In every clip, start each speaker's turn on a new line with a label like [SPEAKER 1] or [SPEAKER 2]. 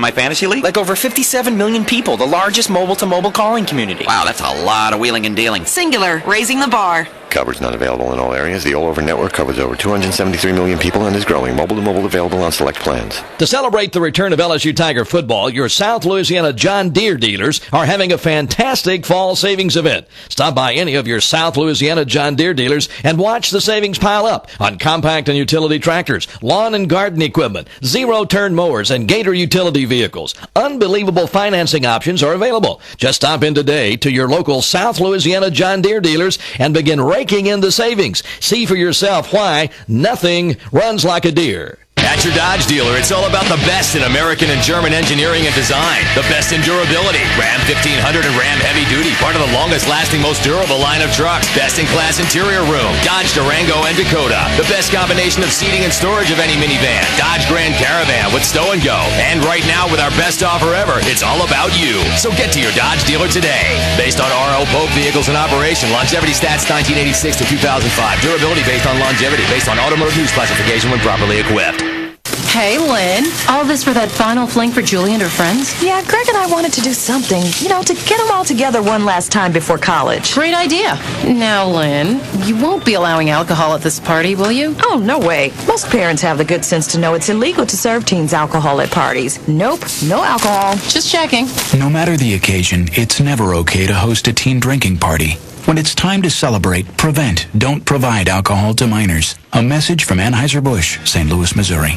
[SPEAKER 1] my fantasy league?
[SPEAKER 2] Like over 57 million people, the largest mobile-to-mobile calling community.
[SPEAKER 1] Wow, that's a lot of wheeling and dealing.
[SPEAKER 3] Singular, raising the bar.
[SPEAKER 4] Coverage not available in all areas. The all-over network covers over 273 million people and is growing. Mobile-to-mobile available on select plans.
[SPEAKER 5] To celebrate the return of LSU Tiger football, your South Louisiana John Deere dealers are having a fantastic fall savings event. Stop by any of your South Louisiana John Deere dealers and watch the savings pile up on compact and utility tractors, lawn and garden equipment, zero-turn mowers, and Gator utility vehicles. Unbelievable financing options are available. Just stop in today to your local South Louisiana John Deere dealers and begin raking in the savings. See for yourself why nothing runs like a deer.
[SPEAKER 6] At your Dodge dealer, it's all about the best in American and German engineering and design. The best in durability. Ram 1500 and Ram Heavy Duty. Part of the longest-lasting, most durable line of trucks. Best-in-class interior room. Dodge Durango and Dakota. The best combination of seating and storage of any minivan. Dodge Grand Caravan with stow and go. And right now, with our best offer ever, it's all about you. So get to your Dodge dealer today. Based on RO boat vehicles in operation. Longevity stats 1986 to 2005. Durability based on longevity. Based on automotive news classification when properly equipped.
[SPEAKER 3] Hey, Lynn.
[SPEAKER 7] All this for that final fling for Julie and her friends?
[SPEAKER 8] Yeah, Greg and I wanted to do something, to get them all together one last time before college.
[SPEAKER 7] Great idea. Now, Lynn, you won't be allowing alcohol at this party, will you?
[SPEAKER 8] Oh, no way. Most parents have the good sense to know it's illegal to serve teens alcohol at parties. Nope, no alcohol.
[SPEAKER 7] Just checking.
[SPEAKER 9] No matter the occasion, it's never okay to host a teen drinking party. When it's time to celebrate, prevent, don't provide alcohol to minors. A message from Anheuser-Busch, St. Louis, Missouri.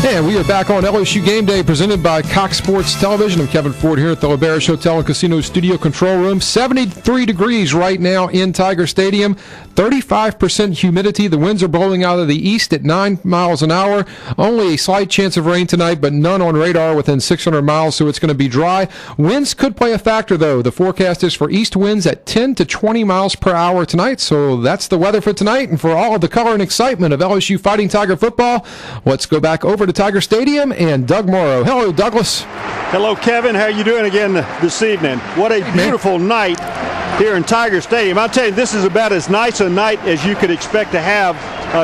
[SPEAKER 10] And we are back on LSU Game Day, presented by Cox Sports Television. I'm Kevin Ford here at the LeBarish Hotel and Casino Studio Control Room. 73 degrees right now in Tiger Stadium. 35% humidity. The winds are blowing out of the east at 9 miles an hour. Only a slight chance of rain tonight, but none on radar within 600 miles, so it's going to be dry. Winds could play a factor, though. The forecast is for east winds at 10 to 20 miles per hour tonight, so that's the weather for tonight. And for all of the color and excitement of LSU Fighting Tiger football, let's go back over to Tiger Stadium and Doug Morrow. Hello, Douglas.
[SPEAKER 11] Hello, Kevin. How are you doing again this evening? What a beautiful night here in Tiger Stadium. I'll tell you, this is about as nice a night as you could expect to have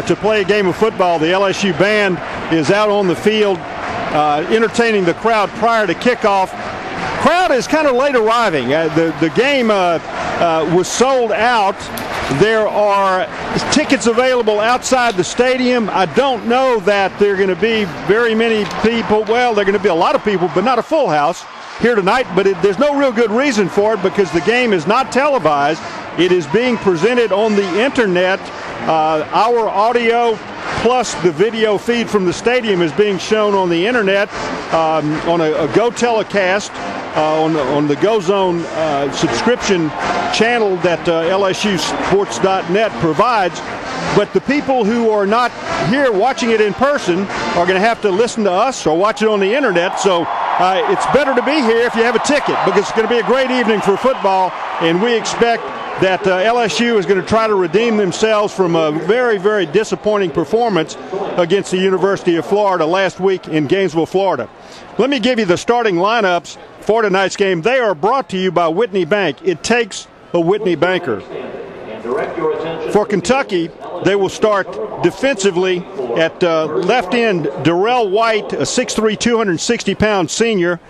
[SPEAKER 11] to play a game of football. The LSU band is out on the field entertaining the crowd prior to kickoff. Crowd is kind of late arriving. The game was sold out. There are tickets available outside the stadium. I don't know that there are going to be very many people. Well, there are going to be a lot of people, but not a full house here tonight. But there's no real good reason for it because the game is not televised. It is being presented on the internet. Our audio plus the video feed from the stadium is being shown on the internet on a Go telecast on the Go Zone subscription channel that LSUsports.net provides. But the people who are not here watching it in person are going to have to listen to us or watch it on the internet. So it's better to be here if you have a ticket because it's going to be a great evening for football, and we expect that LSU is going to try to redeem themselves from a very, very disappointing performance against the University of Florida last week in Gainesville, Florida. Let me give you the starting lineups for tonight's game. They are brought to you by Whitney Bank. It takes a Whitney banker. For Kentucky, they will start defensively at left end, Darrell White, a 6'3", 260-pound senior.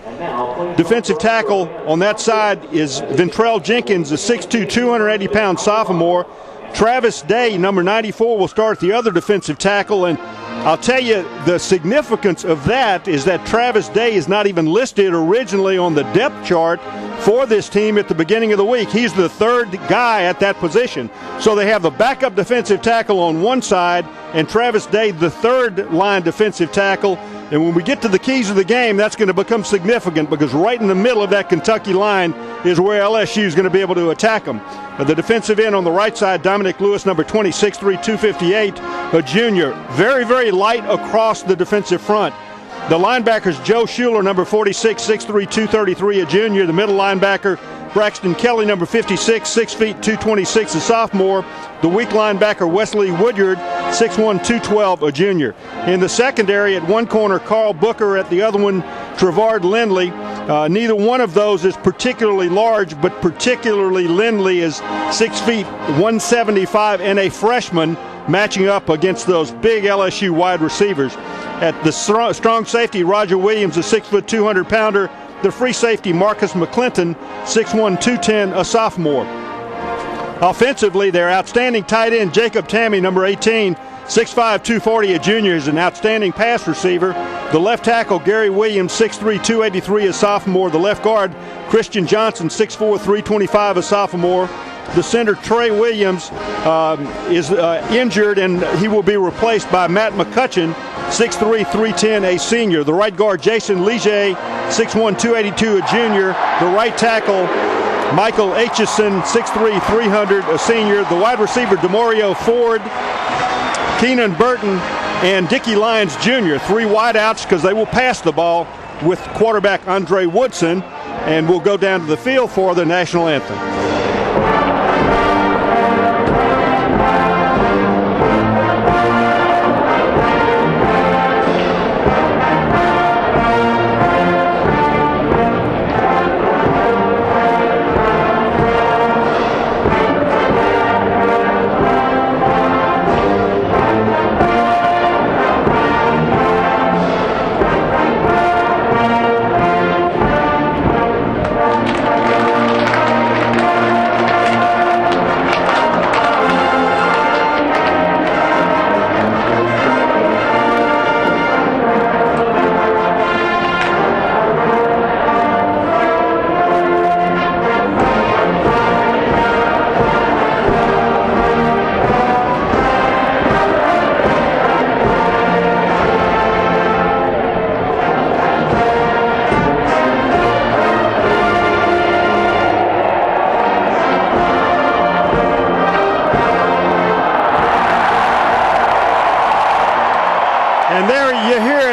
[SPEAKER 11] Defensive tackle on that side is Ventrell Jenkins, a 6'2", 280-pound sophomore. Travis Day, number 94, will start the other defensive tackle. And I'll tell you, the significance of that is that Travis Day is not even listed originally on the depth chart for this team at the beginning of the week. He's the third guy at that position. So they have the backup defensive tackle on one side and Travis Day, the third line defensive tackle. And when we get to the keys of the game, that's going to become significant because right in the middle of that Kentucky line is where LSU is going to be able to attack them. The defensive end on the right side, Dominic Lewis, number 26'3", 258, a junior. Very, very light across the defensive front. The linebackers, Joe Schuler, number 46, 6'3", 233, a junior. The middle linebacker, Braxton Kelly, number 56, 6 feet, 226, a sophomore. The weak linebacker, Wesley Woodyard, 6'1", 212, a junior. In the secondary, at one corner, Carl Booker. At the other one, Trevard Lindley. Neither one of those is particularly large, but particularly Lindley is 6 feet, 175, and a freshman, matching up against those big LSU wide receivers. At the strong safety, Roger Williams, a 6', 200-pounder. The free safety, Marcus McClinton, 6'1", 210, a sophomore. Offensively, their outstanding tight end, Jacob Tammy, number 18, 6'5", 240, a junior, is an outstanding pass receiver. The left tackle, Gary Williams, 6'3", 283, a sophomore. The left guard, Christian Johnson, 6'4", 325, a sophomore. The center, Trey Williams, is injured, and he will be replaced by Matt McCutcheon, 6'3", 310, a senior. The right guard, Jason Leger, 6'1", 282, a junior. The right tackle, Michael Aitchison, 6'3", 300, a senior. The wide receiver, Demorio Ford, Keenan Burton, and Dickie Lyons Jr., 3 wideouts because they will pass the ball with quarterback Andre Woodson, and we'll go down to the field for the national anthem.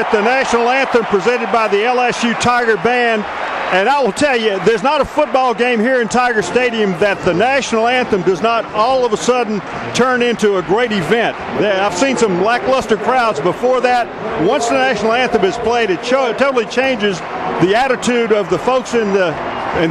[SPEAKER 11] The national anthem presented by the LSU Tiger Band. And I will tell you, there's not a football game here in Tiger Stadium that the national anthem does not all of a sudden turn into a great event. I've seen some lackluster crowds before that. Once the national anthem is played, it totally changes the attitude of the folks in the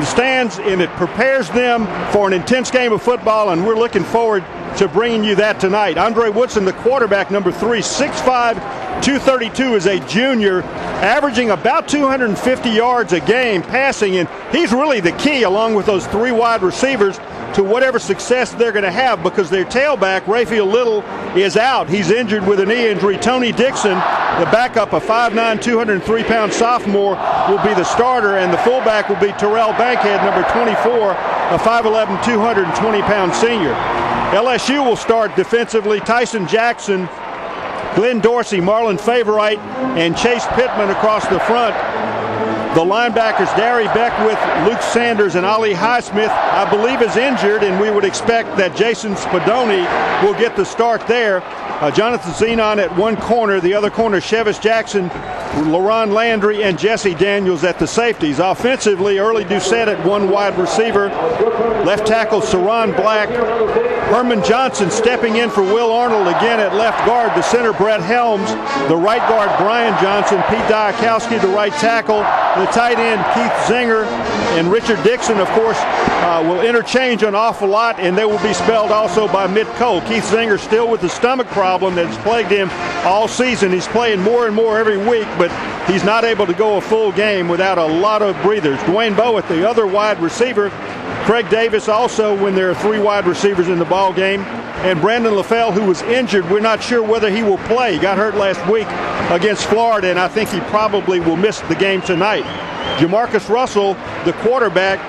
[SPEAKER 11] stands, and it prepares them for an intense game of football, and we're looking forward to bringing you that tonight. Andre Woodson, the quarterback, number 3, 6'5", 232, is a junior, averaging about 250 yards a game passing, and he's really the key, along with those 3 wide receivers, to whatever success they're going to have, because their tailback, Raphael Little, is out. He's injured with a knee injury. Tony Dixon, the backup, a 5'9", 203-pound sophomore, will be the starter, and the fullback will be Terrell Bankhead, number 24, a 5'11", 220-pound senior. LSU will start defensively. Tyson Jackson, Glenn Dorsey, Marlon Favorite, and Chase Pittman across the front. The linebackers, Dari Beckwith, Luke Sanders, and Ali Highsmith, I believe, is injured, and we would expect that Jason Spadoni will get the start there. Jonathan Zenon at one corner. The other corner, Chevis Jackson, LaRon Landry, and Jesse Daniels at the safeties. Offensively, Early Doucette at one wide receiver. Left tackle, Saron Black. Herman Johnson stepping in for Will Arnold again at left guard. The center, Brett Helms. The right guard, Brian Johnson. Pete Diakowski, the right tackle. The tight end, Keith Zinger, and Richard Dixon, of course, will interchange an awful lot, and they will be spelled also by Mitt Cole. Keith Zinger still with the stomach problem that's plagued him all season. He's playing more and more every week, but he's not able to go a full game without a lot of breathers. Dwayne Bowitt, the other wide receiver. Craig Davis also, when there are 3 wide receivers in the ball game. And Brandon LaFell, who was injured, we're not sure whether he will play. He got hurt last week against Florida, and I think he probably will miss the game tonight. Jamarcus Russell, the quarterback.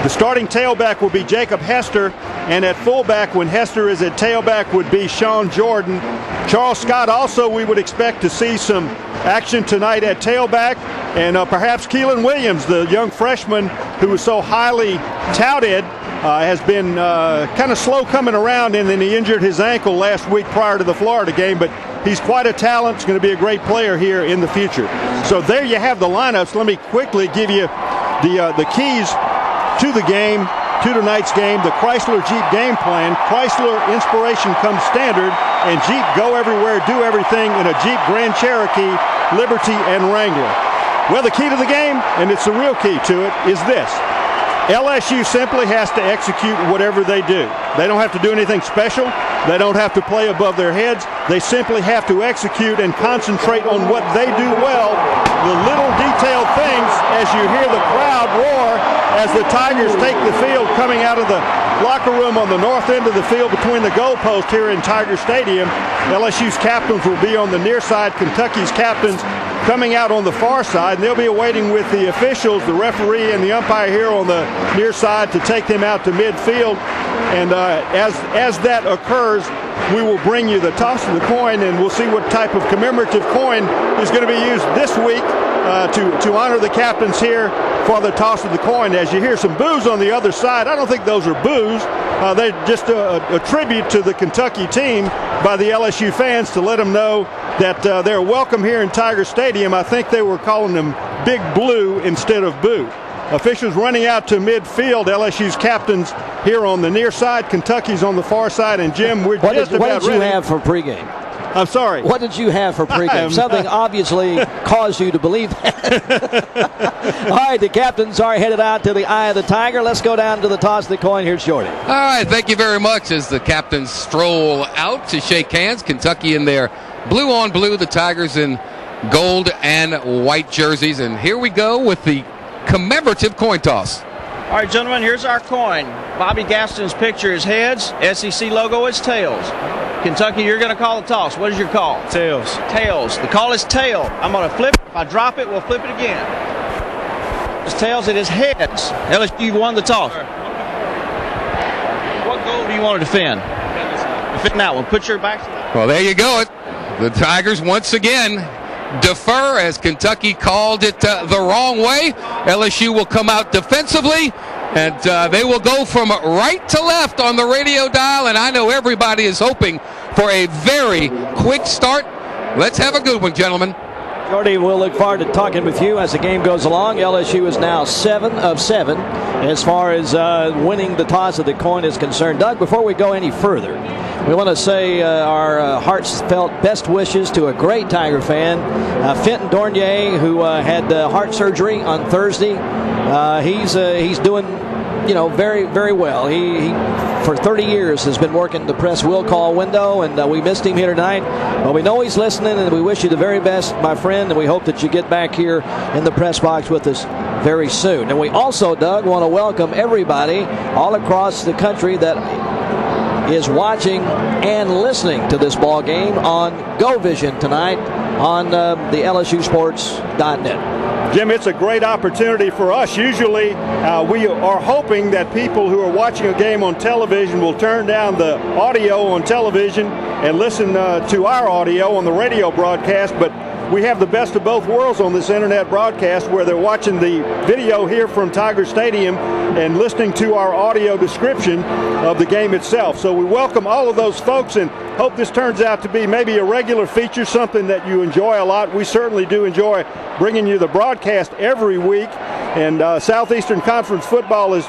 [SPEAKER 11] The starting tailback will be Jacob Hester, and at fullback, when Hester is at tailback, would be Sean Jordan. Charles Scott also, we would expect to see some action tonight at tailback, and perhaps Keelan Williams, the young freshman who was so highly touted, has been kind of slow coming around, and then he injured his ankle last week prior to the Florida game, but he's quite a talent. He's going to be a great player here in the future. So there you have the lineups. Let me quickly give you the keys to the game, to tonight's game. The Chrysler Jeep game plan. Chrysler inspiration comes standard, and Jeep go everywhere, do everything in a Jeep Grand Cherokee, Liberty, and Wrangler. Well, the key to the game, and it's the real key to it, is this. LSU simply has to execute whatever they do. They don't have to do anything special. They don't have to play above their heads. They simply have to execute and concentrate on what they do well, the little detailed things, as you hear the crowd roar as the Tigers take the field coming out of the locker room on the north end of the field between the goalposts here in Tiger Stadium. LSU's captains will be on the near side, Kentucky's captains coming out on the far side, and they'll be awaiting with the officials, the referee and the umpire here on the near side to take them out to midfield. And as that occurs, we will bring you the toss of the coin, and we'll see what type of commemorative coin is going to be used this week to honor the captains here for the toss of the coin. As you hear some boos on the other side, I don't think those are boos. They're just a tribute to the Kentucky team by the LSU fans to let them know that they're welcome here in Tiger Stadium. I think they were calling them Big Blue instead of Boo. Officials running out to midfield. LSU's captains here on the near side, Kentucky's on the far side, and Jim, we're just about ready.
[SPEAKER 5] What did you have for pregame?
[SPEAKER 11] I'm sorry.
[SPEAKER 5] What did you have for pregame? Something obviously caused you to believe that. All right, the captains are headed out to the eye of the Tiger. Let's go down to the toss of the coin. Here's Shorty.
[SPEAKER 12] All right, thank you very much as the captains stroll out to shake hands. Kentucky in their blue on blue, the Tigers in gold and white jerseys. And here we go with the commemorative coin toss.
[SPEAKER 13] All right, gentlemen, here's our coin. Bobby Gaston's picture is heads. SEC logo is tails. Kentucky, you're going to call the toss. What is your call?
[SPEAKER 14] Tails.
[SPEAKER 13] Tails. The call is tail. I'm going to flip it. If I drop it, we'll flip it again. It's tails. It is heads. LSU won the toss. What goal do you want to defend? Defend that one. Put your back to that.
[SPEAKER 12] Well, there you go. The Tigers once again defer as Kentucky called it the wrong way. LSU will come out defensively, and they will go from right to left on the radio dial, and I know everybody is hoping for a very quick start. Let's have a good one, gentlemen.
[SPEAKER 5] Jordy, we'll look forward to talking with you as the game goes along. LSU is now 7 of 7 as far as winning the toss of the coin is concerned. Doug, before we go any further, we want to say our heartfelt best wishes to a great Tiger fan, Fenton Dornier, who had heart surgery on Thursday. He's doing, very, very well. He for 30 years has been working the press will call window, and we missed him here tonight. But we know he's listening, and we wish you the very best, my friend, and we hope that you get back here in the press box with us very soon. And we also, Doug, want to welcome everybody all across the country that is watching and listening to this ball game on GoVision tonight on the LSUsports.net.
[SPEAKER 11] Jim, it's a great opportunity for us. Usually we are hoping that people who are watching a game on television will turn down the audio on television and listen to our audio on the radio broadcast, but we have the best of both worlds on this internet broadcast where they're watching the video here from Tiger Stadium and listening to our audio description of the game itself. So we welcome all of those folks and hope this turns out to be maybe a regular feature, something that you enjoy a lot. We certainly do enjoy bringing you the broadcast every week, and Southeastern Conference football is,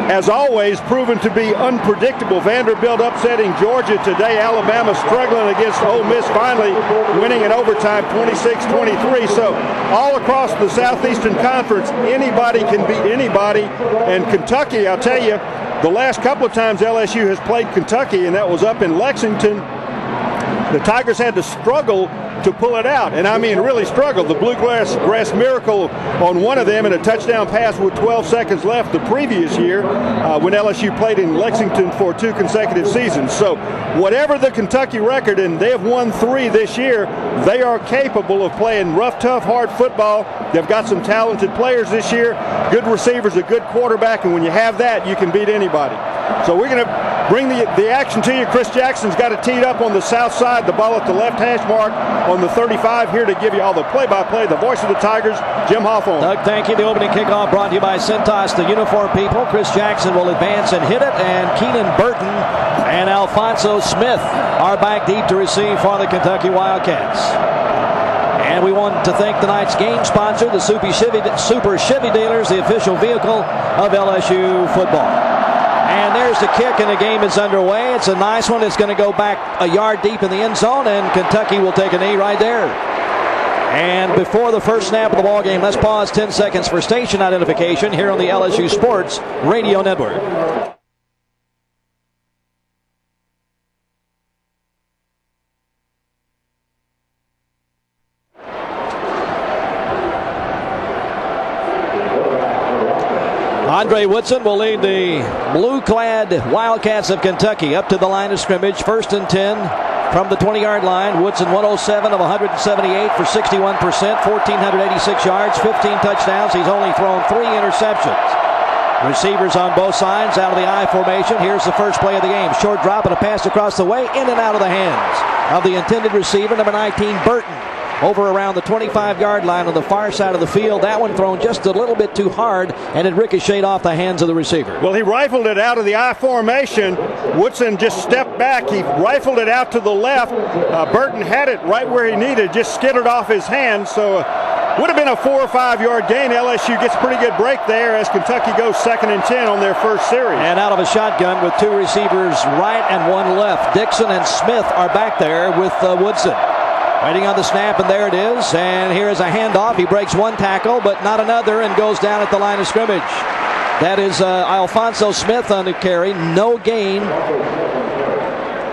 [SPEAKER 11] as always, proven to be unpredictable. Vanderbilt upsetting Georgia today. Alabama struggling against Ole Miss, finally winning in overtime 26-23. So all across the Southeastern Conference, anybody can beat anybody. And Kentucky, I'll tell you, the last couple of times LSU has played Kentucky, and that was up in Lexington, the Tigers had to struggle to pull it out, and I mean really struggled. The Bluegrass Miracle on one of them and a touchdown pass with 12 seconds left the previous year when LSU played in Lexington for 2 consecutive seasons. So whatever the Kentucky record, and they have won 3 this year, they are capable of playing rough, tough, hard football. They've got some talented players this year, good receivers, a good quarterback, and when you have that, you can beat anybody. So we're going to bring the action to you. Chris Jackson's got it teed up on the south side, the ball at the left hash mark on the 35, here to give you all the play-by-play, the voice of the Tigers, Jim Hawthorne.
[SPEAKER 5] Doug, thank you. The opening kickoff brought to you by Cintas, the uniform people. Chris Jackson will advance and hit it, and Keenan Burton and Alfonso Smith are back deep to receive for the Kentucky Wildcats. And we want to thank tonight's game sponsor, the Super Chevy Dealers, the official vehicle of LSU football. And there's the kick, and the game is underway. It's a nice one. It's going to go back a yard deep in the end zone, and Kentucky will take a knee right there. And before the first snap of the ball game, let's pause 10 seconds for station identification here on the LSU Sports Radio Network. Andre Woodson will lead the blue-clad Wildcats of Kentucky up to the line of scrimmage. 1st and 10 from the 20-yard line. Woodson 107 of 178 for 61%, 1,486 yards, 15 touchdowns. He's only thrown 3 interceptions. Receivers on both sides out of the I formation. Here's the first play of the game. Short drop and a pass across the way, in and out of the hands of the intended receiver, number 19, Burton. Over around the 25-yard line on the far side of the field. That one thrown just a little bit too hard, and it ricocheted off the hands of the receiver.
[SPEAKER 11] Well, he rifled it out of the I formation. Woodson just stepped back. He rifled it out to the left. Burton had it right where he needed, just skidded off his hands. So would have been a 4 or 5 yard gain. LSU gets a pretty good break there as Kentucky goes 2nd and 10 on their first series.
[SPEAKER 5] And out of a shotgun with 2 receivers right and 1 left. Dixon and Smith are back there with Woodson. Waiting on the snap, and there it is. And here is a handoff. He breaks 1 tackle, but not another, and goes down at the line of scrimmage. That is Alfonso Smith on the carry. No gain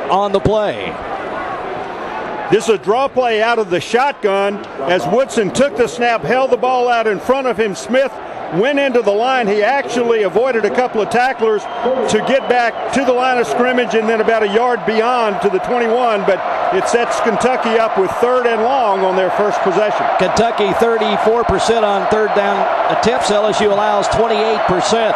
[SPEAKER 5] on the play.
[SPEAKER 11] This is a draw play out of the shotgun as Woodson took the snap, held the ball out in front of him. Smith went into the line. He actually avoided a couple of tacklers to get back to the line of scrimmage and then about a yard beyond to the 21, but it sets Kentucky up with 3rd and long on their first possession.
[SPEAKER 5] Kentucky 34% on 3rd down attempts. LSU allows 28%.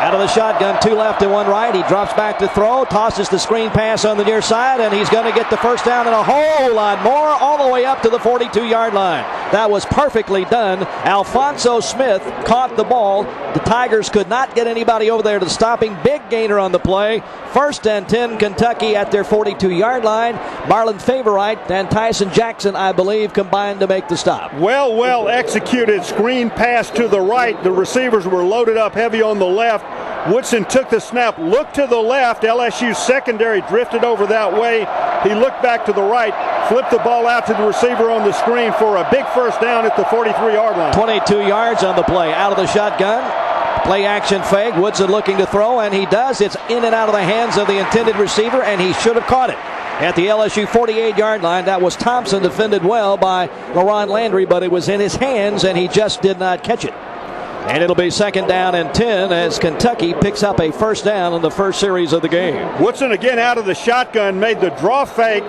[SPEAKER 5] Out of the shotgun, 2 left and 1 right. He drops back to throw, tosses the screen pass on the near side, and he's going to get the first down and a whole lot more, all the way up to the 42-yard line. That was perfectly done. Alfonso Smith caught the ball. The Tigers could not get anybody over there to stop him. Big gainer on the play. 1st and 10, Kentucky at their 42-yard line. Marlon Favorite and Tyson Jackson, I believe, combined to make the stop.
[SPEAKER 11] Well executed screen pass to the right. The receivers were loaded up heavy on the left. Woodson took the snap, looked to the left. LSU's secondary drifted over that way. He looked back to the right, flipped the ball out to the receiver on the screen for a big first down at the 43-yard line.
[SPEAKER 5] 22 yards on the play. Out of the shotgun. Play action fake. Woodson looking to throw, and he does. It's in and out of the hands of the intended receiver, and he should have caught it. At the LSU 48-yard line, that was Thompson, defended well by LaRon Landry, but it was in his hands, and he just did not catch it. And it'll be 2nd down and 10 as Kentucky picks up a first down in the first series of the game.
[SPEAKER 11] Woodson again out of the shotgun, made the draw fake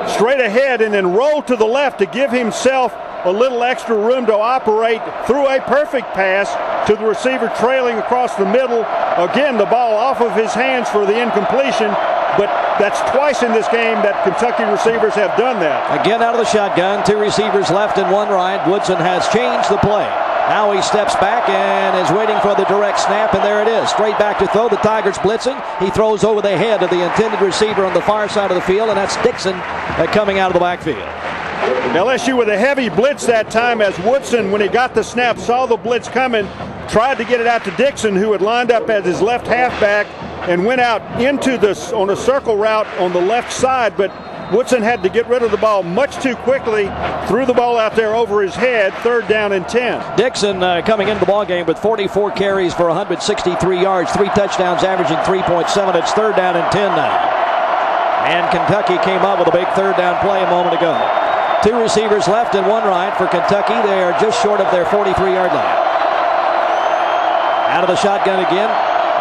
[SPEAKER 11] straight ahead and then rolled to the left to give himself a little extra room to operate, threw a perfect pass to the receiver trailing across the middle. Again, the ball off of his hands for the incompletion, but that's twice in this game that Kentucky receivers have done that.
[SPEAKER 5] Again out of the shotgun, 2 receivers left and 1 right. Woodson has changed the play. Now he steps back and is waiting for the direct snap, and there it is. Straight back to throw. The Tigers blitzing. He throws over the head of the intended receiver on the far side of the field, and that's Dixon coming out of the backfield.
[SPEAKER 11] LSU with a heavy blitz that time as Woodson, when he got the snap, saw the blitz coming, tried to get it out to Dixon, who had lined up as his left halfback and went out on a circle route on the left side, but Woodson had to get rid of the ball much too quickly, threw the ball out there over his head. 3rd down and 10.
[SPEAKER 5] Dixon coming into the ballgame with 44 carries for 163 yards, 3 touchdowns, averaging 3.7. It's 3rd down and 10 now. And Kentucky came up with a big 3rd down play a moment ago. 2 receivers left and 1 right for Kentucky. They are just short of their 43-yard line. Out of the shotgun again.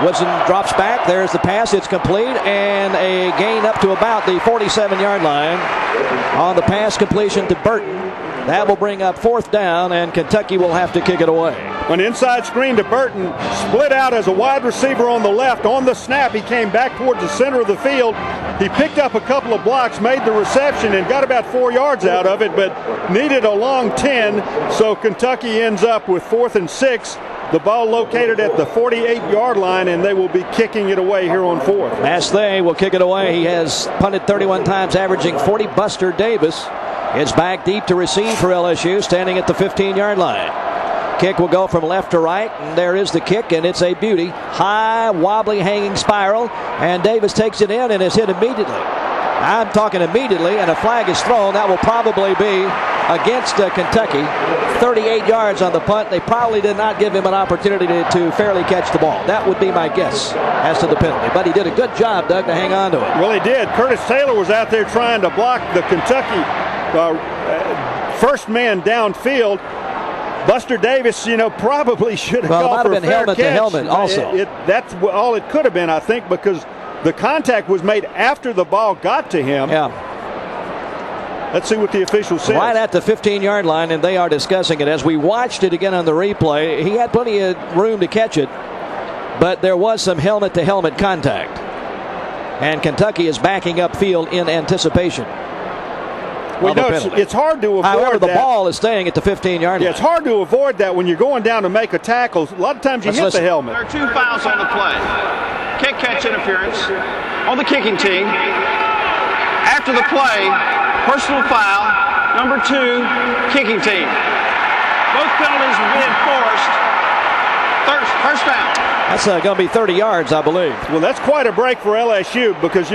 [SPEAKER 5] Woodson drops back. There's the pass. It's complete, and a gain up to about the 47-yard line on the pass completion to Burton. That will bring up 4th down, and Kentucky will have to kick it away.
[SPEAKER 11] An inside screen to Burton, split out as a wide receiver on the left. On the snap, he came back towards the center of the field. He picked up a couple of blocks, made the reception, and got about 4 yards out of it, but needed a long 10, so Kentucky ends up with 4th and 6. The ball located at the 48-yard line, and they will be kicking it away here on 4th.
[SPEAKER 5] Masthay will kick it away. He has punted 31 times, averaging 40. Buster Davis is back deep to receive for LSU, standing at the 15-yard line. Kick will go from left to right, and there is the kick, and it's a beauty. High, wobbly, hanging spiral, and Davis takes it in and is hit immediately. I'm talking immediately, and a flag is thrown. That will probably be against Kentucky. 38 yards on the punt. They probably did not give him an opportunity to fairly catch the ball. That would be my guess as to the penalty. But he did a good job, Doug, to hang on to it.
[SPEAKER 11] Well, he did. Curtis Taylor was out there trying to block the Kentucky first man downfield. Buster Davis, probably should have
[SPEAKER 5] Well, it
[SPEAKER 11] called
[SPEAKER 5] might
[SPEAKER 11] for
[SPEAKER 5] have
[SPEAKER 11] a
[SPEAKER 5] been
[SPEAKER 11] fair
[SPEAKER 5] helmet
[SPEAKER 11] catch.
[SPEAKER 5] to helmet also.
[SPEAKER 11] That's all it could have been, I think, because the contact was made after the ball got to him.
[SPEAKER 5] Yeah.
[SPEAKER 11] Let's see what the official says.
[SPEAKER 5] Right at the 15-yard line, and they are discussing it. As we watched it again on the replay, he had plenty of room to catch it, but there was some helmet-to-helmet contact. And Kentucky is backing up field in anticipation.
[SPEAKER 11] Well, it's hard to avoid
[SPEAKER 5] However, the
[SPEAKER 11] that.
[SPEAKER 5] ball is staying at the 15-yard line.
[SPEAKER 11] Yeah, it's hard to avoid that when you're going down to make a tackle. A lot of times you hit the helmet.
[SPEAKER 13] There are 2 fouls on the play. Kick catch interference on the kicking team. After the play, personal foul, number 2, kicking team. Both penalties have been enforced. First down.
[SPEAKER 5] That's going to be 30 yards, I believe.
[SPEAKER 11] Well, that's quite a break for LSU because,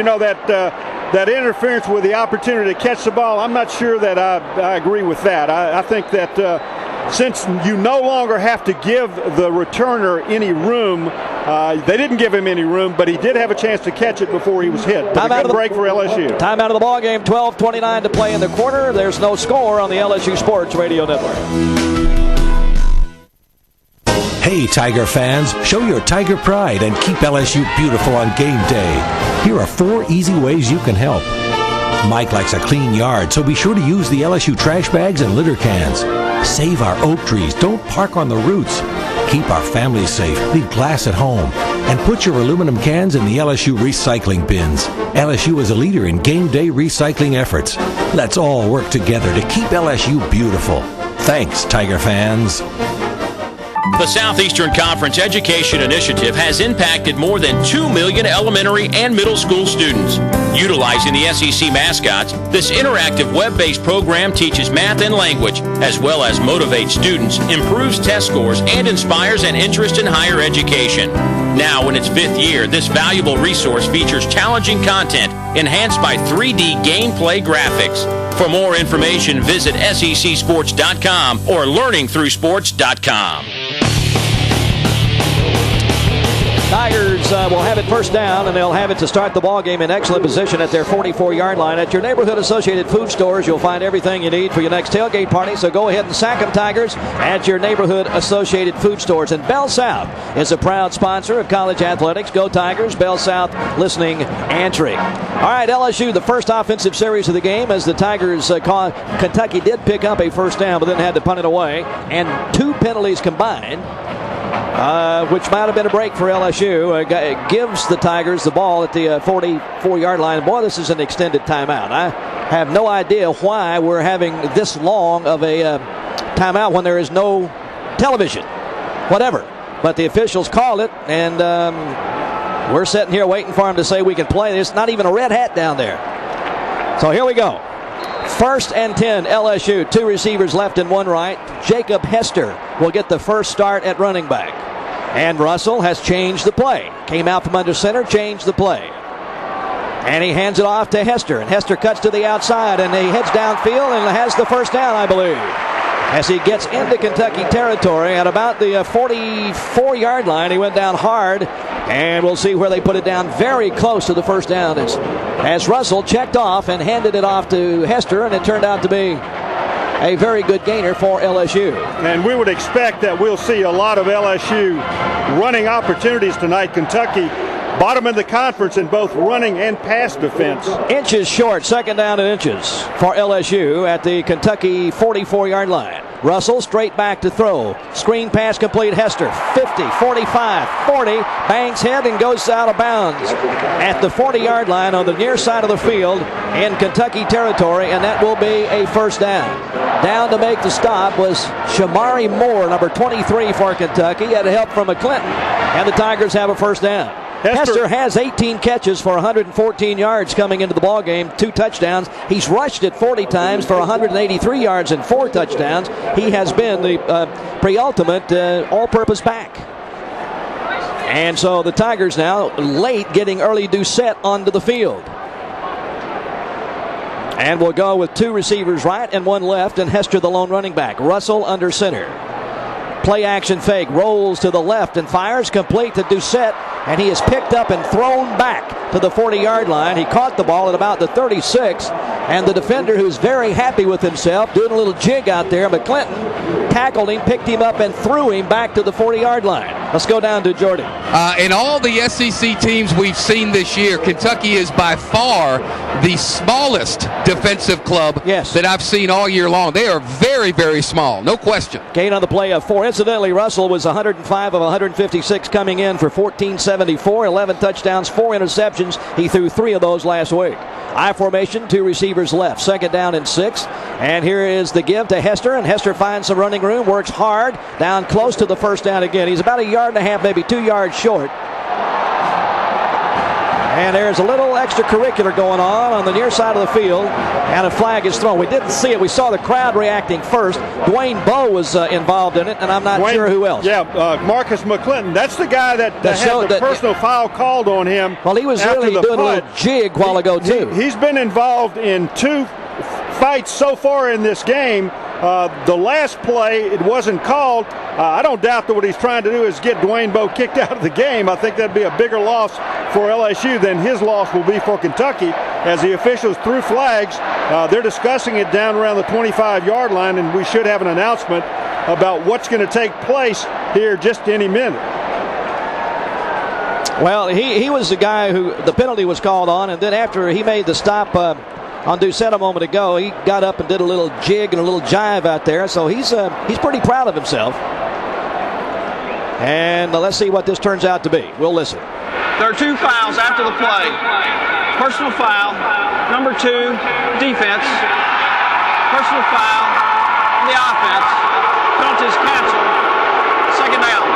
[SPEAKER 11] that interference with the opportunity to catch the ball, I'm not sure that I agree with that. I think that since you no longer have to give the returner any room, they didn't give him any room, but he did have a chance to catch it before he was hit. But a good break for LSU.
[SPEAKER 5] Time out of the ball game, 12:29 to play in the quarter. There's no score on the LSU Sports Radio Network.
[SPEAKER 14] Hey, Tiger fans, show your Tiger pride and keep LSU beautiful on game day. Here are 4 easy ways you can help. Mike likes a clean yard, so be sure to use the LSU trash bags and litter cans. Save our oak trees. Don't park on the roots. Keep our families safe. Leave glass at home. And put your aluminum cans in the LSU recycling bins. LSU is a leader in game day recycling efforts. Let's all work together to keep LSU beautiful. Thanks, Tiger fans.
[SPEAKER 6] The Southeastern Conference Education Initiative has impacted more than 2 million elementary and middle school students. Utilizing the SEC mascots, this interactive web-based program teaches math and language, as well as motivates students, improves test scores, and inspires an interest in higher education. Now, in its 5th year, this valuable resource features challenging content enhanced by 3D gameplay graphics. For more information, visit secsports.com or learningthroughsports.com.
[SPEAKER 5] Tigers will have it first down, and they'll have it to start the ball game in excellent position at their 44-yard line. At your neighborhood Associated Food stores, you'll find everything you need for your next tailgate party, so go ahead and sack them, Tigers, at your neighborhood Associated Food stores. And Bell South is a proud sponsor of college athletics. Go Tigers, Bell South listening entry. All right, LSU, the first offensive series of the game as the Tigers Kentucky did pick up a first down, but then had to punt it away, and 2 penalties combined. Which might have been a break for LSU. It gives the Tigers the ball at the 44-yard line. Boy, this is an extended timeout. I have no idea why we're having this long of a timeout when there is no television. Whatever. But the officials called it, and we're sitting here waiting for them to say we can play. There's not even a red hat down there. So here we go. 1st and 10, LSU. 2 receivers left and 1 right. Jacob Hester will get the first start at running back. And Russell has changed the play. Came out from under center, changed the play. And he hands it off to Hester. And Hester cuts to the outside, and he heads downfield and has the first down, I believe. As he gets into Kentucky territory at about the 44-yard line, he went down hard. And we'll see where they put it down, very close to the first down as Russell checked off and handed it off to Hester, and it turned out to be a very good gainer for LSU.
[SPEAKER 11] And we would expect that we'll see a lot of LSU running opportunities tonight. Kentucky bottom in the conference in both running and pass defense.
[SPEAKER 5] Inches short, 2nd down and inches for LSU at the Kentucky 44-yard line. Russell straight back to throw. Screen pass complete. Hester 50, 45, 40. Bangs head and goes out of bounds at the 40-yard line on the near side of the field in Kentucky territory, and that will be a first down. Down to make the stop was Shamari Moore, number 23 for Kentucky. He had help from McClinton, and the Tigers have a first down. Hester has 18 catches for 114 yards coming into the ballgame, 2 touchdowns. He's rushed it 40 times for 183 yards and 4 touchdowns. He has been the pre-ultimate all-purpose back. And so the Tigers now late getting early Doucette onto the field. And we'll go with 2 receivers right and 1 left, and Hester the lone running back. Russell under center. Play action fake, rolls to the left and fires complete to Doucette. and he is picked up and thrown back to the 40-yard line. He caught the ball at about the 36, and the defender, who's very happy with himself, doing a little jig out there, McClinton, tackled him, picked him up, and threw him back to the 40-yard line. Let's go down to Jordy.
[SPEAKER 12] In all the SEC teams we've seen this year, Kentucky is by far the smallest defensive club that I've seen all year long. They are very, very small, no question.
[SPEAKER 5] Gain on the play of 4. Incidentally, Russell was 105 of 156 coming in for 1474, 11 touchdowns, 4 interceptions. He threw 3 of those last week. I formation, 2 receivers left. 2nd down and 6. And here is the give to Hester, and Hester finds some running room, works hard, down close to the first down again. He's about 1.5 yards, maybe 2 yards short. And there's a little extracurricular going on the near side of the field, and a flag is thrown. We didn't see it. We saw the crowd reacting first. Dwayne Bowe was involved in it, and I'm not sure who else.
[SPEAKER 11] Yeah, Marcus McClinton. That's the guy that had the personal foul called on him.
[SPEAKER 5] Well, he was really doing a little jig a while ago, too.
[SPEAKER 11] He's been involved in 2 fights so far in this game. The last play, it wasn't called. I don't doubt that what he's trying to do is get Dwayne Bowe kicked out of the game. I think that'd be a bigger loss for LSU than his loss will be for Kentucky, as the officials threw flags. They're discussing it down around the 25-yard line, and we should have an announcement about what's going to take place here just any minute.
[SPEAKER 5] Well, he was the guy who the penalty was called on, and then after he made the stop on Doucette a moment ago, he got up and did a little jig and a little jive out there, so he's pretty proud of himself. And let's see what this turns out to be. We'll listen.
[SPEAKER 13] There are 2 fouls after the play. Personal foul, number 2, defense. Personal foul on the offense. Penalties canceled. 2nd down.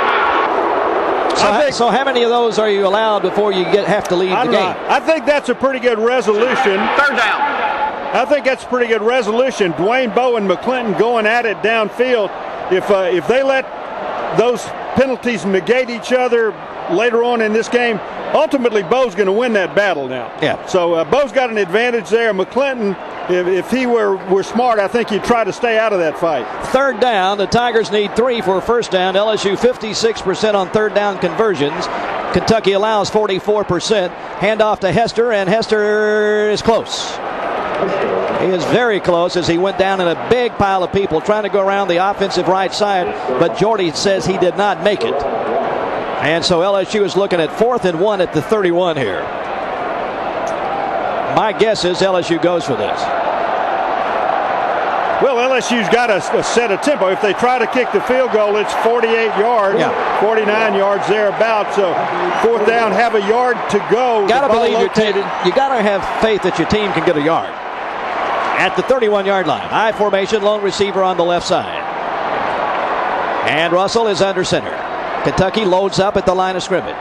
[SPEAKER 5] So how many of those are you allowed before you have to leave the game?
[SPEAKER 11] I think that's a pretty good resolution.
[SPEAKER 13] 3rd down.
[SPEAKER 11] I think that's a pretty good resolution. Dwayne Bowe and McClinton going at it downfield. If they let those penalties negate each other later on in this game, ultimately Bowe's going to win that battle now.
[SPEAKER 5] Yeah.
[SPEAKER 11] So Bowe's got an advantage there. McClinton, if he were smart, I think he'd try to stay out of that fight.
[SPEAKER 5] 3rd down. The Tigers need 3 for a first down. LSU 56% on 3rd down conversions. Kentucky allows 44%. Handoff to Hester, and Hester is close. He is very close as he went down in a big pile of people trying to go around the offensive right side, but Jordy says he did not make it. And so LSU is looking at 4th and 1 at the 31 here. My guess is LSU goes for this.
[SPEAKER 11] Well, LSU's got to set a tempo. If they try to kick the field goal, it's 48 yards, 49 yards thereabouts. So 4th down, have a yard to go.
[SPEAKER 5] Got to believe your team. You got to have faith that your team can get a yard. At the 31-yard line, I formation, lone receiver on the left side. And Russell is under center. Kentucky loads up at the line of scrimmage.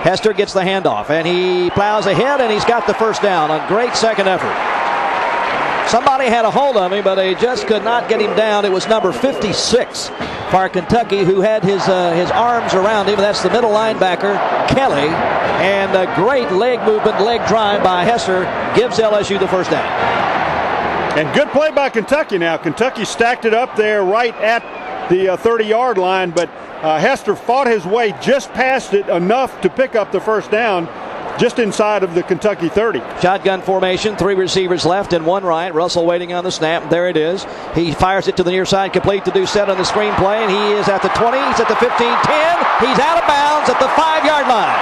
[SPEAKER 5] Hester gets the handoff, and he plows ahead, and he's got the first down on great second effort. Somebody had a hold of him, but they just could not get him down. It was number 56 for Kentucky who had his arms around him. That's the middle linebacker, Kelly. And a great leg movement, leg drive by Hester gives LSU the first down.
[SPEAKER 11] And good play by Kentucky now. Kentucky stacked it up there right at the 30-yard line, but Hester fought his way just past it enough to pick up the first down just inside of the Kentucky 30.
[SPEAKER 5] Shotgun formation, 3 receivers left and 1 right. Russell waiting on the snap. There it is. He fires it to the near side, complete to Doucette on the screenplay, and he is at the 20. He's at the 15, 10. He's out of bounds at the 5-yard line.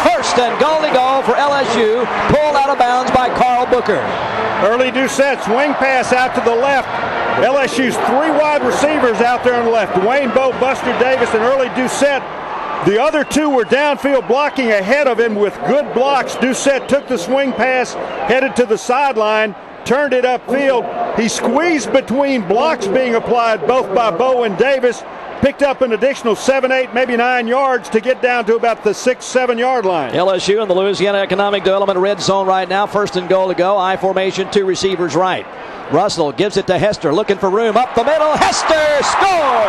[SPEAKER 5] 1st and goal to go for LSU. Pulled out of bounds by Carl Booker.
[SPEAKER 11] Early Doucette swing pass out to the left. LSU's 3 wide receivers out there on the left. Dwayne Bowe, Buster Davis, and Early Doucette. The other 2 were downfield blocking ahead of him with good blocks. Doucette took the swing pass, headed to the sideline, turned it upfield. He squeezed between blocks being applied both by Bowe and Davis. Picked up an additional 7, 8, maybe 9 yards to get down to about the 6, 7-yard line.
[SPEAKER 5] LSU in the Louisiana Economic Development red zone right now. 1st and goal to go. I formation, 2 receivers right. Russell gives it to Hester, looking for room up the middle. Hester score!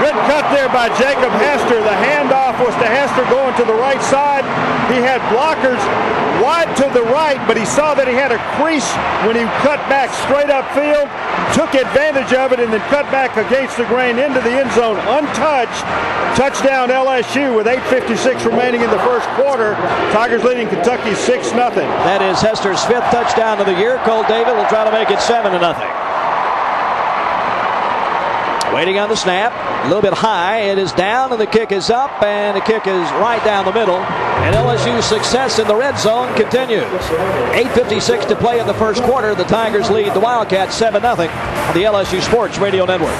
[SPEAKER 11] Good cut there by Jacob Hester. The handoff was to Hester going to the right side. He had blockers wide to the right, but he saw that he had a crease when he cut back straight upfield, took advantage of it, and then cut back against the grain into the end zone untouched. Touchdown LSU with 8:56 remaining in the first quarter. Tigers leading Kentucky 6-0.
[SPEAKER 15] That is Hester's 5th touchdown of the year. Cole David will try to make it 7-0. Waiting on the snap, a little bit high. It is down, and the kick is up, and the kick is right down the middle. And LSU's success in the red zone continues. 8:56 to play in the first quarter. The Tigers lead the Wildcats 7-0 on the LSU Sports Radio Network.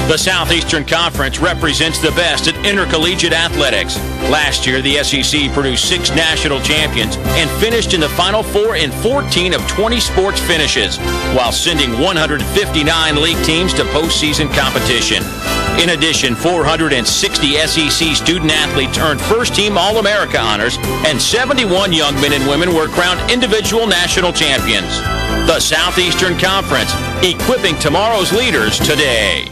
[SPEAKER 6] The Southeastern Conference represents the best in intercollegiate athletics. Last year, the SEC produced 6 national champions and finished in the Final Four in 14 of 20 sports finishes, while sending 159 league teams to postseason competition. In addition, 460 SEC student athletes earned first-team All-America honors, and 71 young men and women were crowned individual national champions. The Southeastern Conference, equipping tomorrow's leaders today.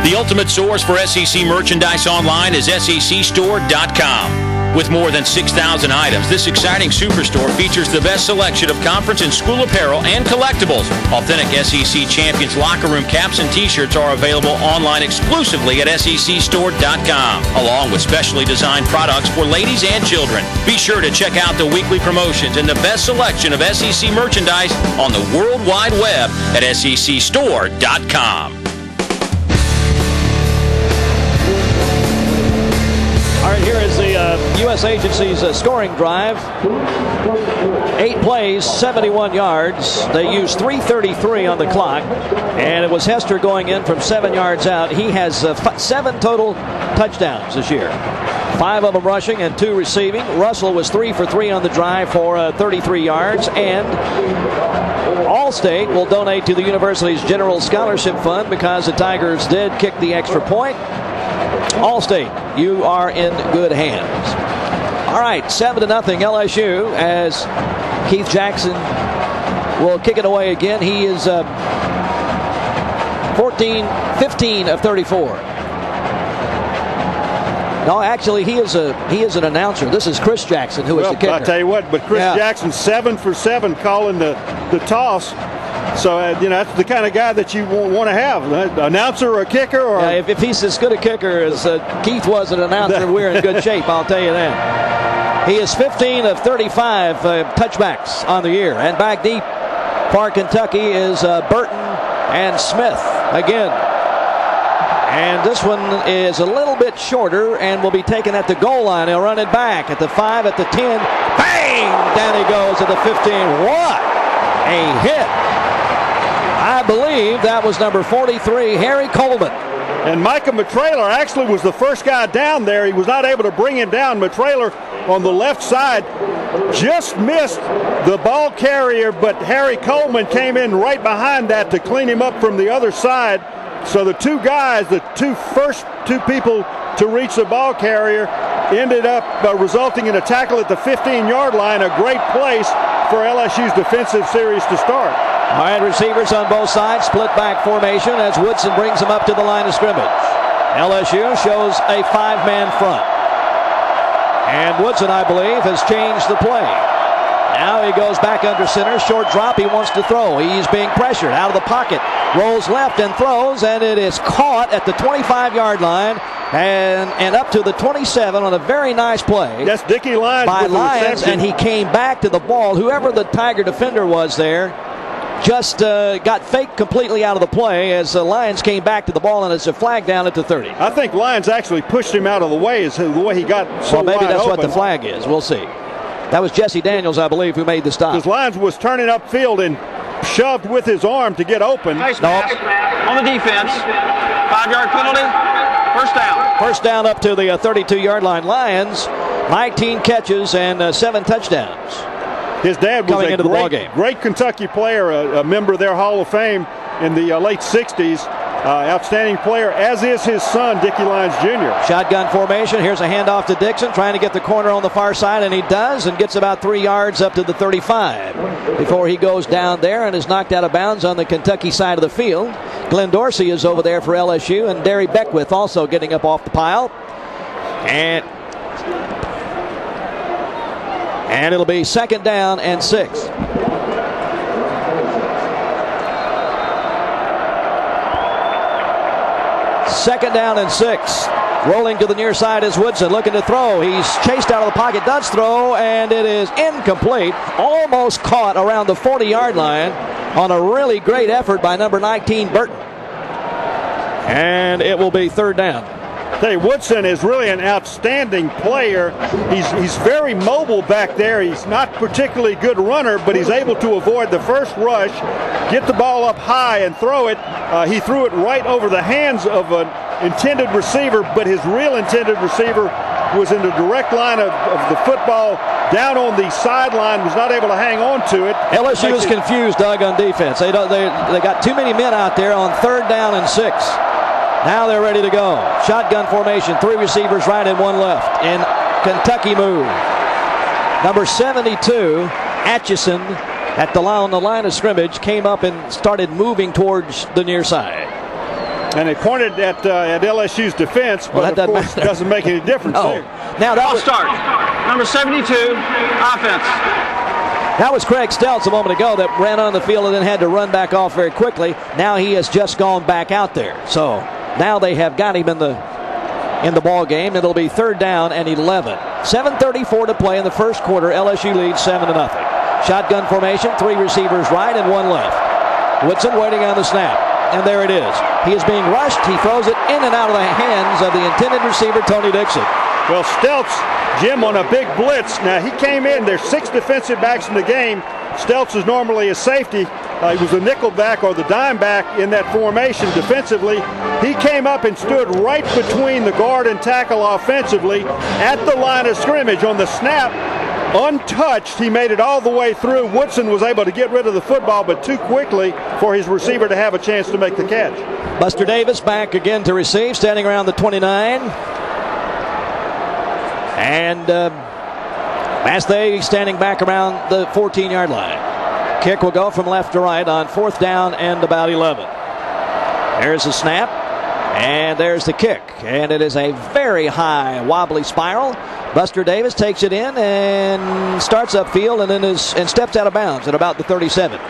[SPEAKER 6] The ultimate source for SEC merchandise online is SECstore.com. With more than 6,000 items, this exciting superstore features the best selection of conference and school apparel and collectibles. Authentic SEC Champions locker room caps and t-shirts are available online exclusively at SECstore.com, along with specially designed products for ladies and children. Be sure to check out the weekly promotions and the best selection of SEC merchandise on the World Wide Web at SECstore.com.
[SPEAKER 15] All right, here is the U.S. Agency's scoring drive. 8 plays, 71 yards. They used 3:33 on the clock, and it was Hester going in from 7 yards out. He has 7 total touchdowns this year. 5 of them rushing and 2 receiving. Russell was 3 for 3 on the drive for 33 yards, and Allstate will donate to the university's general scholarship fund because the Tigers did kick the extra point. Allstate, you are in good hands. All right, 7-0 LSU as Keith Jackson will kick it away again. He is 15 of 34. No, actually, he is an announcer. This is Chris Jackson, who is the kicker.
[SPEAKER 11] I'll tell you what, but Chris Jackson 7 for 7 calling the toss. So, that's the kind of guy that you want to have, an announcer or a kicker. Or
[SPEAKER 15] if he's as good a kicker as Keith was an announcer, we're in good shape, I'll tell you that. He is 15 of 35 touchbacks on the year. And back deep for Kentucky is Burton and Smith again. And this one is a little bit shorter and will be taken at the goal line. He'll run it back at the 5, at the 10. Bang! Down he goes at the 15. What a hit! I believe that was number 43, Harry Coleman.
[SPEAKER 11] And Micah Matraylor actually was the first guy down there. He was not able to bring him down. Matraylor on the left side just missed the ball carrier, but Harry Coleman came in right behind that to clean him up from the other side. So the 2 guys, the first two people to reach the ball carrier, ended up resulting in a tackle at the 15-yard line, a great place for LSU's defensive series to start.
[SPEAKER 15] All right, receivers on both sides, split back formation as Woodson brings them up to the line of scrimmage. LSU shows a 5-man front. And Woodson, I believe, has changed the play. Now he goes back under center, short drop, he wants to throw. He's being pressured out of the pocket, rolls left and throws, and it is caught at the 25-yard line and up to the 27 on a very nice play.
[SPEAKER 11] Yes, Dickie Lyons
[SPEAKER 15] by Lyons, and he came back to the ball. Whoever the Tiger defender was there just got faked completely out of the play as the Lions came back to the ball, and it's a flag down at the 30.
[SPEAKER 11] I think Lyons actually pushed him out of the way, is the way he got so
[SPEAKER 15] well, maybe
[SPEAKER 11] wide
[SPEAKER 15] that's
[SPEAKER 11] open.
[SPEAKER 15] what the flag is. We'll see. That was Jesse Daniels, I believe, who made the stop.
[SPEAKER 11] Because Lyons was turning upfield and shoved with his arm to get open.
[SPEAKER 13] Nice pass on the defense. 5-yard penalty. First down.
[SPEAKER 15] First down up to the 32-yard line. Lions, 19 catches and 7 touchdowns.
[SPEAKER 11] His dad was
[SPEAKER 15] into the ball game.
[SPEAKER 11] Great Kentucky player, a member of their Hall of Fame in the late 60s. Outstanding player, as is his son, Dickie Lyons Jr.
[SPEAKER 15] Shotgun formation. Here's a handoff to Dixon, trying to get the corner on the far side, and he does, and gets about 3 yards up to the 35 before he goes down there and is knocked out of bounds on the Kentucky side of the field. Glenn Dorsey is over there for LSU, and Derry Beckwith also getting up off the pile. And it'll be 2nd down and 6. Second down and 6. Rolling to the near side is Woodson, looking to throw. He's chased out of the pocket, does throw, and it is incomplete. Almost caught around the 40-yard line on a really great effort by number 19, Burton. And it will be third down.
[SPEAKER 11] Hey, Woodson is really an outstanding player. He's very mobile back there. He's not particularly good runner, but he's able to avoid the first rush, get the ball up high and throw it. He threw it right over the hands of an intended receiver, but his real intended receiver was in the direct line of the football down on the sideline, was not able to hang on to it.
[SPEAKER 15] LSU is confused, Doug, on defense. They got too many men out there on third down and 6. Now they're ready to go. Shotgun formation, 3 receivers right and 1 left. And Kentucky move. Number 72, Atchison, on the line of scrimmage, came up and started moving towards the near side.
[SPEAKER 11] And they pointed at LSU's defense, but of course it doesn't make any difference there.
[SPEAKER 15] Now that was
[SPEAKER 13] start. Number 72, offense.
[SPEAKER 15] That was Craig Stelz a moment ago that ran on the field and then had to run back off very quickly. Now he has just gone back out there. So now they have got him in the ball game. It'll be third down and 11. 7:34 to play in the first quarter. LSU leads 7-0. Shotgun formation, 3 receivers right and 1 left. Woodson waiting on the snap. And there it is. He is being rushed. He throws it in and out of the hands of the intended receiver, Tony Dixon.
[SPEAKER 11] Well, Stelz, Jim, on a big blitz. Now, he came in. There's 6 defensive backs in the game. Stelz is normally a safety. He was a nickel back or the dime back in that formation defensively. He came up and stood right between the guard and tackle offensively at the line of scrimmage. On the snap, untouched, he made it all the way through. Woodson was able to get rid of the football, but too quickly for his receiver to have a chance to make the catch.
[SPEAKER 15] Buster Davis back again to receive, standing around the 29. And Masthay standing back around the 14-yard line. Kick will go from left to right on fourth down and about 11. There's the snap, and there's the kick. And it is a very high, wobbly spiral. Buster Davis takes it in and starts upfield and then steps out of bounds at about the 37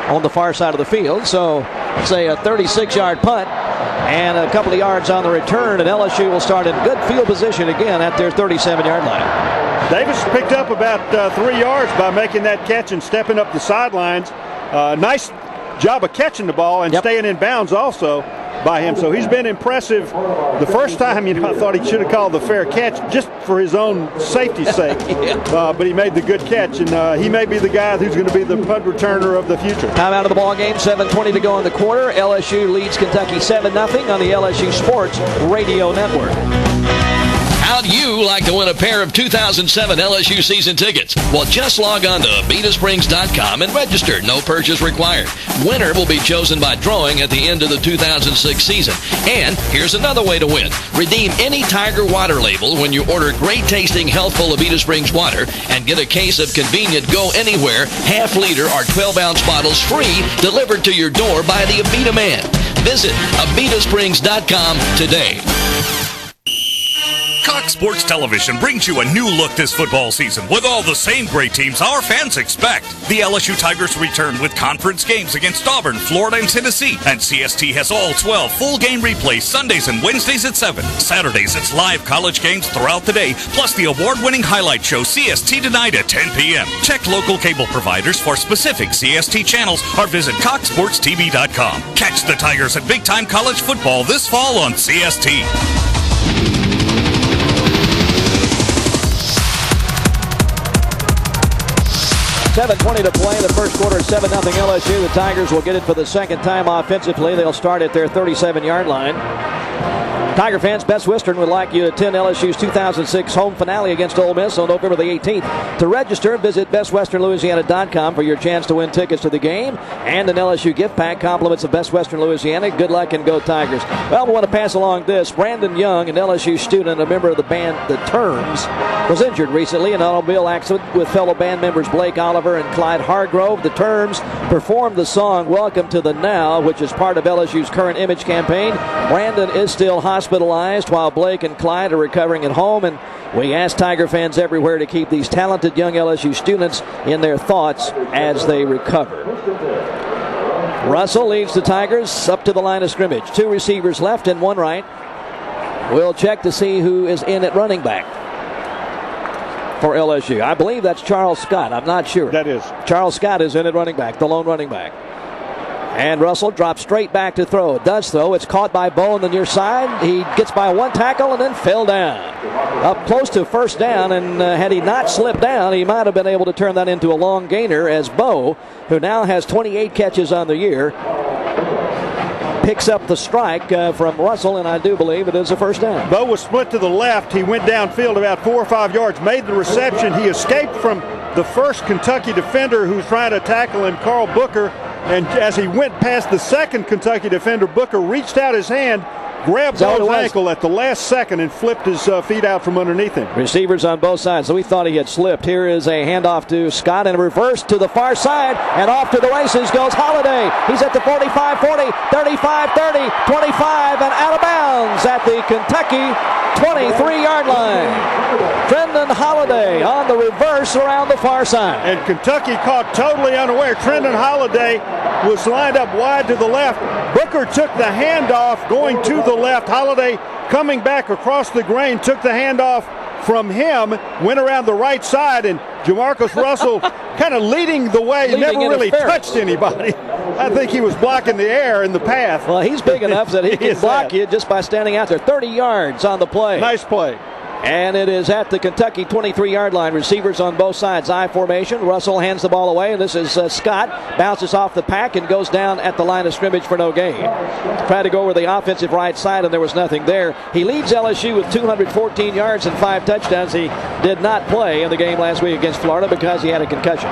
[SPEAKER 15] on the far side of the field. So it's a 36-yard punt and a couple of yards on the return, and LSU will start in good field position again at their 37-yard line.
[SPEAKER 11] Davis picked up about 3 yards by making that catch and stepping up the sidelines. Nice job of catching the ball and staying in bounds also by him. So he's been impressive. The first time, I thought he should have called the fair catch just for his own safety's sake. But he made the good catch, and he may be the guy who's going to be the punt returner of the future.
[SPEAKER 15] Time out of the ball game, 7:20 to go in the quarter. LSU leads Kentucky 7-0 on the LSU Sports Radio Network.
[SPEAKER 5] How'd you like to win a pair of 2007 LSU season tickets? Well, just log on to AbitaSprings.com and register. No purchase required. Winner will be chosen by drawing at the end of the 2006 season. And here's another way to win. Redeem any Tiger water label when you order great-tasting, healthful Abita Springs water and get a case of convenient Go Anywhere half-liter or 12-ounce bottles free delivered to your door by the Abita Man. Visit AbitaSprings.com today.
[SPEAKER 16] Cox Sports Television brings you a new look this football season with all the same great teams our fans expect. The LSU Tigers return with conference games against Auburn, Florida, and Tennessee. And CST has all 12 full game replays Sundays and Wednesdays at 7. Saturdays, it's live college games throughout the day, plus the award-winning highlight show CST Tonight at 10 p.m. Check local cable providers for specific CST channels or visit CoxSportsTV.com. Catch the Tigers at big-time college football this fall on CST.
[SPEAKER 15] 7:20 to play in the first quarter, 7-0 LSU. The Tigers will get it for the second time offensively. They'll start at their 37-yard line. Tiger fans, Best Western would like you to attend LSU's 2006 home finale against Ole Miss on November the 18th. To register, visit BestWesternLouisiana.com for your chance to win tickets to the game and an LSU gift pack. Compliments of Best Western Louisiana. Good luck and go Tigers. Well, we want to pass along this. Brandon Young, an LSU student, a member of the band The Terms, was injured recently in an automobile accident with fellow band members Blake Oliver and Clyde Hargrove. The Terms performed the song Welcome to the Now, which is part of LSU's current image campaign. Brandon is still hospitalized while Blake and Clyde are recovering at home, and we ask Tiger fans everywhere to keep these talented young LSU students in their thoughts as they recover. Russell leads the Tigers up to the line of scrimmage. 2 receivers left and 1 right. We'll check to see who is in at running back for LSU. I believe that's Charles Scott. I'm not sure.
[SPEAKER 11] That is.
[SPEAKER 15] Charles Scott is in at running back, the lone running back. And Russell drops straight back to throw. Does throw. It's caught by Bo on the near side. He gets by 1 tackle and then fell down. Up close to first down, and had he not slipped down, he might have been able to turn that into a long gainer, as Bo, who now has 28 catches on the year, picks up the strike from Russell, and I do believe it is a first down.
[SPEAKER 11] Bo was split to the left. He went downfield about 4 or 5 yards, made the reception. He escaped from the first Kentucky defender who was trying to tackle him, Carl Booker. And as he went past the second Kentucky defender, Booker reached out his hand, grabbed Bo's ankle at the last second, and flipped his feet out from underneath him.
[SPEAKER 15] Receivers on both sides, so we thought he had slipped. Here is a handoff to Scott, and a reverse to the far side, and off to the races goes Holiday. He's at the 45, 40, 35, 30, 25, and out of bounds at the Kentucky 23-yard line. Trendon Holiday on the reverse around the far side.
[SPEAKER 11] And Kentucky caught totally unaware. Trendon Holiday was lined up wide to the left. Booker took the handoff going to the left. Holiday coming back across the grain, took the handoff from him, went around the right side, and Jamarcus Russell kind of leading the way, never really touched anybody. I think he was blocking the air in the path.
[SPEAKER 15] Well, he's big enough that he can block you just by standing out there. 30 yards on the play.
[SPEAKER 11] Nice play.
[SPEAKER 15] And it is at the Kentucky 23-yard line. Receivers on both sides. I formation. Russell hands the ball away. And this is Scott. Bounces off the pack and goes down at the line of scrimmage for no gain. Tried to go over the offensive right side, and there was nothing there. He leads LSU with 214 yards and 5 touchdowns. He did not play in the game last week against Florida because he had a concussion.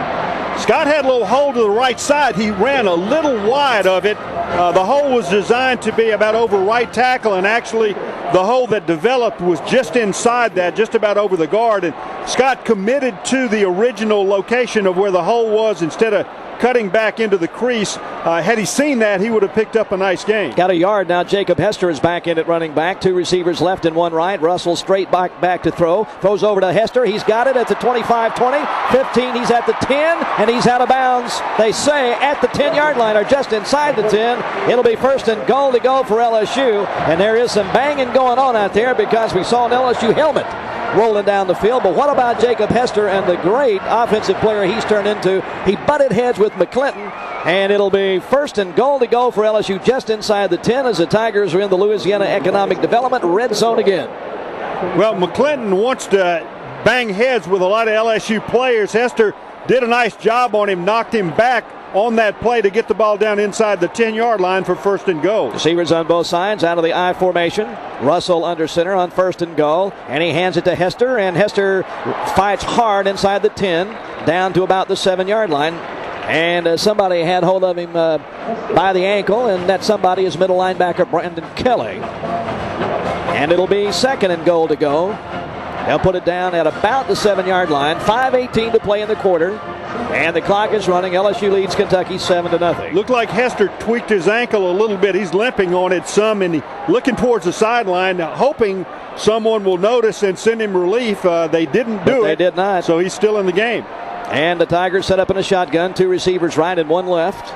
[SPEAKER 11] Scott had a little hole to the right side. He ran a little wide of it. The hole was designed to be about over right tackle, and actually the hole that developed was just inside that, just about over the guard. And Scott committed to the original location of where the hole was instead of cutting back into the crease. Had he seen that, he would have picked up a nice gain.
[SPEAKER 15] Got a yard now. Jacob Hester is back in at running back. 2 receivers left and 1 right. Russell straight back to throw. Throws over to Hester. He's got it at the 25, 20, 15. He's at the 10, and he's out of bounds. They say at the 10-yard line, or just inside the 10. It'll be first and goal to go for LSU. And there is some banging going on out there because we saw an LSU helmet rolling down the field. But what about Jacob Hester and the great offensive player he's turned into? He butted heads with McClinton, and it'll be first and goal to go for LSU just inside the 10 as the Tigers are in the Louisiana Economic Development red zone again.
[SPEAKER 11] Well, McClinton wants to bang heads with a lot of LSU players. Hester did a nice job on him, knocked him back on that play to get the ball down inside the 10-yard line for first and goal.
[SPEAKER 15] Receivers on both sides out of the I formation. Russell under center on first and goal, and he hands it to Hester, and Hester fights hard inside the 10 down to about the 7-yard line. And somebody had hold of him by the ankle, and that somebody is middle linebacker Brandon Kelly. And it'll be second and goal to go. They'll put it down at about the 7-yard line. 5:18 to play in the quarter. And the clock is running. LSU leads Kentucky 7-0.
[SPEAKER 11] Looked like Hester tweaked his ankle a little bit. He's limping on it some, and looking towards the sideline, hoping someone will notice and send him relief. They didn't do it.
[SPEAKER 15] They did not.
[SPEAKER 11] So he's still in the game.
[SPEAKER 15] And the Tigers set up in a shotgun. 2 receivers right and 1 left.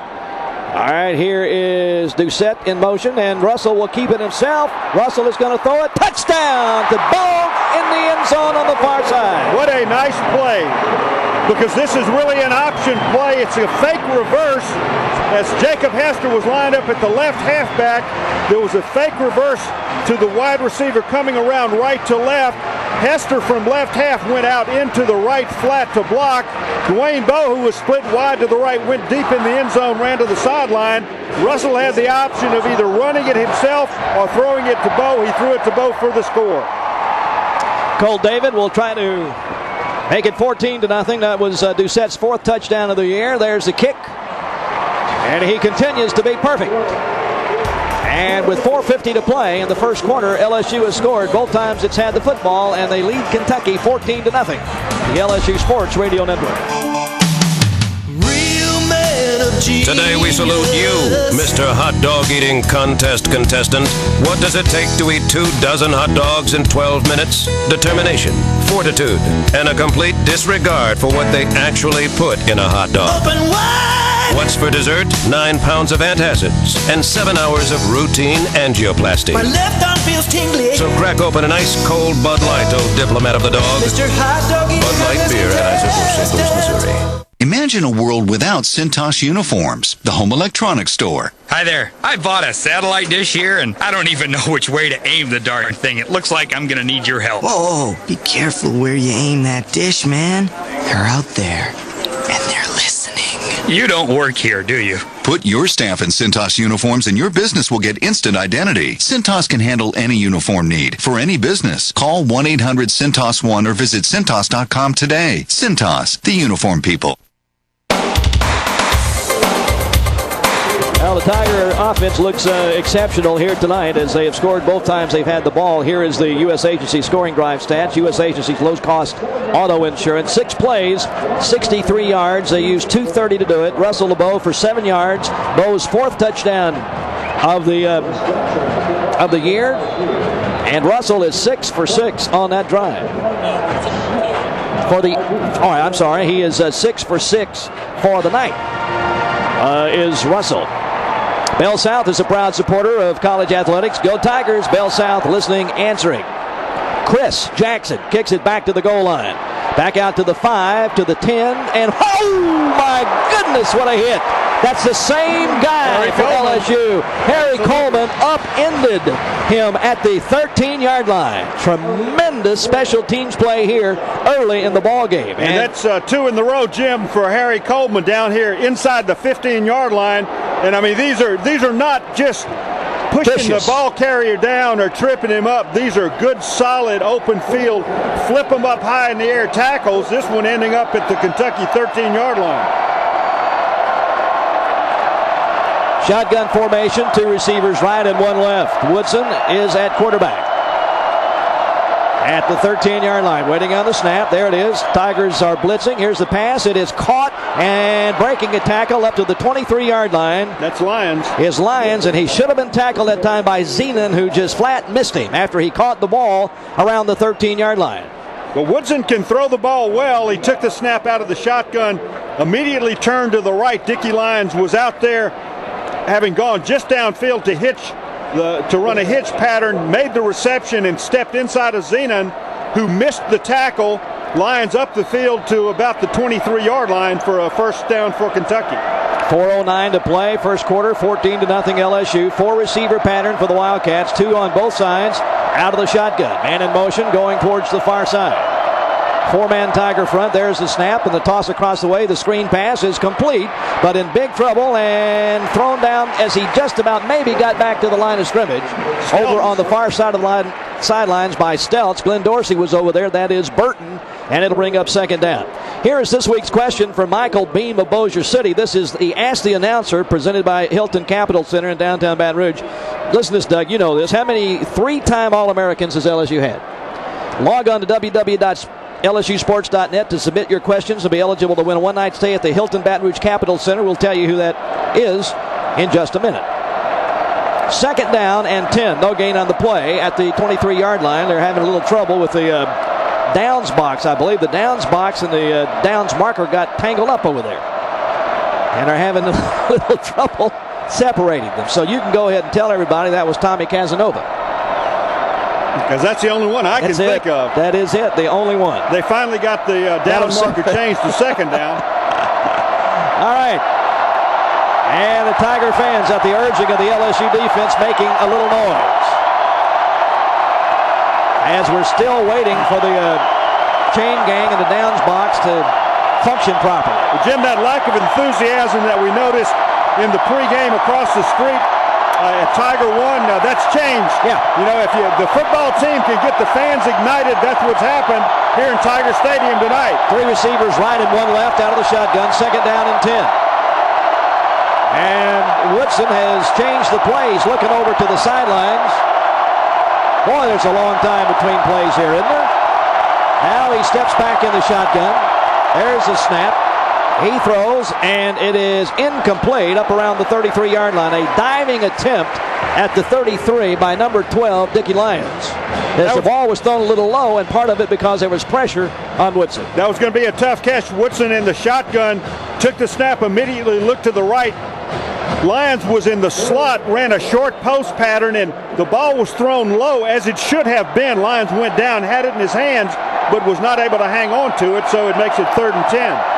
[SPEAKER 15] All right, here is Doucette in motion, and Russell will keep it himself. Russell is going to throw it. Touchdown to Bo in the end zone on the far side.
[SPEAKER 11] What a nice play, because this is really an option play. It's a fake reverse. As Jacob Hester was lined up at the left halfback, there was a fake reverse to the wide receiver coming around right to left. Hester from left half went out into the right flat to block. Dwayne Bowe, who was split wide to the right, went deep in the end zone, ran to the sideline. Russell had the option of either running it himself or throwing it to Bowe. He threw it to Bowe for the score.
[SPEAKER 15] Cole David will try to make it 14-0. That was Doucette's 4th touchdown of the year. There's the kick. And he continues to be perfect. And with 4:50 to play in the first quarter, LSU has scored. Both times it's had the football, and they lead Kentucky 14-0. The LSU Sports Radio Network.
[SPEAKER 17] Today we salute you, Mr. Hot Dog Eating Contest contestant. What does it take to eat 24 hot dogs in 12 minutes? Determination, fortitude, and a complete disregard for what they actually put in a hot dog. Open wide. What bucks for dessert, 9 pounds of antacids, and 7 hours of routine angioplasty.
[SPEAKER 18] My left arm feels tingly.
[SPEAKER 17] So crack open an ice cold Bud Light, old diplomat of the dog.
[SPEAKER 18] Mr. Hot Doggy.
[SPEAKER 17] Bud Light beer, Anheuser-Busch, St. Louis, Missouri.
[SPEAKER 19] Imagine a world without Cintas Uniforms, the home electronics store.
[SPEAKER 20] Hi there. I bought a satellite dish here, and I don't even know which way to aim the darn thing. It looks like I'm going to need your help.
[SPEAKER 18] Whoa, be careful where you aim that dish, man. They're out there, and they're listening.
[SPEAKER 20] You don't work here, do you?
[SPEAKER 19] Put your staff in Cintas uniforms and your business will get instant identity. Cintas can handle any uniform need for any business. Call 1-800-CINTAS-1 or visit Cintas.com today. Cintas, the uniform people.
[SPEAKER 15] Well, the Tiger offense looks exceptional here tonight as they have scored both times they've had the ball. Here is the U.S. Agency scoring drive stats. U.S. Agency's low-cost auto insurance. 6 plays, 63 yards. They used 2:30 to do it. Russell LeBeau for 7 yards. Bo's 4th touchdown of the year. And Russell is 6 for 6 on that drive. He is 6 for 6 for the night. Is Russell. Bell South is a proud supporter of college athletics. Go Tigers. Bell South listening, answering. Chris Jackson kicks it back to the goal line. Back out to the 5, to the 10, and oh my goodness, what a hit. That's the same guy for LSU. Harry Coleman upended him at the 13-yard line. Tremendous special teams play here early in the ball game.
[SPEAKER 11] And that's 2 in the row, Jim, for Harry Coleman down here inside the 15-yard line. And I mean, these are not just pushing the ball carrier down or tripping him up. These are good, solid, open field, flip them up high in the air tackles. This one ending up at the Kentucky 13-yard line.
[SPEAKER 15] Shotgun formation, 2 receivers right and 1 left. Woodson is at quarterback. At the 13-yard line, waiting on the snap. There it is. Tigers are blitzing. Here's the pass. It is caught and breaking a tackle up to the 23-yard line.
[SPEAKER 11] That's Lyons.
[SPEAKER 15] Is Lyons, and he should have been tackled that time by Zenon, who just flat missed him after he caught the ball around the 13-yard line.
[SPEAKER 11] But Woodson can throw the ball well. He took the snap out of the shotgun, immediately turned to the right. Dickie Lyons was out there, having gone just downfield to run a hitch pattern, made the reception and stepped inside of Zenon, who missed the tackle. Lyons up the field to about the 23-yard line for a first down for Kentucky.
[SPEAKER 15] 4:09 to play, first quarter, 14-0 LSU. 4 receiver pattern for the Wildcats, 2 on both sides, out of the shotgun. Man in motion going towards the far side. 4-man Tiger front. There's the snap and the toss across the way. The screen pass is complete, but in big trouble and thrown down as he just about maybe got back to the line of scrimmage. Over on the far side of the sidelines by Stelz. Glenn Dorsey was over there. That is Burton, and it'll bring up second down. Here is this week's question from Michael Beam of Bossier City. This is the Ask the Announcer presented by Hilton Capital Center in downtown Baton Rouge. Listen to this, Doug. You know this. How many 3-time All-Americans has LSU had? Log on to www.lsusports.net to submit your questions and be eligible to win a one-night stay at the Hilton Baton Rouge Capital Center. We'll tell you who that is in just a minute. Second down and 10. No gain on the play at the 23-yard line. They're having a little trouble with the downs box, I believe. The downs box and the downs marker got tangled up over there and are having a little trouble separating them. So you can go ahead and tell everybody that was Tommy Casanova.
[SPEAKER 11] Because that's the only one I can think of.
[SPEAKER 15] That is it, the only one.
[SPEAKER 11] They finally got the down marker changed to second down.
[SPEAKER 15] All right. And the Tiger fans at the urging of the LSU defense making a little noise. As we're still waiting for the chain gang and the downs box to function properly.
[SPEAKER 11] Well, Jim, that lack of enthusiasm that we noticed in the pregame across the street at Tiger 1, that's changed.
[SPEAKER 15] Yeah.
[SPEAKER 11] You know, if the football team can get the fans ignited, that's what's happened here in Tiger Stadium tonight.
[SPEAKER 15] 3 receivers right and 1 left out of the shotgun. Second down and 10. And Woodson has changed the plays, looking over to the sidelines. Boy, there's a long time between plays here, isn't there? Now he steps back in the shotgun. There's the snap. He throws, and it is incomplete up around the 33-yard line. A diving attempt at the 33 by number 12, Dickie Lyons. As the ball was thrown a little low, and part of it because there was pressure on Woodson.
[SPEAKER 11] That was going to be a tough catch. Woodson in the shotgun took the snap, immediately looked to the right. Lyons was in the slot, ran a short post pattern, and the ball was thrown low as it should have been. Lyons went down, had it in his hands, but was not able to hang on to it, so it makes it 3rd and 10.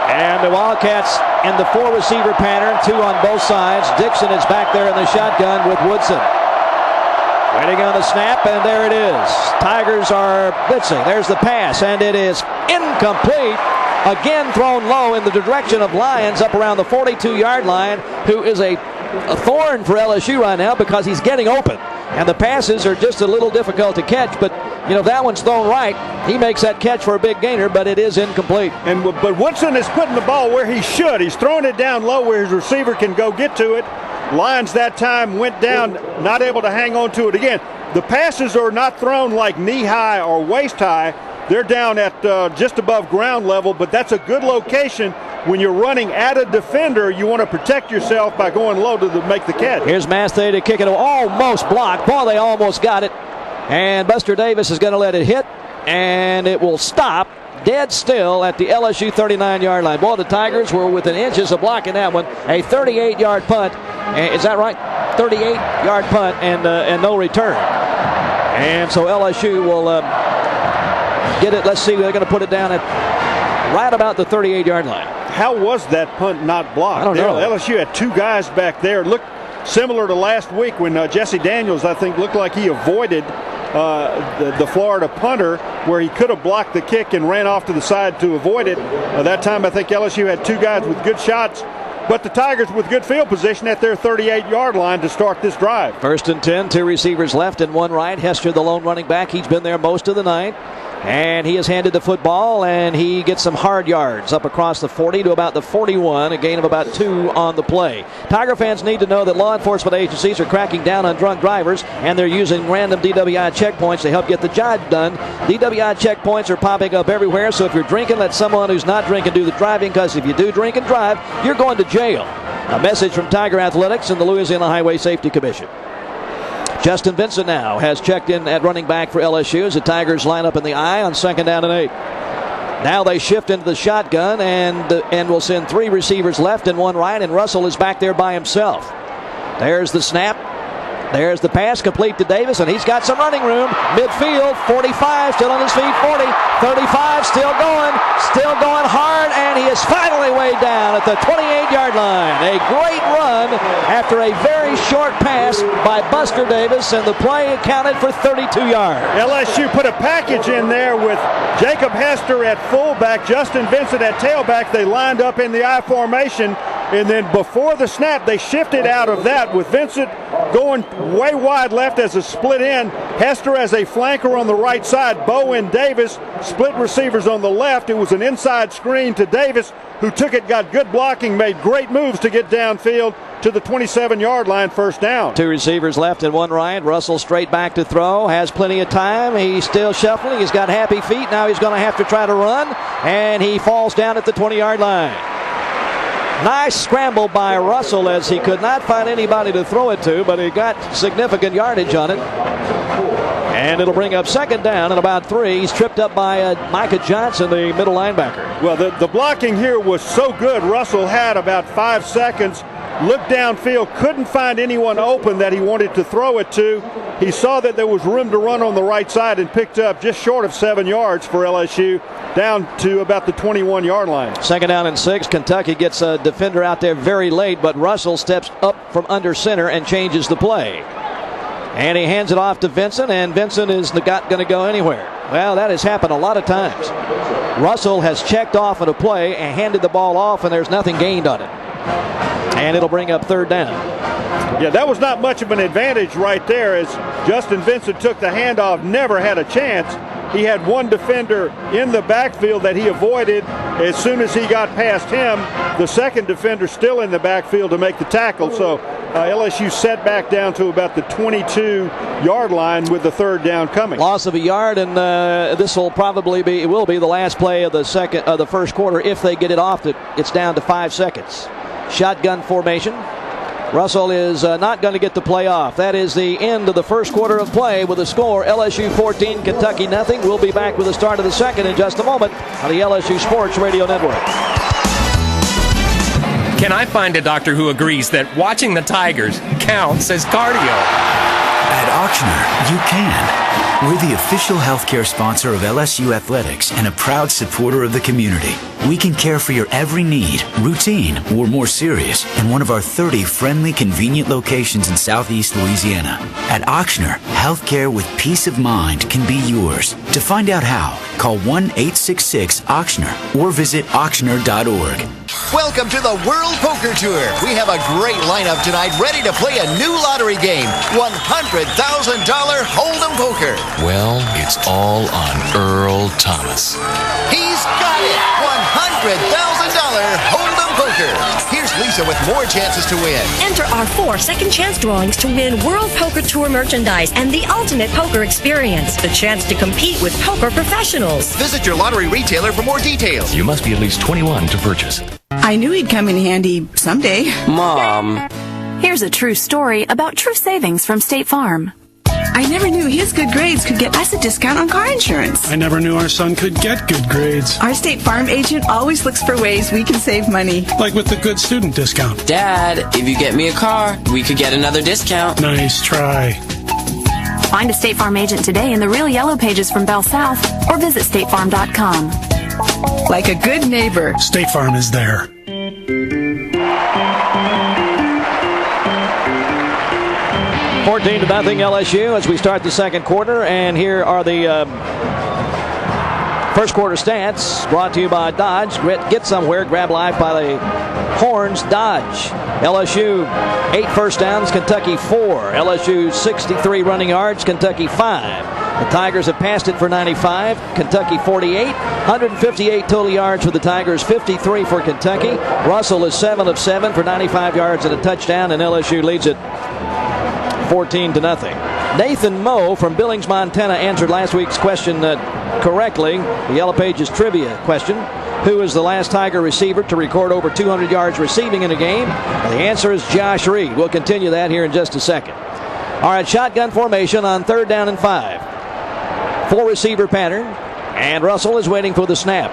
[SPEAKER 15] And the Wildcats in the 4-receiver pattern, 2 on both sides. Dixon is back there in the shotgun with Woodson. Waiting on the snap, and there it is. Tigers are blitzing. There's the pass, and it is incomplete. Again thrown low in the direction of Lyons up around the 42-yard line, who is a thorn for LSU right now because he's getting open. And the passes are just a little difficult to catch, but that one's thrown right. He makes that catch for a big gainer, but it is incomplete.
[SPEAKER 11] But Woodson is putting the ball where he should. He's throwing it down low where his receiver can go get to it. Lyons that time went down, not able to hang on to it again. The passes are not thrown like knee-high or waist-high. They're down at just above ground level, but that's a good location. When you're running at a defender, you want to protect yourself by going low to make the catch.
[SPEAKER 15] Here's Mathay to kick it, almost blocked. Boy, they almost got it. And Buster Davis is going to let it hit, and it will stop dead still at the LSU 39-yard line. Boy, the Tigers were within inches of blocking that one. A 38-yard punt. Is that right? 38-yard punt and no return. And so LSU will get it. Let's see. They're going to put it down at right about the 38-yard line.
[SPEAKER 11] How was that punt not blocked?
[SPEAKER 15] I don't know.
[SPEAKER 11] LSU had 2 guys back there. Looked similar to last week when Jesse Daniels, I think, looked like he avoided the Florida punter where he could have blocked the kick and ran off to the side to avoid it. That time I think LSU had 2 guys with good shots, but the Tigers with good field position at their 38-yard line to start this drive.
[SPEAKER 15] 1st and 10, 2 receivers left and 1 right. Hester, the lone running back, he's been there most of the night. And he is handed the football, and he gets some hard yards up across the 40 to about the 41, a gain of about 2 on the play. Tiger fans need to know that law enforcement agencies are cracking down on drunk drivers, and they're using random DWI checkpoints to help get the job done. DWI checkpoints are popping up everywhere, so if you're drinking, let someone who's not drinking do the driving, because if you do drink and drive, you're going to jail. A message from Tiger Athletics and the Louisiana Highway Safety Commission. Justin Vincent now has checked in at running back for LSU as the Tigers line up in the I on 2nd down and 8. Now they shift into the shotgun and will send 3 receivers left and 1 right, and Russell is back there by himself. There's the snap. There's the pass complete to Davis, and he's got some running room. Midfield, 45, still on his feet, 40, 35, still going hard, and he is finally way down at the 28-yard line. A great run after a very short pass by Buster Davis, and the play counted for 32 yards.
[SPEAKER 11] LSU put a package in there with Jacob Hester at fullback, Justin Vincent at tailback. They lined up in the I formation, and then before the snap, they shifted out of that with Vincent going way wide left as a split end, Hester as a flanker on the right side, Bowe and Davis split receivers on the left. It was an inside screen to Davis, who took it, got good blocking, made great moves to get downfield to the 27-yard line, 1st down.
[SPEAKER 15] 2 receivers left and 1 right. Russell straight back to throw, has plenty of time. He's still shuffling. He's got happy feet. Now he's going to have to try to run, and he falls down at the 20-yard line. Nice scramble by Russell as he could not find anybody to throw it to, but he got significant yardage on it. And it'll bring up 2nd down and about 3. He's tripped up by Micah Johnson, the middle linebacker.
[SPEAKER 11] Well, the blocking here was so good. Russell had about 5 seconds, looked downfield, couldn't find anyone open that he wanted to throw it to. He saw that there was room to run on the right side and picked up just short of 7 yards for LSU, down to about the 21-yard line.
[SPEAKER 15] 2nd down and 6. Kentucky gets a defender out there very late, but Russell steps up from under center and changes the play. And he hands it off to Vincent, and Vincent is not going to go anywhere. Well, that has happened a lot of times. Russell has checked off at a play and handed the ball off, and there's nothing gained on it. And it'll bring up 3rd down.
[SPEAKER 11] Yeah, that was not much of an advantage right there, as Justin Vincent took the handoff, never had a chance. he had one defender in the backfield that he avoided. As soon as he got past him, the second defender still in the backfield to make the tackle. So LSU set back down to about the 22-yard line with the third down coming.
[SPEAKER 15] Loss of a yard, and this will probably be the last play of the first quarter if they get it off. It's down to 5 seconds. Shotgun formation. Russell is not going to get the play off. That is the end of the first quarter of play with a score LSU 14, Kentucky nothing. We'll be back with the start of the second in just a moment on the LSU Sports Radio Network.
[SPEAKER 21] Can I find a doctor who agrees that watching the Tigers counts as cardio?
[SPEAKER 9] At Auctioner, you can. We're the official healthcare sponsor of LSU Athletics and a proud supporter of the community. We can care for your every need, routine or more serious, in one of our 30 friendly, convenient locations in Southeast Louisiana. At Auctioner, healthcare with peace of mind can be yours. To find out how, call 1-866-AUCTIONER or visit auctioner.org.
[SPEAKER 22] Welcome to the World Poker Tour. We have a great lineup tonight, ready to play a new lottery game, $100,000 Hold'em Poker.
[SPEAKER 23] Well, it's all on Earl Thomas.
[SPEAKER 22] He's got it! $100,000 Hold'em Poker. Here's Lisa with more chances to win.
[SPEAKER 24] Enter our 4 second chance drawings to win World Poker Tour merchandise and the ultimate poker experience. The chance to compete with poker professionals.
[SPEAKER 22] Visit your lottery retailer for more details.
[SPEAKER 23] You must be at least 21 to purchase.
[SPEAKER 25] I knew he'd come in handy someday.
[SPEAKER 26] Mom. Here's a true story about true savings from State Farm.
[SPEAKER 25] I never knew his good grades could get us a discount on car insurance.
[SPEAKER 27] I never knew our son could get good grades.
[SPEAKER 25] Our State Farm agent always looks for ways we can save money.
[SPEAKER 27] Like with the good student discount.
[SPEAKER 28] Dad, if you get me a car, we could get another discount.
[SPEAKER 27] Nice try.
[SPEAKER 26] Find a State Farm agent today in the Real Yellow Pages from Bell South or visit statefarm.com.
[SPEAKER 25] Like a good neighbor,
[SPEAKER 27] State Farm is there.
[SPEAKER 15] 14-0 LSU as we start the second quarter, and here are the first quarter stats brought to you by Dodge. Get somewhere, grab life by the horns. Dodge. LSU 8 first downs, Kentucky 4. LSU 63 running yards, Kentucky 5. The Tigers have passed it for 95, Kentucky 48. 158 total yards for the Tigers, 53 for Kentucky. Russell is 7 of 7 for 95 yards and a touchdown, and LSU leads it 14-0. Nathan Moe from Billings, Montana answered last week's question correctly. The Yellow Pages trivia question. Who is the last Tiger receiver to record over 200 yards receiving in a game? And the answer is Josh Reed. We'll continue that here in just a second. All right, shotgun formation on 3rd down and 5. 4 receiver pattern, and Russell is waiting for the snap.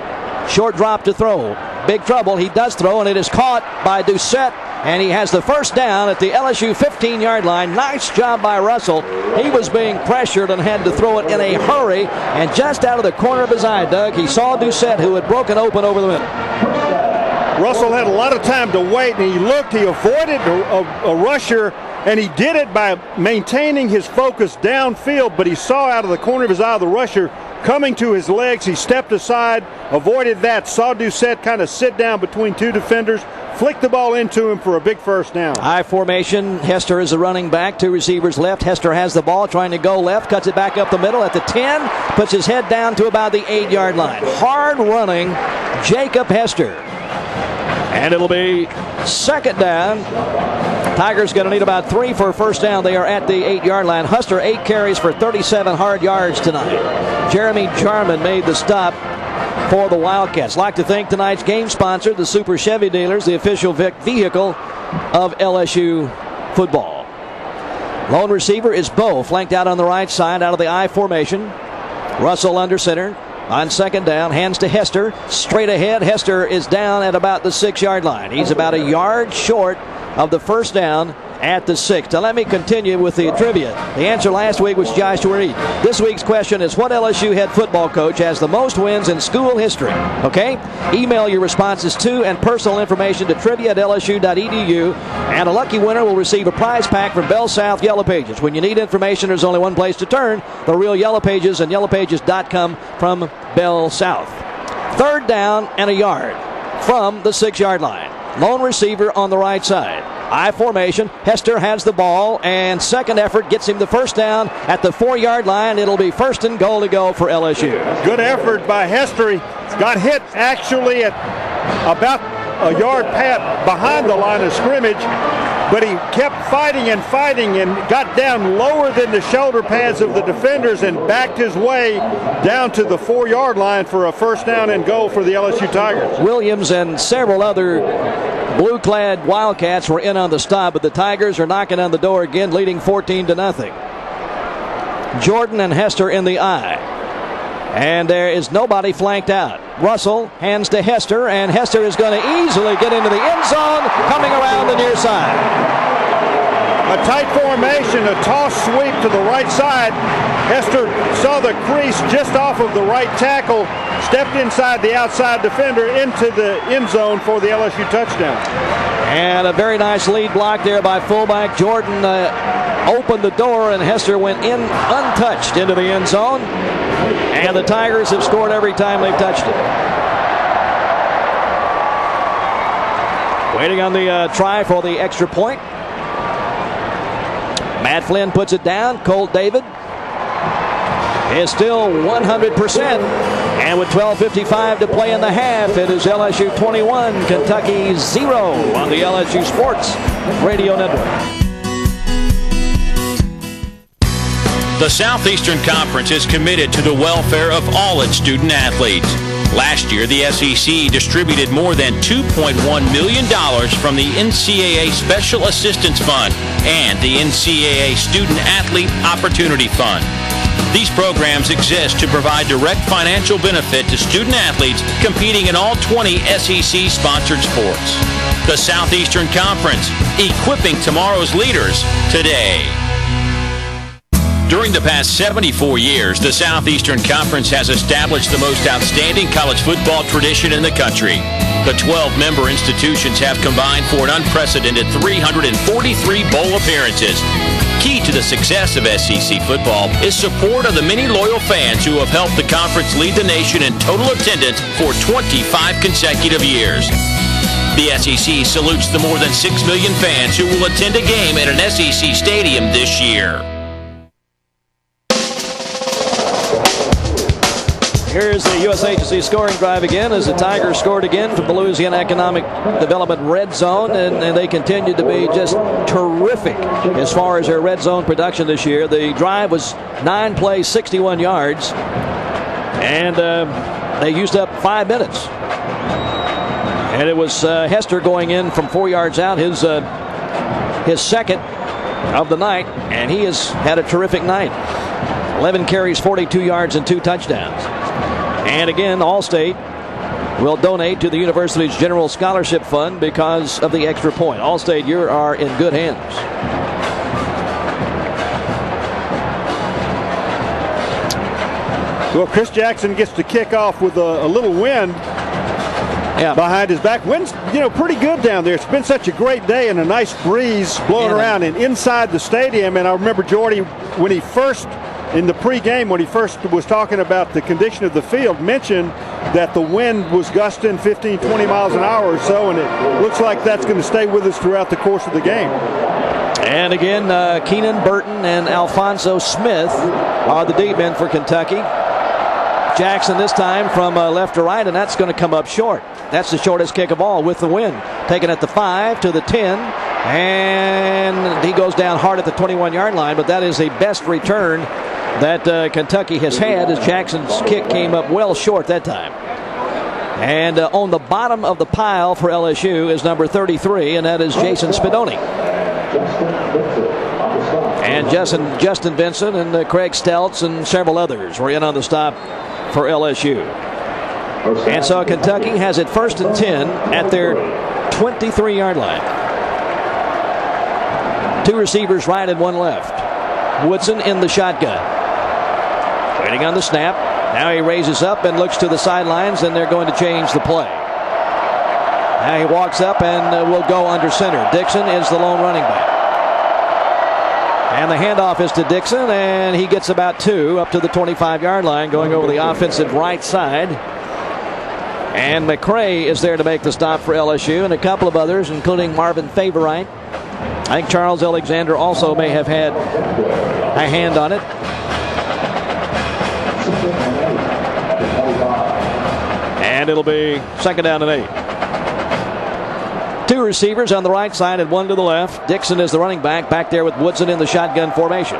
[SPEAKER 15] Short drop to throw. Big trouble. He does throw, and it is caught by Doucette, and he has the first down at the LSU 15-yard line. Nice job by Russell. He was being pressured and had to throw it in a hurry, and just out of the corner of his eye, Doug, he saw Doucette, who had broken open over the middle.
[SPEAKER 11] Russell had a lot of time to wait, and he looked. He avoided a rusher, and he did it by maintaining his focus downfield, but he saw out of the corner of his eye the rusher coming to his legs. He stepped aside, avoided that, saw Doucette kind of sit down between 2 defenders, flicked the ball into him for a big first down.
[SPEAKER 15] High formation. Hester is a running back. 2 receivers left. Hester has the ball, trying to go left, cuts it back up the middle at the 10, puts his head down to about the 8-yard line. Hard running Jacob Hester. And it'll be 2nd down. Tigers going to need about 3 for a first down. They are at the 8-yard line. Hester 8 carries for 37 hard yards tonight. Jeremy Jarman made the stop for the Wildcats. Like to thank tonight's game sponsor, the Super Chevy Dealers, the official vehicle of LSU football. Lone receiver is Bo, flanked out on the right side out of the I formation. Russell under center. On 2nd down, hands to Hester. Straight ahead, Hester is down at about the 6-yard line. He's about a yard short of the first down at the 6. Now let me continue with the trivia. The answer last week was Josh Reed. This week's question is, what LSU head football coach has the most wins in school history? Okay? Email your responses to and personal information to trivia@lsu.edu, and a lucky winner will receive a prize pack from Bell South Yellow Pages. When you need information, there's only one place to turn, the Real Yellow Pages and yellowpages.com from Bell South. 3rd down and a yard from the 6-yard line. Lone receiver on the right side. I formation. Hester has the ball, and second effort gets him the first down at the 4-yard line. It'll be 1st and goal to go for LSU.
[SPEAKER 11] Good effort by Hester. He got hit actually at about a yard behind the line of scrimmage, but he kept fighting and got down lower than the shoulder pads of the defenders and backed his way down to the 4-yard line for a 1st down and goal for the LSU Tigers.
[SPEAKER 15] Williams and several other blue-clad Wildcats were in on the stop, but the Tigers are knocking on the door again, leading 14-0. Jordan and Hester in the I. And there is nobody flanked out. Russell hands to Hester, and Hester is going to easily get into the end zone, coming around the near side.
[SPEAKER 11] A tight formation, a toss sweep to the right side. Hester saw the crease just off of the right tackle, stepped inside the outside defender into the end zone for the LSU touchdown.
[SPEAKER 15] And a very nice lead block there by fullback Jordan. Opened the door, and Hester went in untouched into the end zone. And the Tigers have scored every time they've touched it. Waiting on the try for the extra point. Matt Flynn puts it down. Colt David is still 100%. And with 12:55 to play in the half, it is LSU 21, Kentucky 0 on the LSU Sports Radio Network.
[SPEAKER 1] The Southeastern Conference is committed to the welfare of all its student athletes. Last year, the SEC distributed more than $2.1 million from the NCAA Special Assistance Fund and the NCAA Student Athlete Opportunity Fund. These programs exist to provide direct financial benefit to student athletes competing in all 20 SEC-sponsored sports. The Southeastern Conference, equipping tomorrow's leaders today. During the past 74 years, the Southeastern Conference has established the most outstanding college football tradition in the country. The 12-member institutions have combined for an unprecedented 343 bowl appearances. Key to the success of SEC football is support of the many loyal fans who have helped the conference lead the nation in total attendance for 25 consecutive years. The SEC salutes the more than 6 million fans who will attend a game at an SEC stadium this year.
[SPEAKER 15] Here's the U.S. Agency scoring drive again as the Tigers scored again from the Louisiana Economic Development red zone, and they continue to be just terrific as far as their red zone production this year. The drive was 9 plays, 61 yards, and they used up 5 minutes. And it was Hester going in from 4 yards out, his second of the night, and he has had a terrific night. 11 carries, 42 yards, and 2 touchdowns. And again, Allstate will donate to the university's General Scholarship Fund because of the extra point. Allstate, you are in good hands.
[SPEAKER 11] Well, Chris Jackson gets to kick off with a little wind behind his back. Wind's, pretty good down there. It's been such a great day and a nice breeze blowing around and inside the stadium. And I remember Jordy, when he first, in the pregame, when he first was talking about the condition of the field, mentioned that the wind was gusting 15, 20 miles an hour or so, and it looks like that's going to stay with us throughout the course of the game.
[SPEAKER 15] And again, Keenan Burton and Alfonso Smith are the deep men for Kentucky. Jackson this time from left to right, and that's going to come up short. That's the shortest kick of all with the wind. Taken at the 5 to the 10, and he goes down hard at the 21-yard line, but that is the best return that Kentucky has had, as Jackson's kick came up well short that time. And on the bottom of the pile for LSU is number 33, and that is Jason Spadoni. And Justin Vincent and Craig Stelz and several others were in on the stop for LSU. And so Kentucky has it 1st and 10 at their 23-yard line. 2 receivers right and 1 left. Woodson in the shotgun. Waiting on the snap. Now he raises up and looks to the sidelines, and they're going to change the play. Now he walks up and will go under center. Dixon is the lone running back. And the handoff is to Dixon, and he gets about 2 up to the 25-yard line, going over the offensive right side. And McCray is there to make the stop for LSU, and a couple of others, including Marvin Favorite. I think Charles Alexander also may have had a hand on it. And it'll be second down and 8. Two receivers on the right side and one to the left. Dixon is the running back there with Woodson in the shotgun formation.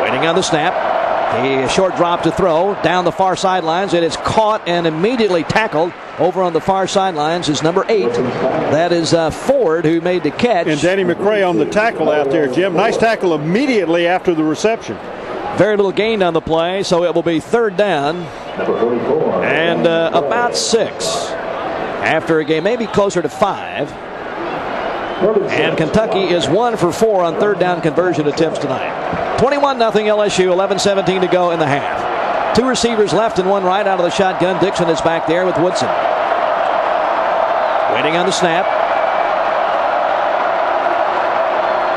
[SPEAKER 15] Waiting on the snap. A short drop to throw down the far sidelines. It is caught and immediately tackled over on the far sidelines is number 8. That is Ford, who made the catch.
[SPEAKER 11] And Danny McCray on the tackle out there, Jim. Nice tackle immediately after the reception.
[SPEAKER 15] Very little gained on the play, so it will be third down and about 6 after a game, maybe closer to 5. And Kentucky is 1 for 4 on third down conversion attempts tonight. 21-0 LSU, 11:17 to go in the half. Two receivers left and one right out of the shotgun. Dixon is back there with Woodson. Waiting on the snap.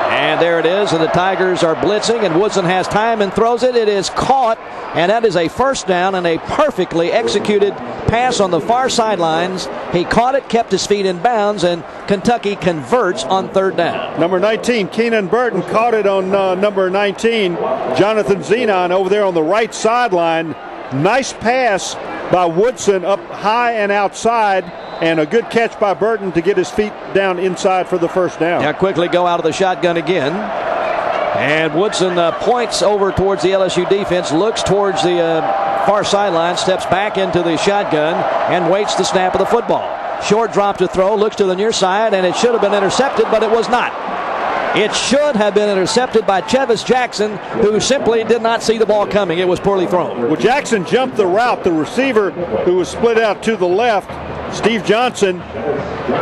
[SPEAKER 15] And there it is, and the Tigers are blitzing, and Woodson has time and throws it. It is caught, and that is a first down and a perfectly executed pass on the far sidelines. He caught it, kept his feet in bounds, and Kentucky converts on third down.
[SPEAKER 11] Number 19, Keenan Burton, caught it on number 19, Jonathan Zenon, over there on the right sideline. Nice pass by Woodson up high and outside, and a good catch by Burton to get his feet down inside for the first down.
[SPEAKER 15] Now quickly go out of the shotgun again. And Woodson points over towards the LSU defense, looks towards the far sideline, steps back into the shotgun, and waits the snap of the football. Short drop to throw, looks to the near side, and it should have been intercepted, but it was not. It should have been intercepted by Chevis Jackson, who simply did not see the ball coming. It was poorly thrown.
[SPEAKER 11] Well, Jackson jumped the route. The receiver, who was split out to the left, Steve Johnson,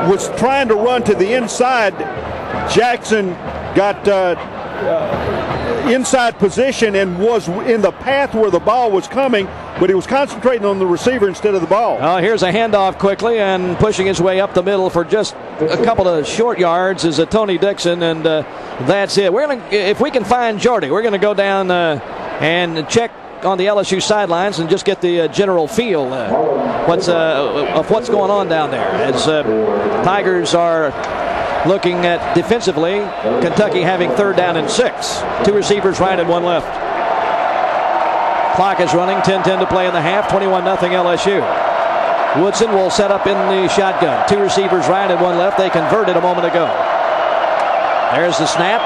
[SPEAKER 11] was trying to run to the inside. Jackson got inside position and was in the path where the ball was coming, but he was concentrating on the receiver instead of the ball.
[SPEAKER 15] Here's a handoff quickly, and pushing his way up the middle for just a couple of short yards is Tony Dixon, and that's it. If we can find Jordy, we're going to go down and check on the LSU sidelines and just get the general feel of what's going on down there, as Tigers are looking at defensively. Kentucky having third down and 6. Two receivers right and one left. Clock is running, 10-10 to play in the half, 21-0 LSU. Woodson will set up in the shotgun. Two receivers right and one left. They converted a moment ago. There's the snap.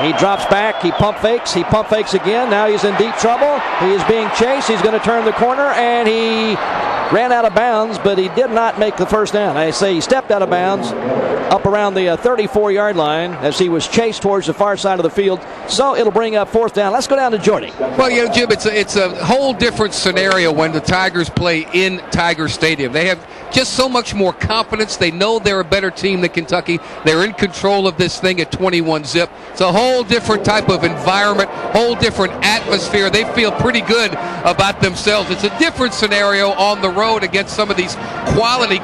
[SPEAKER 15] He drops back. He pump fakes again. Now he's in deep trouble. He is being chased. He's going to turn the corner, and he ran out of bounds, but he did not make the first down. I say he stepped out of bounds up around the 34-yard line as he was chased towards the far side of the field. So it'll bring up fourth down. Let's go down to Jordy.
[SPEAKER 2] Well, Jim, it's a whole different scenario when the Tigers play in Tiger Stadium. They have just so much more confidence. They know they're a better team than Kentucky. They're in control of this thing at 21-zip. It's a whole different type of environment, whole different atmosphere. They feel pretty good about themselves. It's a different scenario on the road against some of these quality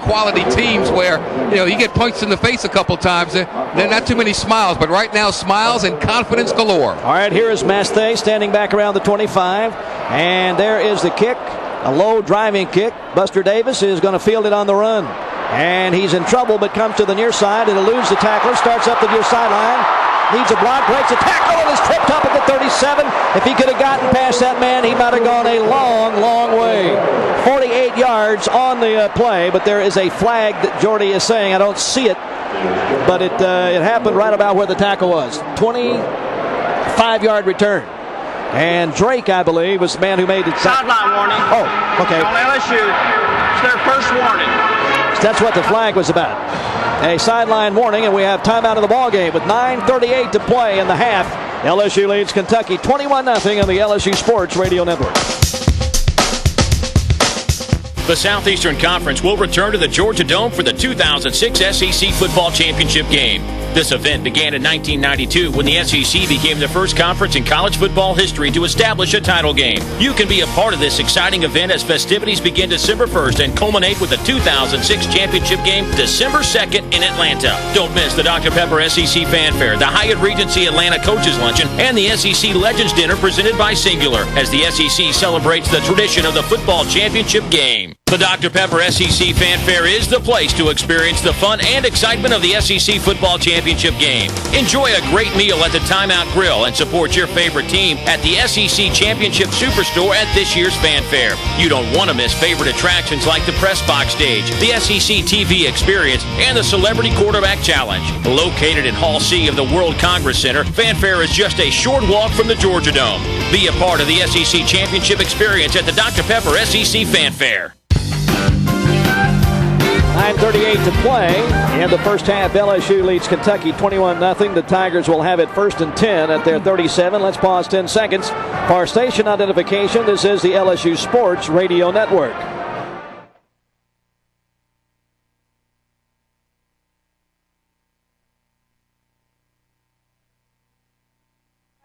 [SPEAKER 2] teams where, you get punched in the face a couple times. There are not too many smiles, but right now smiles and confidence galore.
[SPEAKER 15] All right, here is Masthay standing back around the 25, and there is the kick. A low driving kick. Buster Davis is going to field it on the run. And he's in trouble, but comes to the near side and eludes the tackler. Starts up the near sideline. Needs a block, breaks a tackle, and is tripped up at the 37. If he could have gotten past that man, he might have gone a long way. 48 yards on the play, but there is a flag that Jordy is saying. I don't see it, but it happened right about where the tackle was. 25-yard return. And Drake, I believe, was the man who made it.
[SPEAKER 13] Sideline warning.
[SPEAKER 15] Oh, okay.
[SPEAKER 13] On LSU, it's their first warning.
[SPEAKER 15] So that's what the flag was about. A sideline warning, and we have timeout of the ball game with 9:38 to play in the half. LSU leads Kentucky 21-0 on the LSU Sports Radio Network.
[SPEAKER 1] The Southeastern Conference will return to the Georgia Dome for the 2006 SEC Football Championship game. This event began in 1992 when the SEC became the first conference in college football history to establish a title game. You can be a part of this exciting event as festivities begin December 1st and culminate with the 2006 championship game December 2nd in Atlanta. Don't miss the Dr. Pepper SEC Fanfare, the Hyatt Regency Atlanta Coaches Luncheon, and the SEC Legends Dinner presented by Singular as the SEC celebrates the tradition of the football championship game. The Dr. Pepper SEC Fanfare is the place to experience the fun and excitement of the SEC Football Championship game. Enjoy a great meal at the Timeout Grill and support your favorite team at the SEC Championship Superstore at this year's Fanfare. You don't want to miss favorite attractions like the Press Box Stage, the SEC TV Experience, and the Celebrity Quarterback Challenge. Located in Hall C of the World Congress Center, Fanfare is just a short walk from the Georgia Dome. Be a part of the SEC Championship Experience at the Dr. Pepper SEC Fanfare.
[SPEAKER 15] 9:38 to play. In the first half, LSU leads Kentucky 21-0. The Tigers will have it 1st and 10 at their 37. Let's pause 10 seconds for our station identification. This is the LSU Sports Radio Network.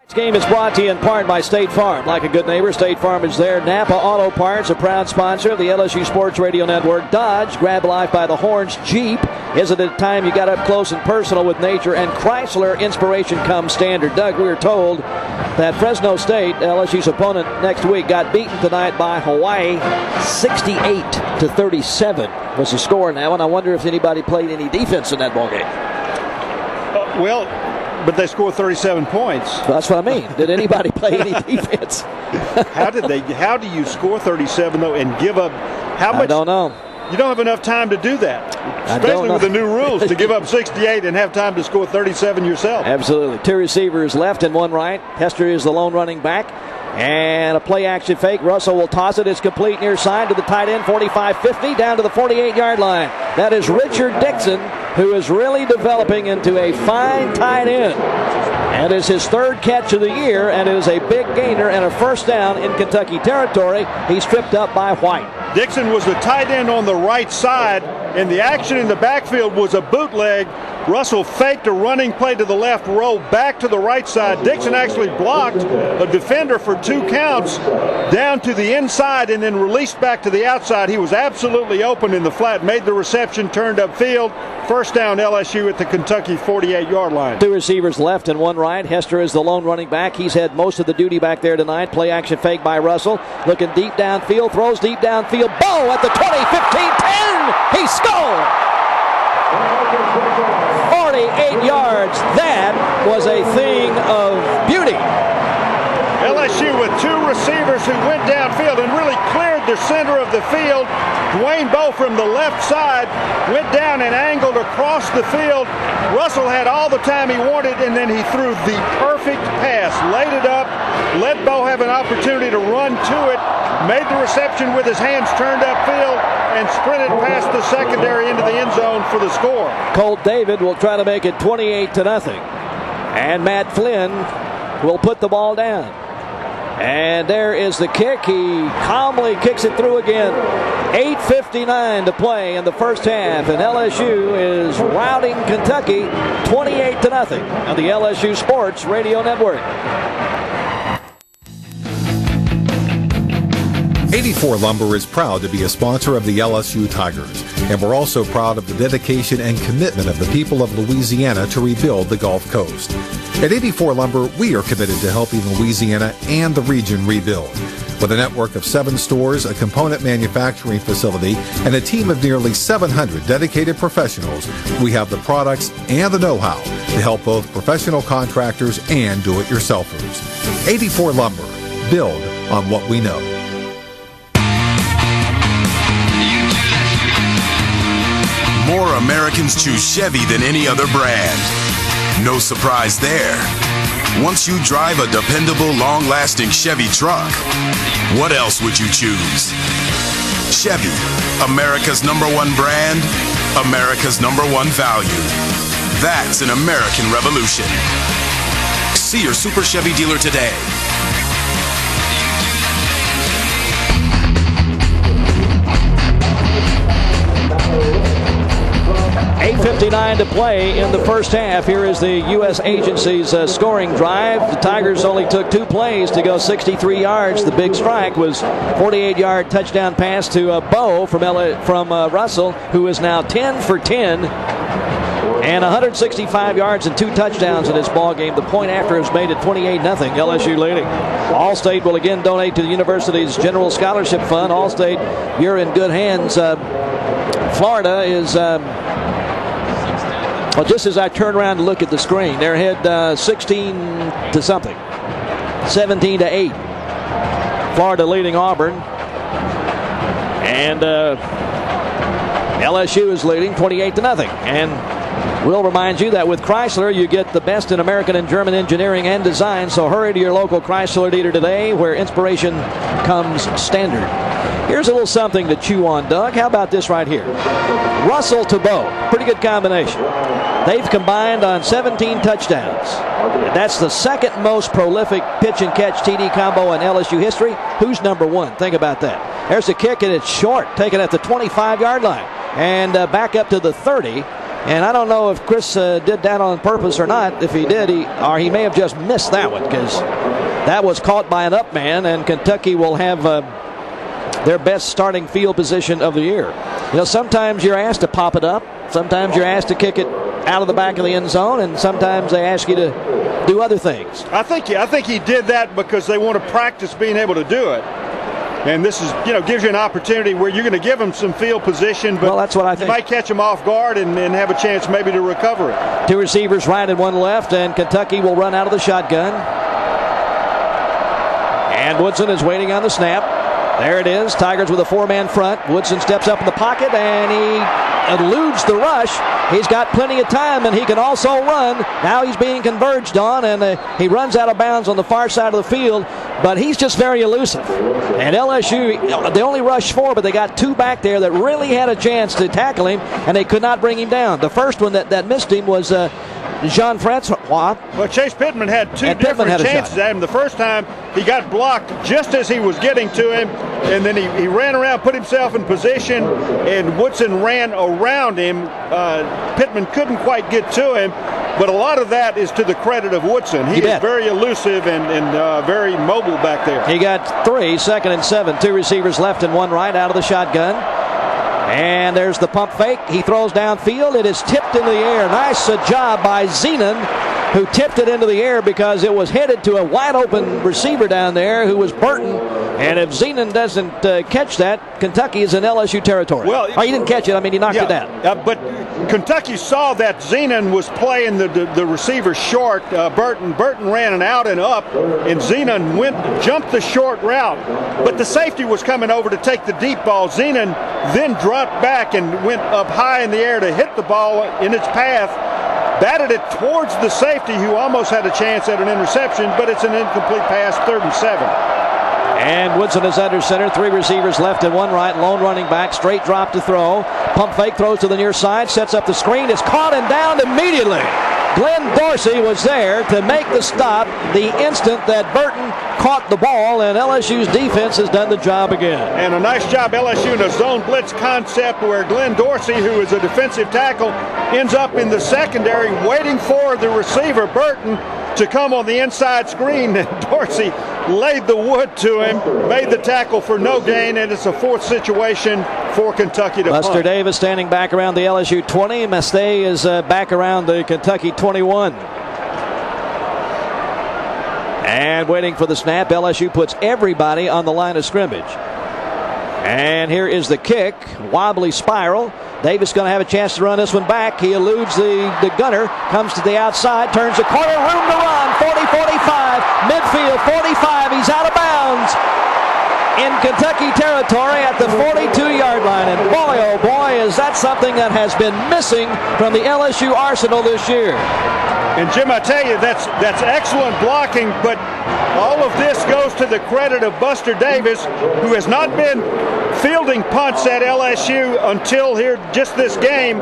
[SPEAKER 15] This game is brought to you in part by State Farm. Like a good neighbor, State Farm is there. Napa Auto Parts, a proud sponsor of the LSU Sports Radio Network. Dodge, grab life by the horns. Jeep, is it a time you got up close and personal with nature? And Chrysler, inspiration comes standard. Doug, we were told that Fresno State, LSU's opponent next week, got beaten tonight by Hawaii. 68-37 was the score now, and I wonder if anybody played any defense in that ballgame.
[SPEAKER 11] But they scored 37 points.
[SPEAKER 15] That's what I mean. Did anybody play any defense?
[SPEAKER 11] How do you score 37 though and give up how much?
[SPEAKER 15] I don't know.
[SPEAKER 11] You don't have enough time to do that, especially with the new rules, to give up 68 and have time to score 37 yourself.
[SPEAKER 15] Absolutely. Two receivers left and one right. Hester is the lone running back. And a play action fake. Russell will toss it. It's complete near side to the tight end, 45-50, down to the 48-yard line. That is Richard Dixon, who is really developing into a fine tight end. And it's his third catch of the year, and it is a big gainer and a first down in Kentucky territory. He's tripped up by White.
[SPEAKER 11] Dixon was the tight end on the right side, and the action in the backfield was a bootleg. Russell faked a running play to the left, rolled back to the right side. Dixon actually blocked a defender for 2 counts down to the inside and then released back to the outside. He was absolutely open in the flat, made the reception, turned upfield. First down LSU at the Kentucky 48-yard line.
[SPEAKER 15] Two receivers left and one right. Hester is the lone running back. He's had most of the duty back there tonight. Play action fake by Russell. Looking deep downfield, throws deep downfield. Bow at the 20, 15, 10. He scored! 48 yards. That was a thing of beauty.
[SPEAKER 11] LSU with 2 receivers who went downfield and really cleared the center of the field. Dwayne Bowe from the left side went down and angled across the field. Russell had all the time he wanted, and then he threw the perfect pass, laid it up, let Bowe have an opportunity to run to it, made the reception with his hands turned upfield, and sprinted past the secondary into the end zone for the score.
[SPEAKER 15] Colt David will try to make it 28-0. And Matt Flynn will put the ball down. And there is the kick. He calmly kicks it through again. 8:59 to play in the first half, and LSU is routing Kentucky 28-0 on the LSU Sports Radio Network.
[SPEAKER 3] 84 Lumber is proud to be a sponsor of the LSU Tigers, and we're also proud of the dedication and commitment of the people of Louisiana to rebuild the Gulf Coast. At 84 Lumber, we are committed to helping Louisiana and the region rebuild. With a network of 7 stores, a component manufacturing facility, and a team of nearly 700 dedicated professionals, we have the products and the know-how to help both professional contractors and do-it-yourselfers. 84 Lumber. Build on what we know.
[SPEAKER 4] More Americans choose Chevy than any other brand. No surprise there. Once you drive a dependable, long-lasting Chevy truck, what else would you choose? Chevy, America's #1 brand, America's #1 value. That's an American revolution. See your Super Chevy dealer today.
[SPEAKER 15] 3:59 to play in the first half. Here is the U.S. Agency's scoring drive. The Tigers only took 2 plays to go 63 yards. The big strike was 48-yard touchdown pass to Bo from Russell, who is now 10 for 10 and 165 yards and 2 touchdowns in this ball game. The point after has made it 28-0. LSU leading. Allstate will again donate to the university's General Scholarship Fund. Allstate, you're in good hands. Florida is, well, just as I turn around to look at the screen, they're ahead 16 to something, 17 to 8. Florida leading Auburn, and LSU is leading 28-0. And we'll remind you that with Chrysler, you get the best in American and German engineering and design. So hurry to your local Chrysler dealer today, where inspiration comes standard. Here's a little something to chew on, Doug. How about this right here? Russell to Bo. Pretty good combination. They've combined on 17 touchdowns. That's the second most prolific pitch and catch TD combo in LSU history. Who's number 1? Think about that. There's a kick, and it's short, taken at the 25-yard line. And back up to the 30. And I don't know if Chris did that on purpose or not. If he did, he may have just missed that one, because that was caught by an up man, and Kentucky will have their best starting field position of the year. You know, sometimes you're asked to pop it up. Sometimes you're asked to kick it out of the back of the end zone, and sometimes they ask you to do other things.
[SPEAKER 11] I think he did that because they want to practice being able to do it. And this is, gives you an opportunity where you're going to give them some field position, but
[SPEAKER 15] that's what I think.
[SPEAKER 11] You might catch them off guard and have a chance maybe to recover it.
[SPEAKER 15] 2 receivers right and 1 left, and Kentucky will run out of the shotgun. And Woodson is waiting on the snap. There it is. Tigers with a 4-man front. Woodson steps up in the pocket, and he eludes the rush. He's got plenty of time, and he can also run. Now he's being converged on, and he runs out of bounds on the far side of the field, but he's just very elusive. And LSU, they only rushed 4, but they got 2 back there that really had a chance to tackle him, and they could not bring him down. The first one that missed him was Jean-Francois.
[SPEAKER 11] Well, Chase Pittman had 2 different chances at him. The first time he got blocked just as he was getting to him, and then he ran around, put himself in position, and Woodson ran around him. Pittman couldn't quite get to him, but a lot of that is to the credit of Woodson. He is very elusive and very mobile back there.
[SPEAKER 15] He got 3, 2nd and 7. 2 receivers left and 1 right out of the shotgun. And there's the pump fake. He throws downfield. It is tipped into the air. Nice job by Zenon, who tipped it into the air because it was headed to a wide open receiver down there who was Burton. And if Zenon doesn't catch that, Kentucky is in LSU territory.
[SPEAKER 11] Well,
[SPEAKER 15] he didn't catch it. I mean, he knocked it down.
[SPEAKER 11] But Kentucky saw that Zenon was playing the receiver short. Burton ran an out and up, and Zenon jumped the short route. But the safety was coming over to take the deep ball. Zenon then dropped back and went up high in the air to hit the ball in its path. Batted it towards the safety, who almost had a chance at an interception, but it's an incomplete pass, 3rd and 7.
[SPEAKER 15] And Woodson is under center. 3 receivers left and 1 right. Lone running back. Straight drop to throw. Pump fake, throws to the near side. Sets up the screen. Is caught and downed immediately. Glenn Dorsey was there to make the stop the instant that Burton caught the ball, and LSU's defense has done the job again.
[SPEAKER 11] And a nice job, LSU, in a zone blitz concept where Glenn Dorsey, who is a defensive tackle, ends up in the secondary waiting for the receiver, Burton, to come on the inside screen. Dorsey laid the wood to him, made the tackle for no gain, and it's a 4th situation for Kentucky to
[SPEAKER 15] Buster
[SPEAKER 11] punt.
[SPEAKER 15] Davis standing back around the LSU 20. Mastay is back around the Kentucky 21. And waiting for the snap, LSU puts everybody on the line of scrimmage. And here is the kick. Wobbly spiral. Davis going to have a chance to run this one back. He eludes the gunner, comes to the outside, turns the corner, room to run, 40-45, midfield, 45, he's out of bounds in Kentucky territory at the 42-yard line. And boy, oh boy, is that something that has been missing from the LSU arsenal this year.
[SPEAKER 11] And Jim, I tell you, that's excellent blocking, but all of this goes to the credit of Buster Davis, who has not been fielding punts at LSU until here just this game.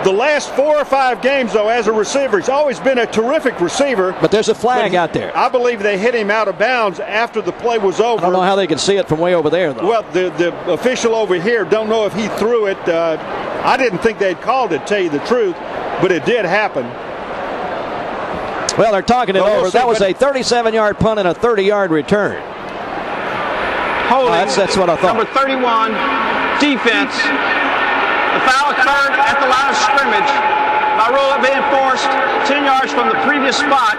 [SPEAKER 11] The last 4 or 5 games, though, as a receiver, he's always been a terrific receiver.
[SPEAKER 15] But there's a flag out there.
[SPEAKER 11] I believe they hit him out of bounds after the play was over.
[SPEAKER 15] I don't know how they can see it from way over there, though.
[SPEAKER 11] Well, the official over here don't know if he threw it. I didn't think they'd called it, to tell you the truth, but it did happen.
[SPEAKER 15] Well, they're talking it over. That was a 37-yard punt and a 30-yard return.
[SPEAKER 13] Holding.
[SPEAKER 15] That's what I thought.
[SPEAKER 13] Number 31, defense. The foul occurred at the line of scrimmage. By rule of being forced 10 yards from the previous spot,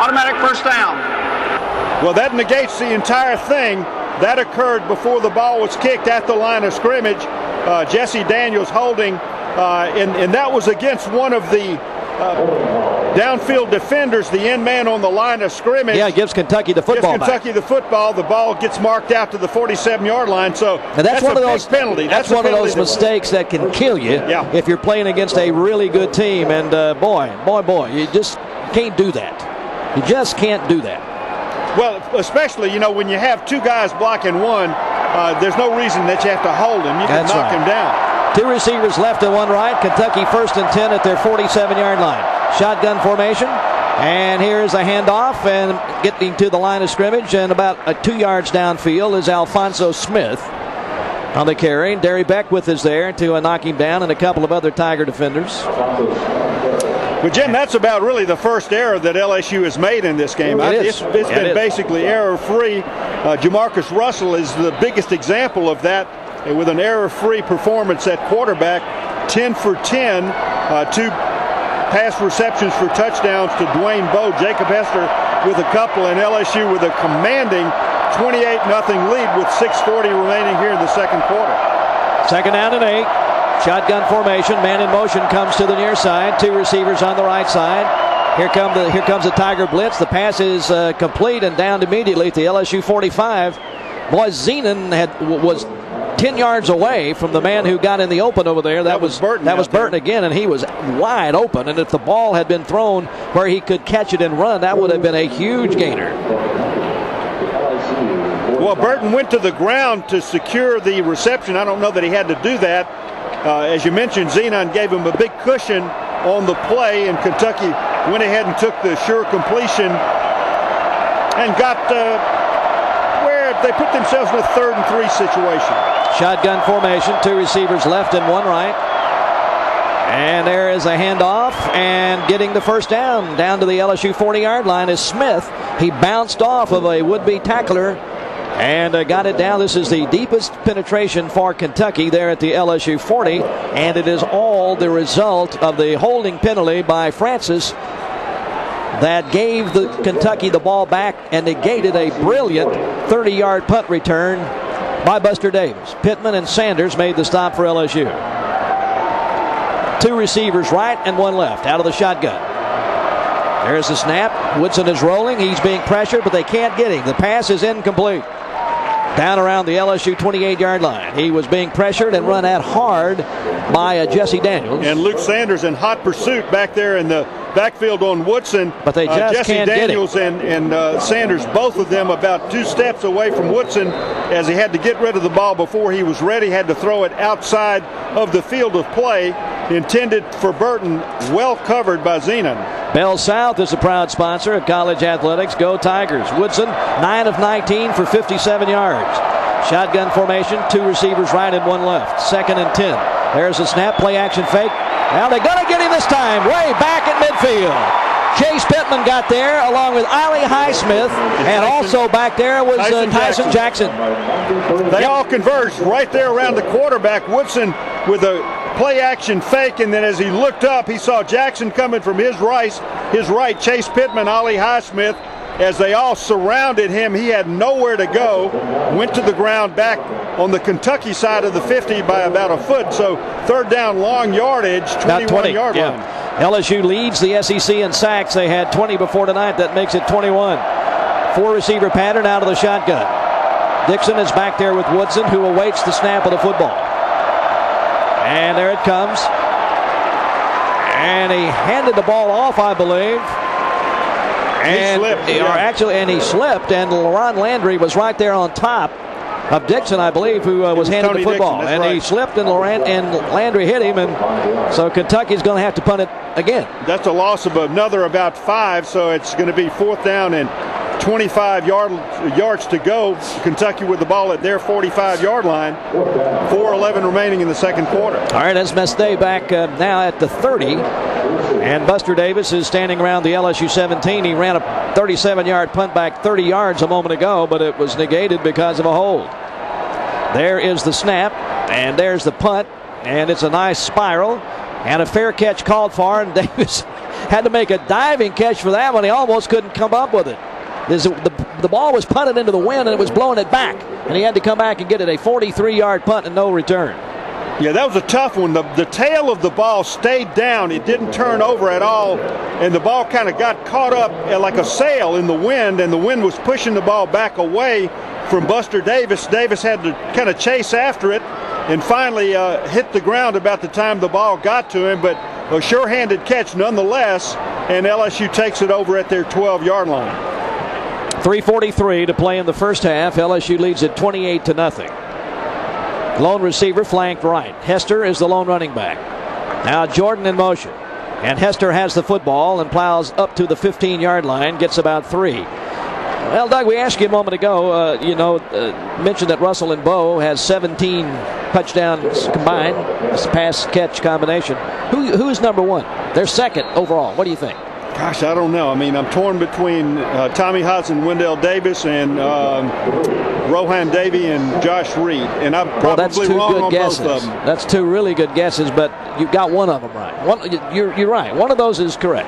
[SPEAKER 13] automatic first down.
[SPEAKER 11] Well, that negates the entire thing. That occurred before the ball was kicked at the line of scrimmage. Jesse Daniels holding, and that was against one of the downfield defenders, the end man on the line of scrimmage.
[SPEAKER 15] Yeah, gives Kentucky the football
[SPEAKER 11] gives Kentucky
[SPEAKER 15] back.
[SPEAKER 11] the football. The ball gets marked out to the 47-yard line. So
[SPEAKER 15] that's one of those
[SPEAKER 11] penalty.
[SPEAKER 15] That's one of those mistakes that can kill you if you're playing against a really good team. And boy, you just can't do that. You just can't do that.
[SPEAKER 11] Well, especially, when you have 2 guys blocking one, there's no reason that you have to hold him. You can knock him down.
[SPEAKER 15] 2 receivers left and 1 right. Kentucky 1st and 10 at their 47-yard line. Shotgun formation. And here's a handoff, and getting to the line of scrimmage, and about 2 yards downfield is Alphonso Smith on the carry. Derry Beckwith is there to knock him down, and a couple of other Tiger defenders.
[SPEAKER 11] Well, Jim, that's about really the first error that LSU has made in this game. It's been basically error-free. Jamarcus Russell is the biggest example of that, with an error-free performance at quarterback. 10 for 10, 2 pass receptions for touchdowns to Dwayne Bowe. Jacob Hester with a couple, and LSU with a commanding 28-0 lead with 6:40 remaining here in the second quarter.
[SPEAKER 15] 2nd down and 8. Shotgun formation. Man in motion comes to the near side. 2 receivers on the right side. Here comes the Tiger blitz. The pass is complete and downed immediately at the LSU 45. Boy, Zenon was 10 yards away from the man who got in the open over there. That was Burton. That was Burton again, and he was wide open. And if the ball had been thrown where he could catch it and run, that would have been a huge gainer.
[SPEAKER 11] Well, Burton went to the ground to secure the reception. I don't know that he had to do that. As you mentioned, Zenon gave him a big cushion on the play, and Kentucky went ahead and took the sure completion and got where they put themselves in a 3rd and 3 situation.
[SPEAKER 15] Shotgun formation, 2 receivers left and 1 right. And there is a handoff, and getting the first down to the LSU 40-yard line is Smith. He bounced off of a would-be tackler and got it down. This is the deepest penetration for Kentucky there at the LSU 40, and it is all the result of the holding penalty by Francis that gave the Kentucky the ball back and negated a brilliant 30-yard punt return by Buster Davis. Pittman and Sanders made the stop for LSU. 2 receivers right and 1 left out of the shotgun. There's the snap. Woodson is rolling. He's being pressured, but they can't get him. The pass is incomplete. Down around the LSU 28-yard line. He was being pressured and run at hard by Jesse Daniels.
[SPEAKER 11] And Luke Sanders in hot pursuit back there in the backfield on Woodson.
[SPEAKER 15] But they just
[SPEAKER 11] Jesse
[SPEAKER 15] can't
[SPEAKER 11] Daniels
[SPEAKER 15] get him.
[SPEAKER 11] and Sanders, both of them about 2 steps away from Woodson, as he had to get rid of the ball before he was ready, had to throw it outside of the field of play, intended for Burton, well covered by Zenon.
[SPEAKER 15] Bell South is a proud sponsor of college athletics. Go Tigers. Woodson, 9 of 19 for 57 yards. Shotgun formation, 2 receivers right and 1 left. 2nd and 10. There's a snap, play action fake. Now they're going to get him this time, way back at midfield. Chase Pittman got there along with Ollie Highsmith, and also back there was Tyson Jackson.
[SPEAKER 11] They all converged right there around the quarterback. Woodson with a play action fake, and then as he looked up, he saw Jackson coming from his right, Chase Pittman, Ollie Highsmith. As they all surrounded him, he had nowhere to go. Went to the ground back on the Kentucky side of the 50 by about a foot. So 3rd down, long yardage, 21-yard line.
[SPEAKER 15] LSU leads the SEC in sacks. They had 20 before tonight. That makes it 21. 4 receiver pattern out of the shotgun. Dixon is back there with Woodson, who awaits the snap of the football. And there it comes. And he handed the ball off, I believe. And he slipped, and LaRon Landry was right there on top of Dixon, I believe, who was handed
[SPEAKER 11] Tony
[SPEAKER 15] the football.
[SPEAKER 11] Dixon,
[SPEAKER 15] and
[SPEAKER 11] right.
[SPEAKER 15] he slipped, and Landry hit him, and so Kentucky's going to have to punt it again.
[SPEAKER 11] That's a loss of another about 5, so it's going to be 4th down and 25 yards to go. Kentucky with the ball at their 45-yard line. 4:11 remaining in the second quarter.
[SPEAKER 15] All right, that's Mestay back now at the 30. And Buster Davis is standing around the LSU 17. He ran a 37-yard punt back 30 yards a moment ago, but it was negated because of a hold. There is the snap, and there's the punt, and it's a nice spiral, and a fair catch called for, and Davis had to make a diving catch for that one. He almost couldn't come up with it. The ball was punted into the wind, and it was blowing it back, and he had to come back and get it, a 43-yard punt and no return.
[SPEAKER 11] Yeah, that was a tough one. The tail of the ball stayed down. It didn't turn over at all, and the ball kind of got caught up like a sail in the wind, and the wind was pushing the ball back away from Buster Davis. Davis had to kind of chase after it and finally hit the ground about the time the ball got to him, but a sure-handed catch nonetheless, and LSU takes it over at their 12-yard line.
[SPEAKER 15] 3:43 to play in the first half. LSU leads it 28-0. Lone receiver flanked right. Hester is the lone running back. Now Jordan in motion. And Hester has the football and plows up to the 15-yard line, gets about 3. Well, Doug, we asked you a moment ago, mentioned that Russell and Bo has 17 touchdowns combined. This pass-catch combination. Who's number 1? They're second overall. What do you think?
[SPEAKER 11] Gosh, I don't know. I mean, I'm torn between Tommy Hodson, Wendell Davis, and Rohan Davey and Josh Reed. And I'm probably wrong on both of them.
[SPEAKER 15] That's 2 really good guesses, but you got one of them right. You're right. One of those is correct.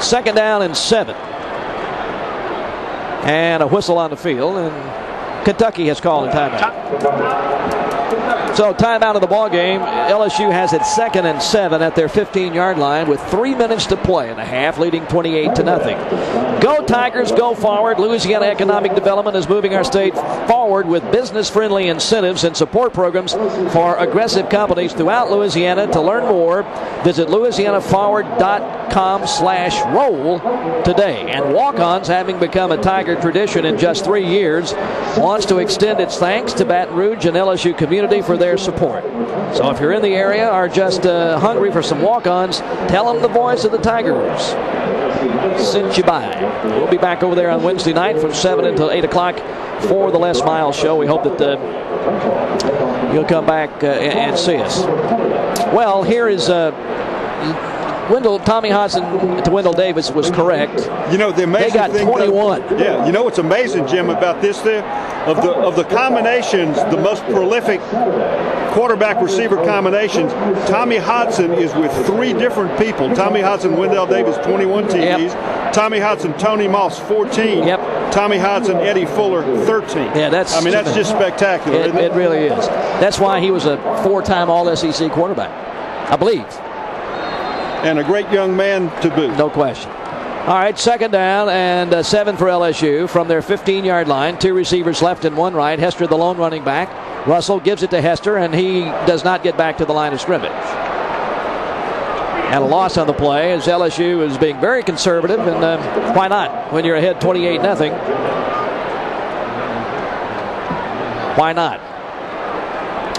[SPEAKER 15] 2nd down and 7. And a whistle on the field, and Kentucky has called a timeout. So timeout of the ball game. LSU has it 2nd and 7 at their 15-yard line with 3 minutes to play in the half, leading 28-0. Go Tigers, go forward. Louisiana Economic Development is moving our state forward with business-friendly incentives and support programs for aggressive companies throughout Louisiana. To learn more, visit louisianaforward.com/roll today. And walk-ons, having become a Tiger tradition in just 3 years, wants to extend its thanks to Baton Rouge and LSU community for their support. So if you're in the area or just hungry for some walk-ons, tell them the voice of the Tigers sent you by. We'll be back over there on Wednesday night from 7 until 8 o'clock for the Les Miles Show. We hope that you'll come back and see us. Well, here is Tommy Hodson to Wendell Davis was correct.
[SPEAKER 11] You know, the amazing
[SPEAKER 15] they got
[SPEAKER 11] thing
[SPEAKER 15] 21.
[SPEAKER 11] Yeah, you know what's amazing, Jim, about this there? Of the combinations, the most prolific quarterback receiver combinations, Tommy Hodson is with 3 different people. Tommy Hodson, Wendell Davis, 21 TDs. Yep. Tommy Hodson, Tony Moss, 14.
[SPEAKER 15] Yep.
[SPEAKER 11] Tommy Hodson, Eddie Fuller, 13.
[SPEAKER 15] Yeah, that's
[SPEAKER 11] just spectacular.
[SPEAKER 15] It really is. That's why he was a 4-time All-SEC quarterback, I believe.
[SPEAKER 11] And a great young man to boot.
[SPEAKER 15] No question. All right, 2nd down and 7 for LSU from their 15-yard line. 2 receivers left and 1 right. Hester, the lone running back. Russell gives it to Hester, and he does not get back to the line of scrimmage. And a loss on the play as LSU is being very conservative, and why not when you're ahead 28-0? Why not?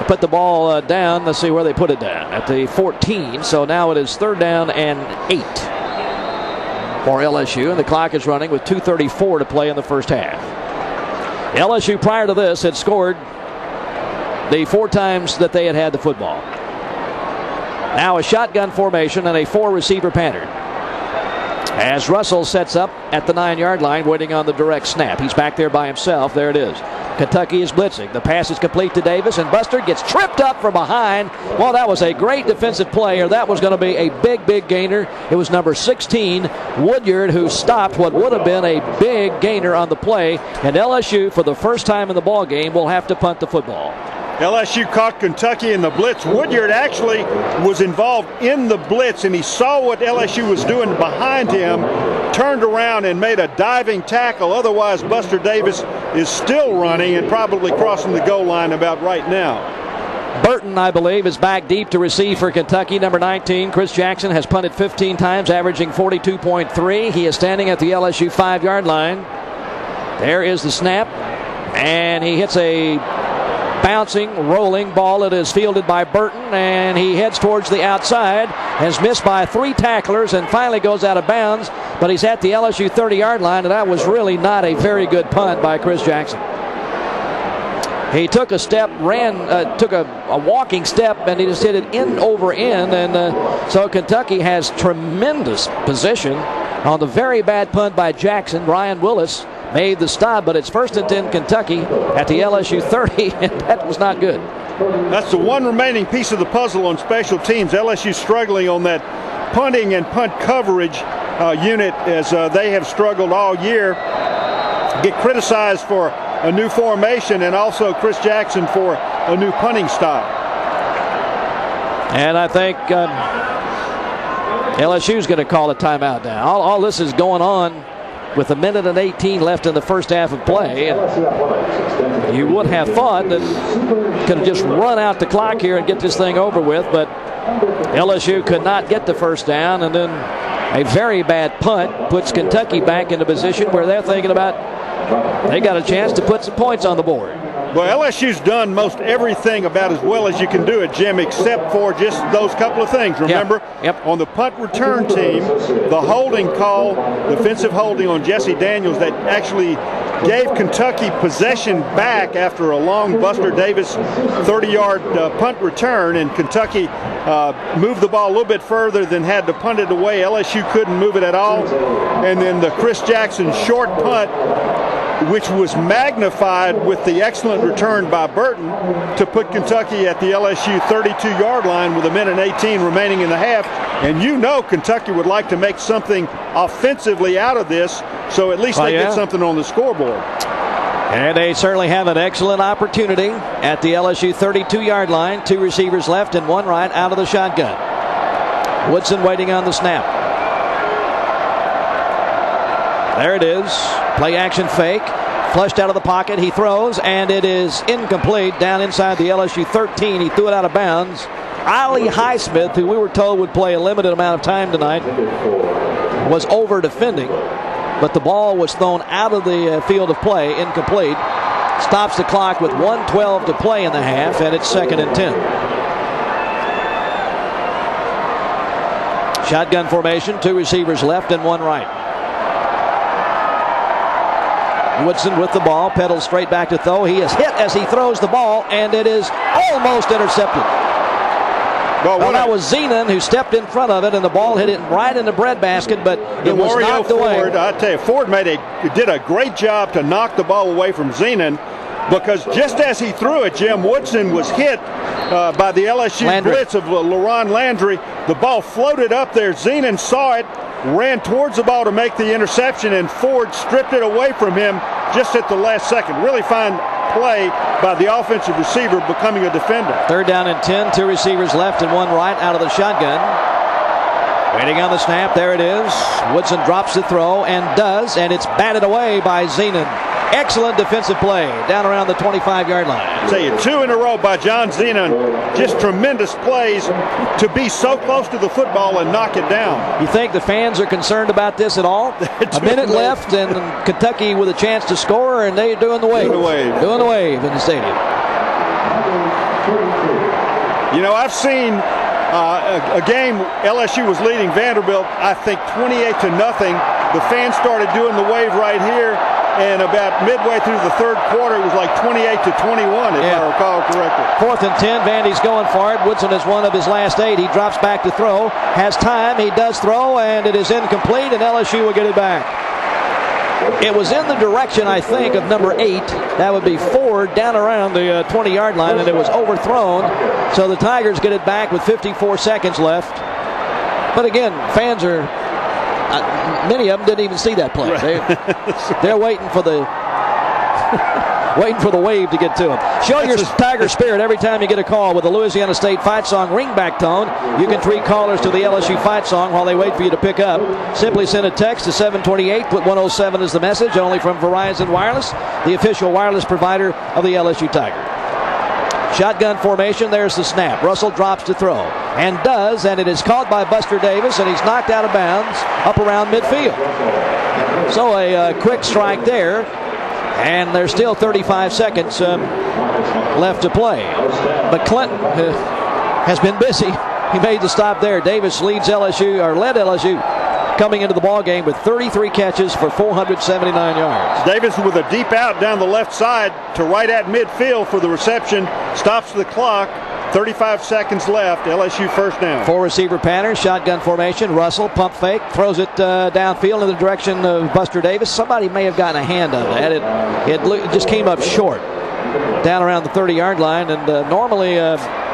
[SPEAKER 15] Put the ball down. Let's see where they put it down. At the 14. So now it is 3rd down and 8 for LSU. And the clock is running with 2:34 to play in the first half. LSU prior to this had scored the 4 times that they had the football. Now a shotgun formation and a 4-receiver pattern. As Russell sets up at the 9-yard line waiting on the direct snap. He's back there by himself. There it is. Kentucky is blitzing. The pass is complete to Davis, and Buster gets tripped up from behind. Well, that was a great defensive play, or that was going to be a big gainer. It was number 16, Woodyard, who stopped what would have been a big gainer on the play. And LSU, for the first time in the ball game, will have to punt the football.
[SPEAKER 11] LSU caught Kentucky in the blitz. Woodyard actually was involved in the blitz, and he saw what LSU was doing behind him, turned around and made a diving tackle. Otherwise, Buster Davis is still running and probably crossing the goal line about right now.
[SPEAKER 15] Burton, I believe, is back deep to receive for Kentucky. Number 19, Chris Jackson, has punted 15 times, averaging 42.3. He is standing at the LSU 5-yard line. There is the snap. And he hits a bouncing, rolling ball that is fielded by Burton, and he heads towards the outside, has missed by 3 tacklers, and finally goes out of bounds, but he's at the LSU 30-yard line, and that was really not a very good punt by Chris Jackson. He took a step, took a walking step, and he just hit it end over end, and so Kentucky has tremendous position on the very bad punt by Jackson. Ryan Willis made the stop, but it's 1st and 10 Kentucky at the LSU 30, and that was not good.
[SPEAKER 11] That's the one remaining piece of the puzzle on special teams. LSU struggling on that punting and punt coverage unit as they have struggled all year. Get criticized for a new formation, and also Chris Jackson for a new punting style.
[SPEAKER 15] And I think LSU's going to call a timeout now. All this is going on with 1:18 left in the first half of play. And you would have thought that could have just run out the clock here and get this thing over with, but LSU could not get the first down, and then a very bad punt puts Kentucky back in a position where they're thinking about they got a chance to put some points on the board.
[SPEAKER 11] Well, LSU's done most everything about as well as you can do it, Jim, except for just those couple of things. Remember, on the punt return team, the holding call, defensive holding on Jesse Daniels that actually gave Kentucky possession back after a long Buster Davis 30-yard punt return, and Kentucky moved the ball a little bit further than had to punt it away. LSU couldn't move it at all. And then the Chris Jackson short punt, which was magnified with the excellent return by Burton to put Kentucky at the LSU 32-yard line with 1:18 remaining in the half. And you know Kentucky would like to make something offensively out of this, so at least they get something on the scoreboard.
[SPEAKER 15] And they certainly have an excellent opportunity at the LSU 32-yard line. 2 receivers left and 1 right out of the shotgun. Woodson waiting on the snap. There it is. Play action fake. Flushed out of the pocket. He throws, and it is incomplete down inside the LSU 13. He threw it out of bounds. Ali Highsmith, who we were told would play a limited amount of time tonight, was over defending, but the ball was thrown out of the field of play, incomplete. Stops the clock with 1:12 to play in the half, and it's 2nd and 10. Shotgun formation, 2 receivers left and 1 right. Woodson with the ball, pedals straight back to throw. He is hit as he throws the ball, and it is almost intercepted. Well, that was Zenon who stepped in front of it, and the ball hit it right in the breadbasket, but it was knocked away.
[SPEAKER 11] I tell you, Ford did a great job to knock the ball away from Zenon, because just as he threw it, Jim, Woodson was hit by the LSU blitz of LaRon Landry. The ball floated up there. Zenon saw it, ran towards the ball to make the interception, and Ford stripped it away from him just at the last second. Really fine play by the offensive receiver becoming a defender.
[SPEAKER 15] 3rd down and 10, 2 receivers left and 1 right out of the shotgun. Waiting on the snap, there it is. Woodson drops the throw and does, and it's batted away by Zenon. Excellent defensive play down around the 25-yard line.
[SPEAKER 11] I tell you, 2 in a row by John Zenon. Just tremendous plays to be so close to the football and knock it down.
[SPEAKER 15] You think the fans are concerned about this at all? A minute left, and Kentucky with a chance to score, and they're doing the wave. Doing the wave in the stadium.
[SPEAKER 11] You know, I've seen a game LSU was leading Vanderbilt, I think 28-0. The fans started doing the wave right here. And about midway through the 3rd quarter, it was like 28-21, if I recall correctly.
[SPEAKER 15] 4th and 10, Vandy's going for it. Woodson is one of his last 8. He drops back to throw. Has time. He does throw, and it is incomplete, and LSU will get it back. It was in the direction, I think, of number 8. That would be Ford down around the 20-yard line, and it was overthrown. So the Tigers get it back with 54 seconds left. But again, fans are... many of them didn't even see that play. Right. They're waiting for the wave to get to them. Show your Tiger spirit every time you get a call with the Louisiana State Fight Song ringback tone. You can treat callers to the LSU Fight Song while they wait for you to pick up. Simply send a text to 728, put 107 as the message, only from Verizon Wireless, the official wireless provider of the LSU Tiger. Shotgun formation, there's the snap. Russell drops to throw, and does, and it is caught by Buster Davis, and he's knocked out of bounds up around midfield. So a quick strike there And there's still 35 seconds left to play. But Clinton has been busy. He made the stop there. Davis led LSU coming into the ball game with 33 catches for 479 yards.
[SPEAKER 11] Davis with a deep out down the left side to right at midfield for the reception. Stops the clock. 35 seconds left. LSU first down.
[SPEAKER 15] 4 receiver pattern, shotgun formation. Russell pump fake, throws it downfield in the direction of Buster Davis. Somebody may have gotten a hand on that. It just came up short, down around the 30-yard line. And normally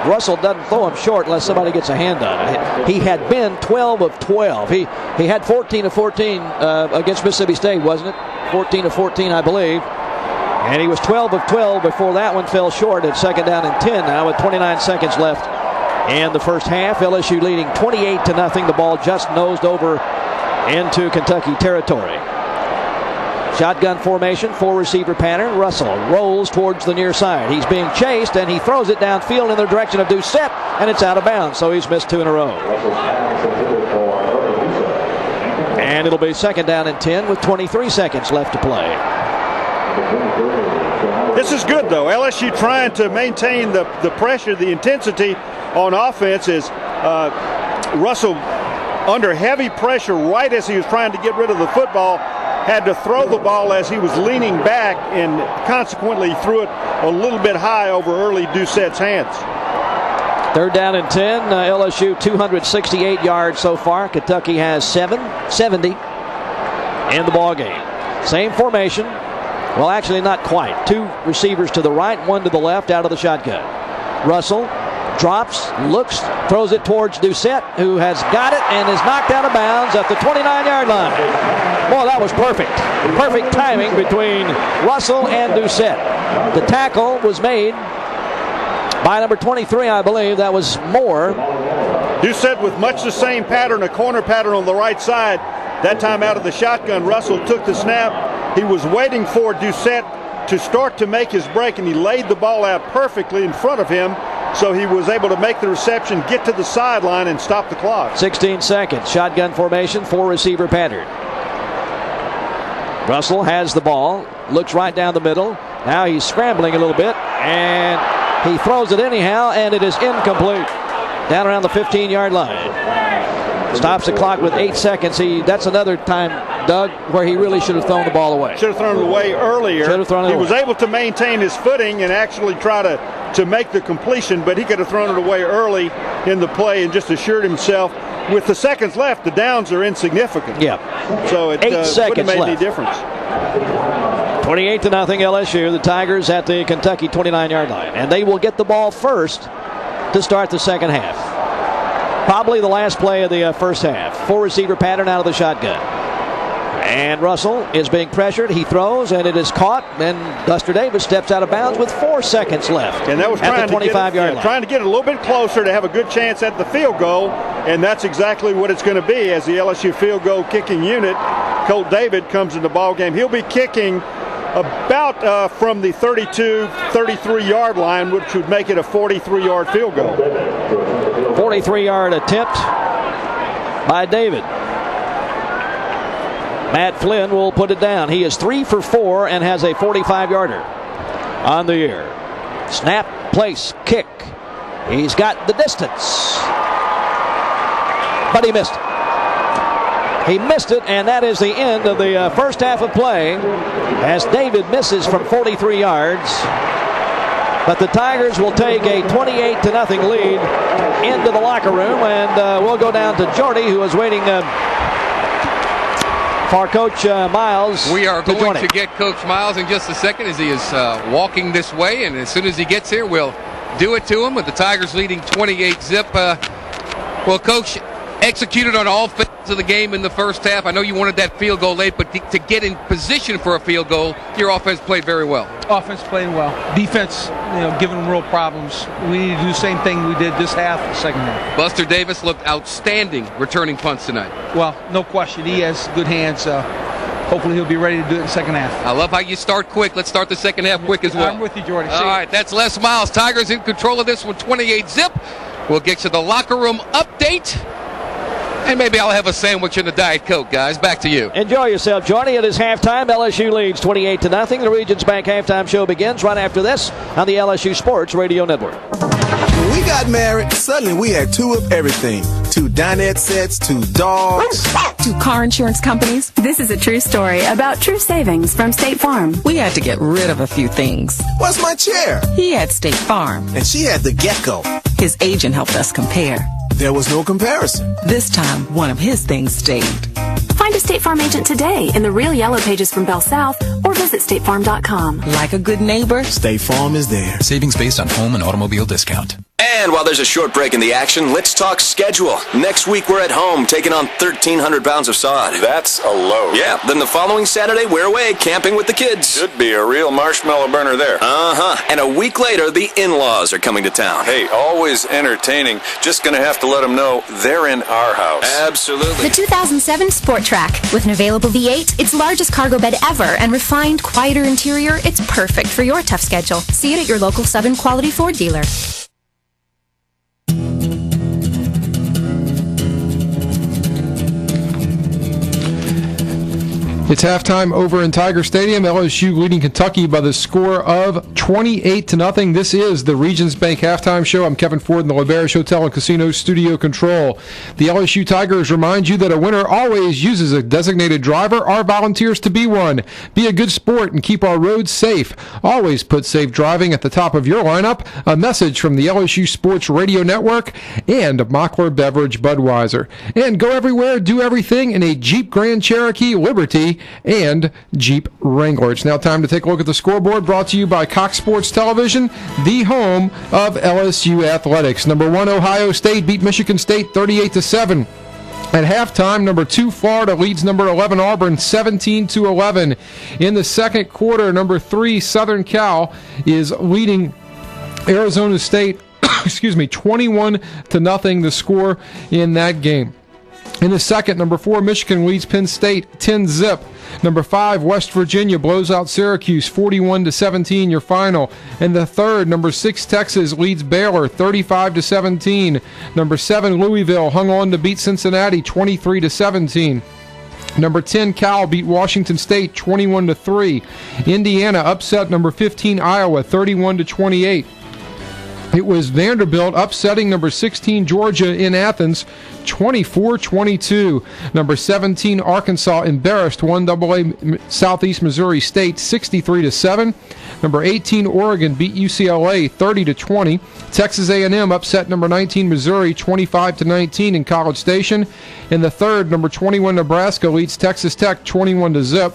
[SPEAKER 15] Russell doesn't throw him short unless somebody gets a hand on it. He had been 12 of 12. He had 14 of 14 against Mississippi State, wasn't it? 14 of 14, I believe. And he was 12 of 12 before that one fell short at second down and 10 now with 29 seconds left in the first half. LSU leading 28-0. The ball just nosed over into Kentucky territory. Shotgun formation, 4 receiver pattern. Russell rolls towards the near side. He's being chased and he throws it downfield in the direction of Doucette, and it's out of bounds, so he's missed 2 in a row. And it'll be second down and 10 with 23 seconds left to play.
[SPEAKER 11] This is good, though. LSU trying to maintain the pressure, the intensity on offense is Russell under heavy pressure right as he was trying to get rid of the football, had to throw the ball as he was leaning back and consequently threw it a little bit high over early Doucette's hands.
[SPEAKER 15] Third down and 10. LSU 268 yards so far. Kentucky has 70 in the ball game. Same formation. Well, actually, not quite. 2 receivers to the right, 1 to the left out of the shotgun. Russell drops, looks, throws it towards Doucette, who has got it and is knocked out of bounds at the 29-yard line. Boy, that was perfect. Perfect timing between Russell and Doucette. The tackle was made by number 23, I believe. That was Moore.
[SPEAKER 11] Doucette with much the same pattern, a corner pattern on the right side. That time out of the shotgun, Russell took the snap. He was waiting for Doucette to start to make his break, and he laid the ball out perfectly in front of him, so he was able to make the reception, get to the sideline, and stop the clock.
[SPEAKER 15] 16 seconds. Shotgun formation, 4 receiver pattern. Russell has the ball, looks right down the middle. Now he's scrambling a little bit, and he throws it anyhow, and it is incomplete. Down around the 15-yard line. Stops the clock with 8 seconds. That's another time, Doug, where he really should have thrown the ball away.
[SPEAKER 11] Should have thrown it away earlier.
[SPEAKER 15] Should have thrown it away.
[SPEAKER 11] He was able to maintain his footing and actually try to make the completion, but he could have thrown it away early in the play and just assured himself. With the seconds left, the downs are insignificant.
[SPEAKER 15] Yeah.
[SPEAKER 11] So it
[SPEAKER 15] 8 seconds
[SPEAKER 11] wouldn't have made
[SPEAKER 15] left.
[SPEAKER 11] any difference.
[SPEAKER 15] 28-0 LSU. The Tigers at the Kentucky 29-yard line. And they will get the ball first to start the second half. Probably the last play of the first half. 4 receiver pattern out of the shotgun. And Russell is being pressured. He throws, and it is caught. And Buster Davis steps out of bounds with 4 seconds left.
[SPEAKER 11] And that was
[SPEAKER 15] at the 25-yard line.
[SPEAKER 11] Trying to get it a little bit closer to have a good chance at the field goal. And that's exactly what it's going to be as the LSU field goal kicking unit. Colt David comes in the ball game. He'll be kicking about from the 32, 33-yard line, which would make it a 43-yard field goal.
[SPEAKER 15] 43-yard attempt by David. Matt Flynn will put it down. He is 3 for 4 and has a 45-yarder on the year. Snap, place, kick. He's got the distance. But he missed it. He missed it, and that is the end of the first half of play as David misses from 43 yards. But the Tigers will take a 28-0 lead into the locker room, and we'll go down to Jordy, who is waiting for Coach Miles.
[SPEAKER 2] We are going to get Coach Miles in just a second as he is walking this way, and as soon as he gets here, we'll do it to him with the Tigers leading 28-zip. Well, Coach, executed on all phases of the game in the first half. I know you wanted that field goal late, but to get in position for a field goal, your offense played very well.
[SPEAKER 5] Offense played well. Defense, giving them real problems. We need to do the same thing we did this half, the second half.
[SPEAKER 2] Buster Davis looked outstanding returning punts tonight.
[SPEAKER 5] Well, no question. He has good hands. Hopefully he'll be ready to do it in the second half.
[SPEAKER 2] I love how you start quick. Let's start the second half quick as well.
[SPEAKER 5] I'm with you, Jordy.
[SPEAKER 2] All right, that's Les Miles. Tigers in control of this one, 28-zip. We'll get to the locker room update And maybe I'll have a sandwich and a Diet Coke, guys. Back to you.
[SPEAKER 15] Enjoy yourself, Johnny. It is halftime. LSU leads 28-0. The Regions Bank halftime show begins right after this on the LSU Sports Radio Network.
[SPEAKER 6] When we got married, suddenly we had two of everything. 2 dinette sets, 2 dogs.
[SPEAKER 26] 2 car insurance companies. This is a true story about true savings from State Farm.
[SPEAKER 7] We had to get rid of a few things.
[SPEAKER 6] What's my chair?
[SPEAKER 7] He had State Farm.
[SPEAKER 6] And she had the gecko.
[SPEAKER 7] His agent helped us compare.
[SPEAKER 6] There was no comparison.
[SPEAKER 7] This time, one of his things stayed.
[SPEAKER 26] Find a State Farm agent today in the Real Yellow Pages from Bell South or visit statefarm.com.
[SPEAKER 7] Like a good neighbor,
[SPEAKER 6] State Farm is there.
[SPEAKER 23] Savings based on home and automobile discount.
[SPEAKER 8] And while there's a short break in the action, let's talk schedule. Next week, we're at home taking on 1,300 pounds of sod.
[SPEAKER 10] That's a load.
[SPEAKER 8] Yeah, then the following Saturday, we're away camping with the kids.
[SPEAKER 10] Should be a real marshmallow burner there.
[SPEAKER 8] Uh-huh. And a week later, the in-laws are coming to town.
[SPEAKER 10] Hey, always entertaining. Just going to have to let them know they're in our house.
[SPEAKER 8] Absolutely.
[SPEAKER 12] The 2007 Sport Track. With an available V8, its largest cargo bed ever, and refined, quieter interior, it's perfect for your tough schedule. See it at your local Southern Quality Ford dealer.
[SPEAKER 14] It's halftime over in Tiger Stadium. LSU leading Kentucky by the score of 28-0. This is the Regions Bank halftime show. I'm Kevin Ford in the LaBerge Hotel and Casino studio control. The LSU Tigers remind you that a winner always uses a designated driver. Our volunteers to be one. Be a good sport and keep our roads safe. Always put safe driving at the top of your lineup. A message from the LSU Sports Radio Network and Mockler Beverage Budweiser. And go everywhere, do everything in a Jeep Grand Cherokee Liberty and Jeep Wrangler. It's now time to take a look at the scoreboard, brought to you by Cox Sports Television, the home of LSU athletics. Number 1, Ohio State beat Michigan State 38-7. At halftime, number 2, Florida leads number 11, Auburn, 17-11. In the second quarter, number 3, Southern Cal is leading Arizona State, 21-0, the score in that game. In the second, number 4, Michigan leads Penn State 10-0. Number 5, West Virginia blows out Syracuse 41-17, your final. In the third, number 6, Texas leads Baylor 35-17. Number 7, Louisville hung on to beat Cincinnati 23-17. Number 10, Cal beat Washington State 21-3. Indiana upset number 15, Iowa 31-28. It was Vanderbilt upsetting number 16, Georgia in Athens, 24-22. Number 17, Arkansas embarrassed 1AA Southeast Missouri State, 63-7. Number 18, Oregon beat UCLA, 30-20. Texas A&M upset number 19, Missouri, 25-19 in College Station. In the third, number 21, Nebraska leads Texas Tech, 21-0.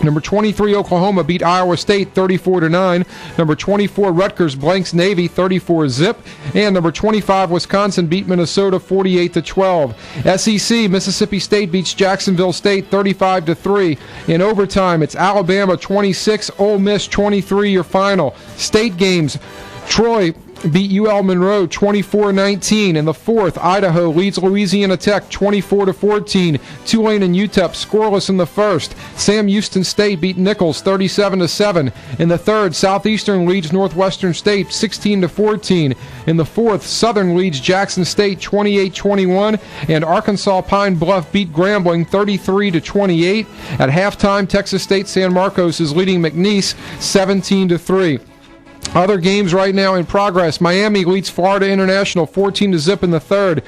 [SPEAKER 14] Number 23, Oklahoma beat Iowa State 34-9. Number 24, Rutgers blanks Navy 34-0. And number 25, Wisconsin beat Minnesota 48-12. SEC, Mississippi State beats Jacksonville State 35-3. In overtime, it's Alabama 26, Ole Miss 23, your final. State games, Troy beat UL Monroe 24-19. In the fourth, Idaho leads Louisiana Tech 24-14. Tulane and UTEP scoreless in the first. Sam Houston State beat Nichols 37-7. In the third, Southeastern leads Northwestern State 16-14. In the fourth, Southern leads Jackson State 28-21. And Arkansas Pine Bluff beat Grambling 33-28. At halftime, Texas State San Marcos is leading McNeese 17-3. Other games right now in progress. Miami leads Florida International 14-0 in the third.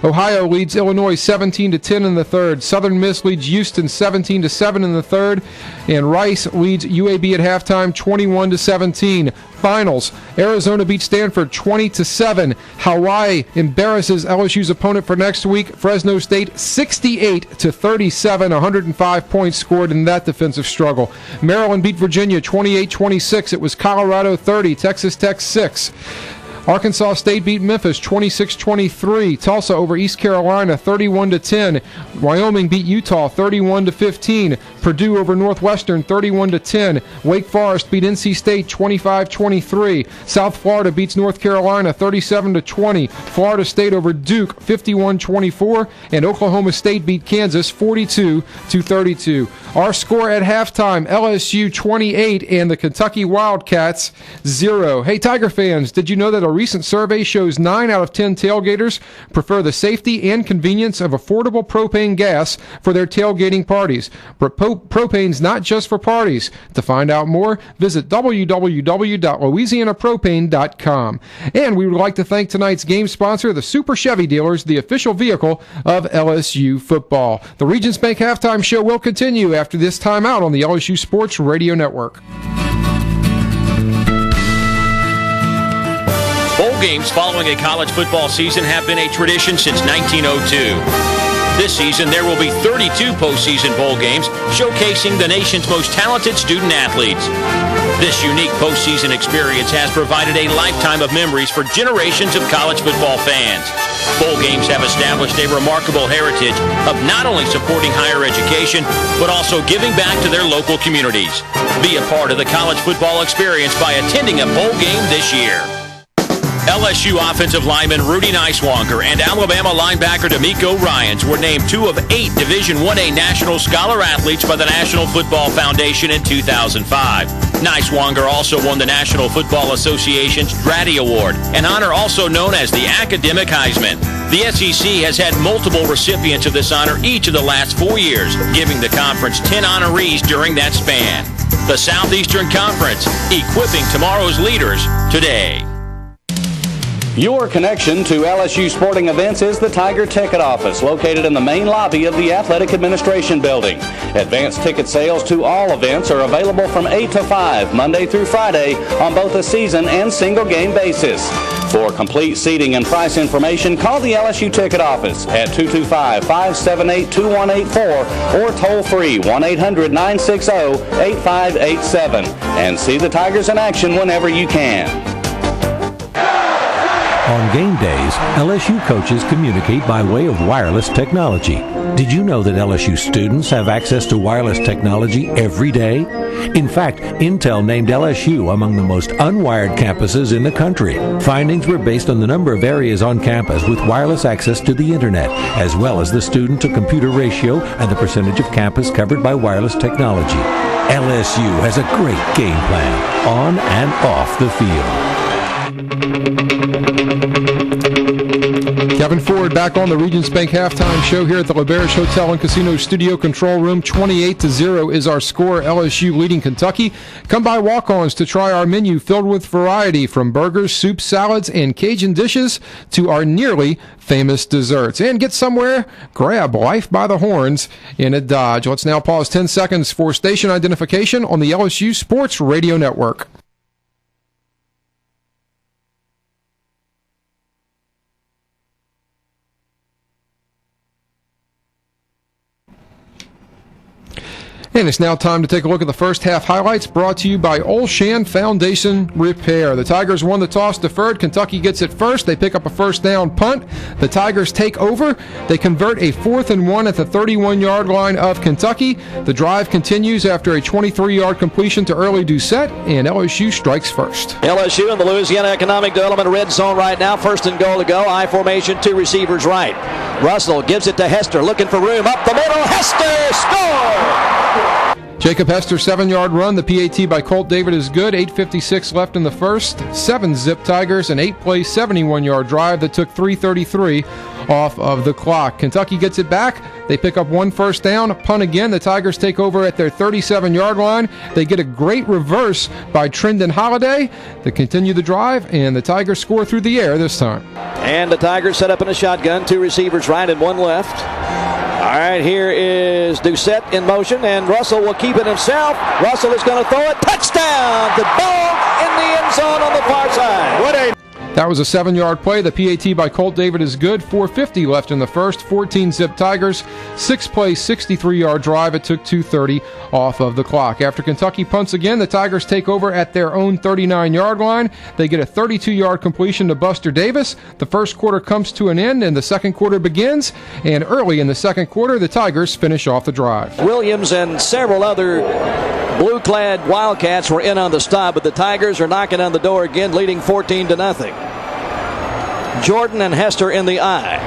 [SPEAKER 14] Ohio leads Illinois 17-10 in the third. Southern Miss leads Houston 17-7 in the third. And Rice leads UAB at halftime 21-17. Finals. Arizona beats Stanford 20-7. Hawaii embarrasses LSU's opponent for next week. Fresno State 68-37. 105 points scored in that defensive struggle. Maryland beat Virginia 28-26. It was Colorado 30. Texas Tech 6. Arkansas State beat Memphis 26-23. Tulsa over East Carolina 31-10. Wyoming beat Utah 31-15. Purdue over Northwestern 31-10. Wake Forest beat NC State 25-23. South Florida beats North Carolina 37-20. Florida State over Duke 51-24. And Oklahoma State beat Kansas 42-32. Our score at halftime, LSU 28 and the Kentucky Wildcats 0. Hey, Tiger fans, did you know that a A recent survey shows 9 out of 10 tailgaters prefer the safety and convenience of affordable propane gas for their tailgating parties. But propane's not just for parties. To find out more, visit www.louisianapropane.com. And we would like to thank tonight's game sponsor, the Super Chevy Dealers, the official vehicle of LSU football. The Regions Bank halftime show will continue after this timeout on the LSU Sports Radio Network.
[SPEAKER 1] Bowl games following a college football season have been a tradition since 1902. This season, there will be 32 postseason bowl games showcasing the nation's most talented student athletes. This unique postseason experience has provided a lifetime of memories for generations of college football fans. Bowl games have established a remarkable heritage of not only supporting higher education, but also giving back to their local communities. Be a part of the college football experience by attending a bowl game this year. LSU offensive lineman Rudy Niswanger and Alabama linebacker D'Amico Ryans were named 2 of 8 Division I-A National Scholar Athletes by the National Football Foundation in 2005. Niswanger also won the National Football Association's Dratty Award, an honor also known as the Academic Heisman. The SEC has had multiple recipients of this honor each of the last 4 years, giving the conference 10 honorees during that span. The Southeastern Conference, equipping tomorrow's leaders today.
[SPEAKER 9] Your connection to LSU sporting events is the Tiger Ticket Office, located in the main lobby of the Athletic Administration Building. Advanced ticket sales to all events are available from 8 to 5, Monday through Friday, on both a season and single game basis. For complete seating and price information, call the LSU Ticket Office at 225-578-2184 or toll free 1-800-960-8587 and see the Tigers in action whenever you can.
[SPEAKER 16] On game days, LSU coaches communicate by way of wireless technology. Did you know that LSU students have access to wireless technology every day? In fact, Intel named LSU among the most unwired campuses in the country. Findings were based on the number of areas on campus with wireless access to the internet, as well as the student-to-computer ratio and the percentage of campus covered by wireless technology. LSU has a great game plan, on and off the field.
[SPEAKER 14] Kevin Ford back on the Regions Bank halftime show here at the LaBerge Hotel and Casino Studio Control Room. 28-0 is our score. LSU leading Kentucky. Come by walk-ons to try our menu filled with variety, from burgers, soups, salads, and Cajun dishes to our nearly famous desserts. And get somewhere, grab life by the horns in a Dodge. Let's now pause 10 seconds for station identification on the LSU Sports Radio Network. And it's now time to take a look at the first half highlights, brought to you by Olshan Foundation Repair. The Tigers won the toss deferred. Kentucky gets it first. They pick up a first down punt. The Tigers take over. They convert a 4th and 1 at the 31-yard line of Kentucky. The drive continues after a 23-yard completion to Early Doucette, and LSU strikes first.
[SPEAKER 15] LSU in the Louisiana Economic Development red zone right now. First and goal to go. I formation, 2 receivers right. Russell gives it to Hester, looking for room up the middle. Hester scores!
[SPEAKER 14] Jacob Hester, 7-yard run. The PAT by Colt David is good. 8:56 left in the first. 7-zip Tigers, an 8-play, 71-yard drive that took 3:33 off of the clock. Kentucky gets it back. They pick up 1 first down. Punt again. The Tigers take over at their 37-yard line. They get a great reverse by Trendon Holiday. They continue the drive, and the Tigers score through the air this time.
[SPEAKER 15] And the Tigers set up in a shotgun. 2 receivers right and 1 left. All right, here is Doucette in motion, and Russell will keep it himself. Russell is going to throw it. Touchdown! The ball in the end zone on the far side.
[SPEAKER 14] That was a 7-yard play. The PAT by Colt David is good. 4:50 left in the first. 14-zip Tigers. 6-play, 63-yard drive. It took 2:30 off of the clock. After Kentucky punts again, the Tigers take over at their own 39-yard line. They get a 32-yard completion to Buster Davis. The first quarter comes to an end, and the second quarter begins. And early in the second quarter, the Tigers finish off the drive.
[SPEAKER 15] Williams and several other blue-clad Wildcats were in on the stop, but the Tigers are knocking on the door again, leading 14-0. Jordan and Hester in the eye.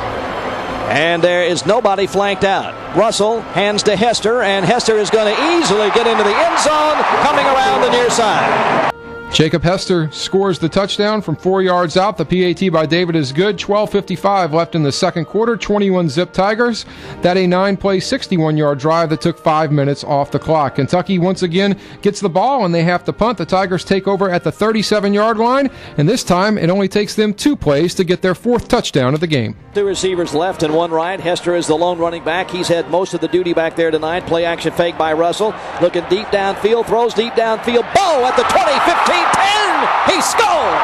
[SPEAKER 15] And there is nobody flanked out. Russell hands to Hester, and Hester is going to easily get into the end zone, coming around the near side.
[SPEAKER 14] Jacob Hester scores the touchdown from 4 yards out. The PAT by David is good. 12:55 left in the second quarter. 21-zip Tigers. That a 9-play, 61-yard drive that took 5 minutes off the clock. Kentucky once again gets the ball and they have to punt. The Tigers take over at the 37-yard line, and this time it only takes them 2 plays to get their 4th touchdown of the game.
[SPEAKER 15] 2 receivers left and 1 right. Hester is the lone running back. He's had most of the duty back there tonight. Play action fake by Russell. Looking deep downfield. Throws deep downfield. Bow at the 20, 15, 10. He scored!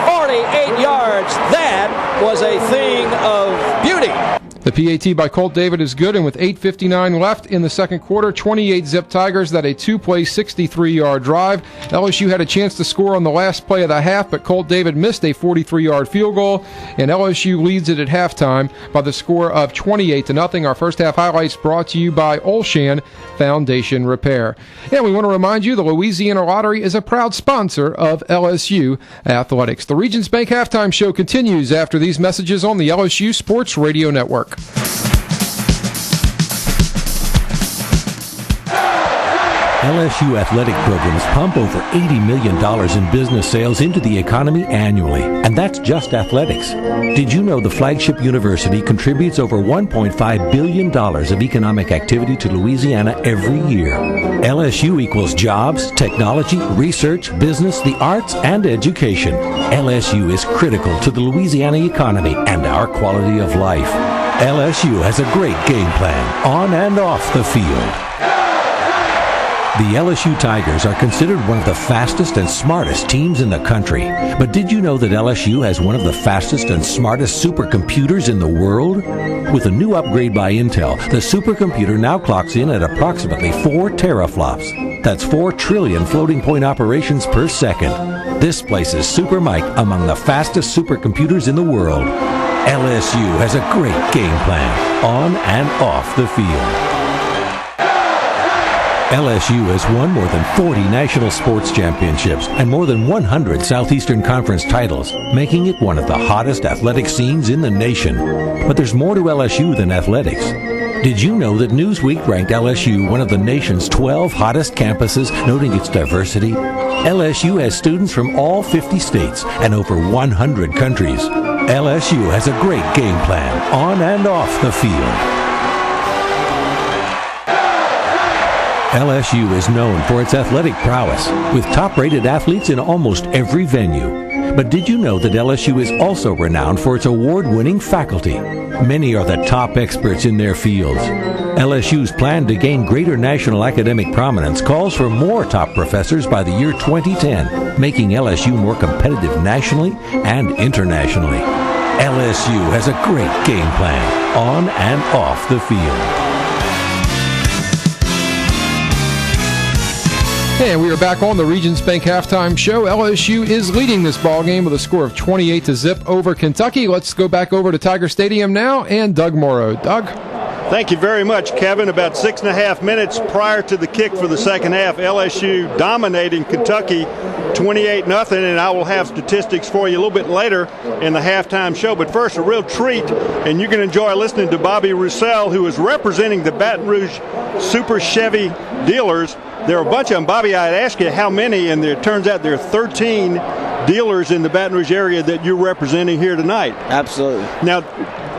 [SPEAKER 15] 48 yards. That was a thing of beauty.
[SPEAKER 14] The PAT by Colt David is good, and with 8:59 left in the second quarter, 28-zip Tigers. That a 2-play, 63-yard drive. LSU had a chance to score on the last play of the half, but Colt David missed a 43-yard field goal, and LSU leads it at halftime by the score of 28-0. Our first half highlights brought to you by Olshan Foundation Repair. And we want to remind you the Louisiana Lottery is a proud sponsor of LSU Athletics. The Regions Bank Halftime Show continues after these messages on the LSU Sports Radio Network.
[SPEAKER 16] LSU athletic programs pump over $80 million in business sales into the economy annually, and that's just athletics. Did you know the flagship university contributes over $1.5 billion of economic activity to Louisiana every year? LSU equals jobs, technology, research, business, the arts, and education. LSU is critical to the Louisiana economy and our quality of life. LSU has a great game plan, on and off the field. The LSU Tigers are considered one of the fastest and smartest teams in the country. But did you know that LSU has one of the fastest and smartest supercomputers in the world? With a new upgrade by Intel, the supercomputer now clocks in at approximately 4 teraflops. That's 4 trillion floating point operations per second. This places Super Mike among the fastest supercomputers in the world. LSU has a great game plan, on and off the field. LSU has won more than 40 national sports championships and more than 100 Southeastern Conference titles, making it one of the hottest athletic scenes in the nation. But there's more to LSU than athletics. Did you know that Newsweek ranked LSU one of the nation's 12 hottest campuses, noting its diversity? LSU has students from all 50 states and over 100 countries. LSU has a great game plan, on and off the field. LSU is known for its athletic prowess, with top-rated athletes in almost every venue. But did you know that LSU is also renowned for its award-winning faculty? Many are the top experts in their fields. LSU's plan to gain greater national academic prominence calls for more top professors by the year 2010, making LSU more competitive nationally and internationally. LSU has a great game plan, on and off the field.
[SPEAKER 14] And we are back on the Regions Bank Halftime Show. LSU is leading this ballgame with a score of 28-0 over Kentucky. Let's go back over to Tiger Stadium now and Doug Morrow. Doug?
[SPEAKER 11] Thank you very much, Kevin. About 6.5 minutes prior to the kick for the second half, LSU dominating Kentucky 28-0, and I will have statistics for you a little bit later in the halftime show. But first, a real treat, and you can enjoy listening to Bobby Roussel, who is representing the Baton Rouge Super Chevy dealers. There are a bunch of them. Bobby, I had asked you how many, and it turns out there are 13 dealers in the Baton Rouge area that you're representing here tonight.
[SPEAKER 17] Absolutely.
[SPEAKER 11] Now,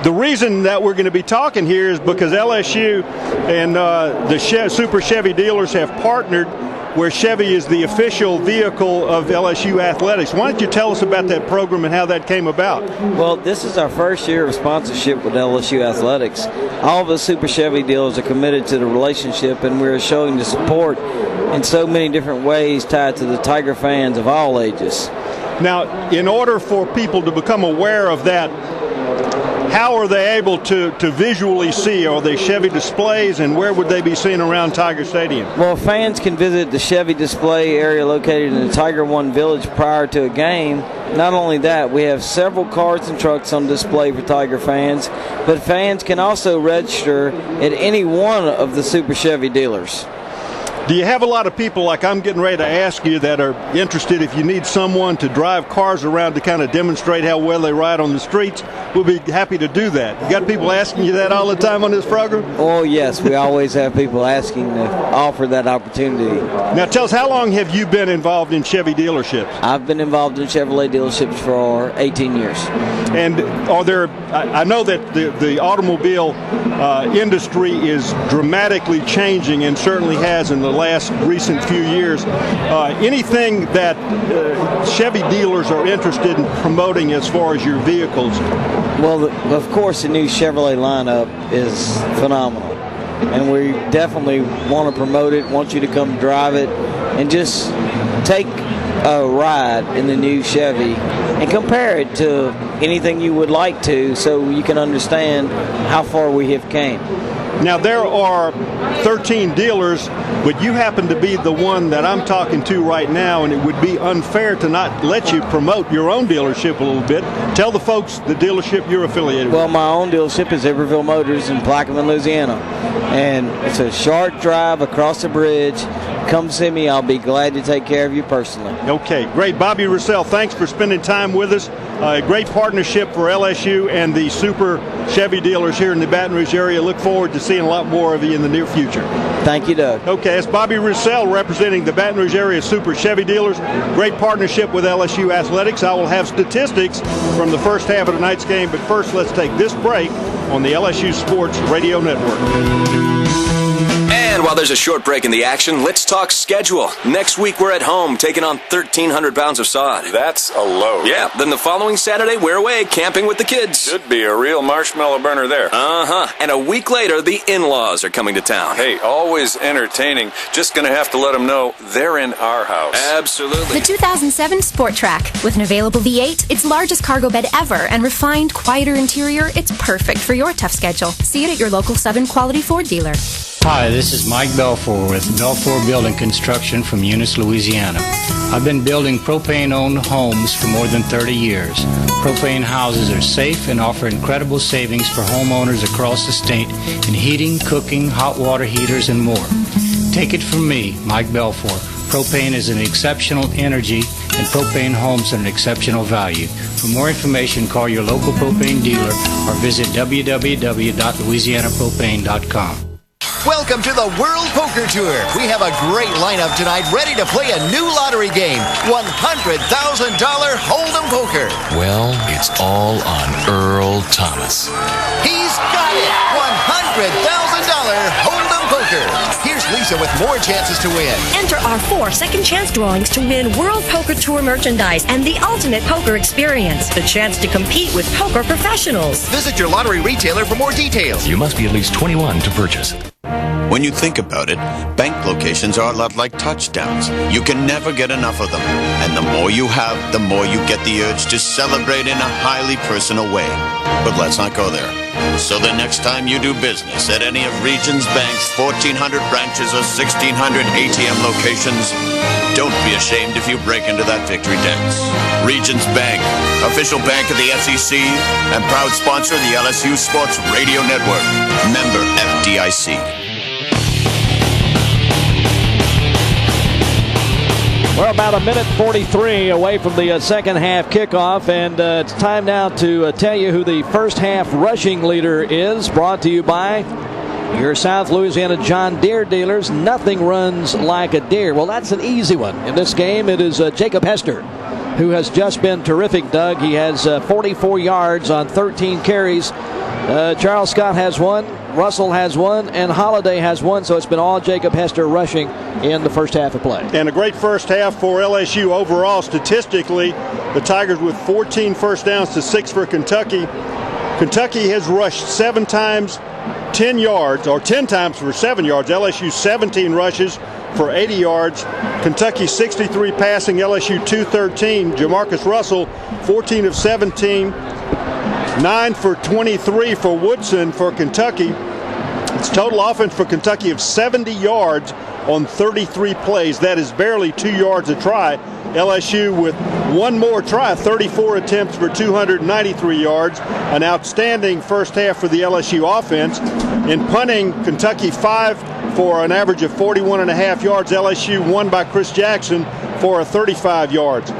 [SPEAKER 11] the reason that we're going to be talking here is because LSU and the Super Chevy dealers have partnered where Chevy is the official vehicle of LSU athletics. Why don't you tell us about that program and how that came about?
[SPEAKER 17] Well, this is our first year of sponsorship with LSU athletics. All of the Super Chevy dealers are committed to the relationship, and we're showing the support in so many different ways tied to the Tiger fans of all ages.
[SPEAKER 11] Now, in order for people to become aware of that, how are they able to visually see? Are they Chevy displays, and where would they be seen around Tiger Stadium?
[SPEAKER 17] Well, fans can visit the Chevy display area located in the Tiger One Village prior to a game. Not only that, we have several cars and trucks on display for Tiger fans, but fans can also register at any one of the Super Chevy dealers.
[SPEAKER 11] Do you have a lot of people, like I'm getting ready to ask you, that are interested if you need someone to drive cars around to kind of demonstrate how well they ride on the streets? We'll be happy to do that. You got people asking you that all the time on this program?
[SPEAKER 17] Oh, yes. We always have people asking to offer that opportunity.
[SPEAKER 11] Now, tell us, how long have you been involved in Chevy dealerships?
[SPEAKER 17] I've been involved in Chevrolet dealerships for 18 years.
[SPEAKER 11] And are there, I know that the automobile industry is dramatically changing and certainly has in the last recent few years. Anything that Chevy dealers are interested in promoting as far as your vehicles?
[SPEAKER 17] Well, of course, the new Chevrolet lineup is phenomenal. And we definitely want to promote it, want you to come drive it, and just take a ride in the new Chevy and compare it to anything you would like to, so you can understand how far we have came.
[SPEAKER 11] Now, there are 13 dealers, but you happen to be the one that I'm talking to right now, and it would be unfair to not let you promote your own dealership a little bit. Tell the folks the dealership you're affiliated with.
[SPEAKER 17] Well, my own dealership is Iberville Motors in Plaquemine, Louisiana, and it's a short drive across the bridge. Come see me. I'll be glad to take care of you personally.
[SPEAKER 11] Okay, great. Bobby Russell, thanks for spending time with us. A great partnership for LSU and the Super Chevy dealers here in the Baton Rouge area. Look forward to seeing a lot more of you in the near future.
[SPEAKER 17] Thank you, Doug.
[SPEAKER 11] Okay, it's Bobby Russell representing the Baton Rouge area Super Chevy dealers. Great partnership with LSU Athletics. I will have statistics from the first half of tonight's game, but first let's take this break on the LSU Sports Radio Network.
[SPEAKER 8] And while there's a short break in the action, let's talk schedule. Next week, we're at home taking on 1,300 pounds of sod.
[SPEAKER 10] That's a load.
[SPEAKER 8] Yeah, then the following Saturday, we're away camping with the kids.
[SPEAKER 10] Should be a real marshmallow burner there.
[SPEAKER 8] Uh-huh. And a week later, the in-laws are coming to town.
[SPEAKER 10] Hey, always entertaining. Just going to have to let them know they're in our house.
[SPEAKER 8] Absolutely.
[SPEAKER 12] The 2007 Sport Track. With an available V8, its largest cargo bed ever, and refined, quieter interior, it's perfect for your tough schedule. See it at your local Southern Quality Ford dealer.
[SPEAKER 18] Hi, this is Mike Belfour with Belfour Building Construction from Eunice, Louisiana. I've been building propane-owned homes for more than 30 years. Propane houses are safe and offer incredible savings for homeowners across the state in heating, cooking, hot water heaters, and more. Take it from me, Mike Belfour. Propane is an exceptional energy, and propane homes are an exceptional value. For more information, call your local propane dealer or visit www.louisianapropane.com.
[SPEAKER 19] Welcome to the World Poker Tour. We have a great lineup tonight, ready to play a new lottery game, $100,000 Hold'em Poker.
[SPEAKER 23] Well, it's all on Earl Thomas.
[SPEAKER 19] He's got it! $100,000 Hold'em Poker. Here's Lisa with more chances to win.
[SPEAKER 20] Enter our 4 second chance drawings to win World Poker Tour merchandise and the ultimate poker experience. The chance to compete with poker professionals.
[SPEAKER 19] Visit your lottery retailer for more details.
[SPEAKER 23] You must be at least 21 to purchase.
[SPEAKER 21] When you think about it, bank locations are a lot like touchdowns. You can never get enough of them. And the more you have, the more you get the urge to celebrate in a highly personal way. But let's not go there. So the next time you do business at any of Regions Bank's 1,400 branches or 1,600 ATM locations, don't be ashamed if you break into that victory dance. Regions Bank, official bank of the SEC and proud sponsor of the LSU Sports Radio Network. Member FDIC.
[SPEAKER 15] We're about a minute 43 away from the second half kickoff, and it's time now to tell you who the first half rushing leader is. Brought to you by your South Louisiana John Deere dealers. Nothing runs like a deer. Well, that's an easy one. In this game, it is Jacob Hester, who has just been terrific, Doug. He has 44 yards on 13 carries. Charles Scott has one, Russell has one, and Holiday has one, so it's been all Jacob Hester rushing in the first half of play.
[SPEAKER 11] And a great first half for LSU overall. Statistically, the Tigers with 14 first downs to 6 for Kentucky. Kentucky has rushed 7 times 10 yards, or 10 times for 7 yards. LSU 17 rushes for 80 yards. Kentucky 63 passing, LSU 213. Jamarcus Russell 14 of 17. 9 for 23 for Woodson for Kentucky. It's total offense for Kentucky of 70 yards on 33 plays. That is barely 2 yards a try. LSU with one more try, 34 attempts for 293 yards. An outstanding first half for the LSU offense. In punting, Kentucky 5 for an average of 41.5 yards. LSU won by Chris Jackson for 35 yards.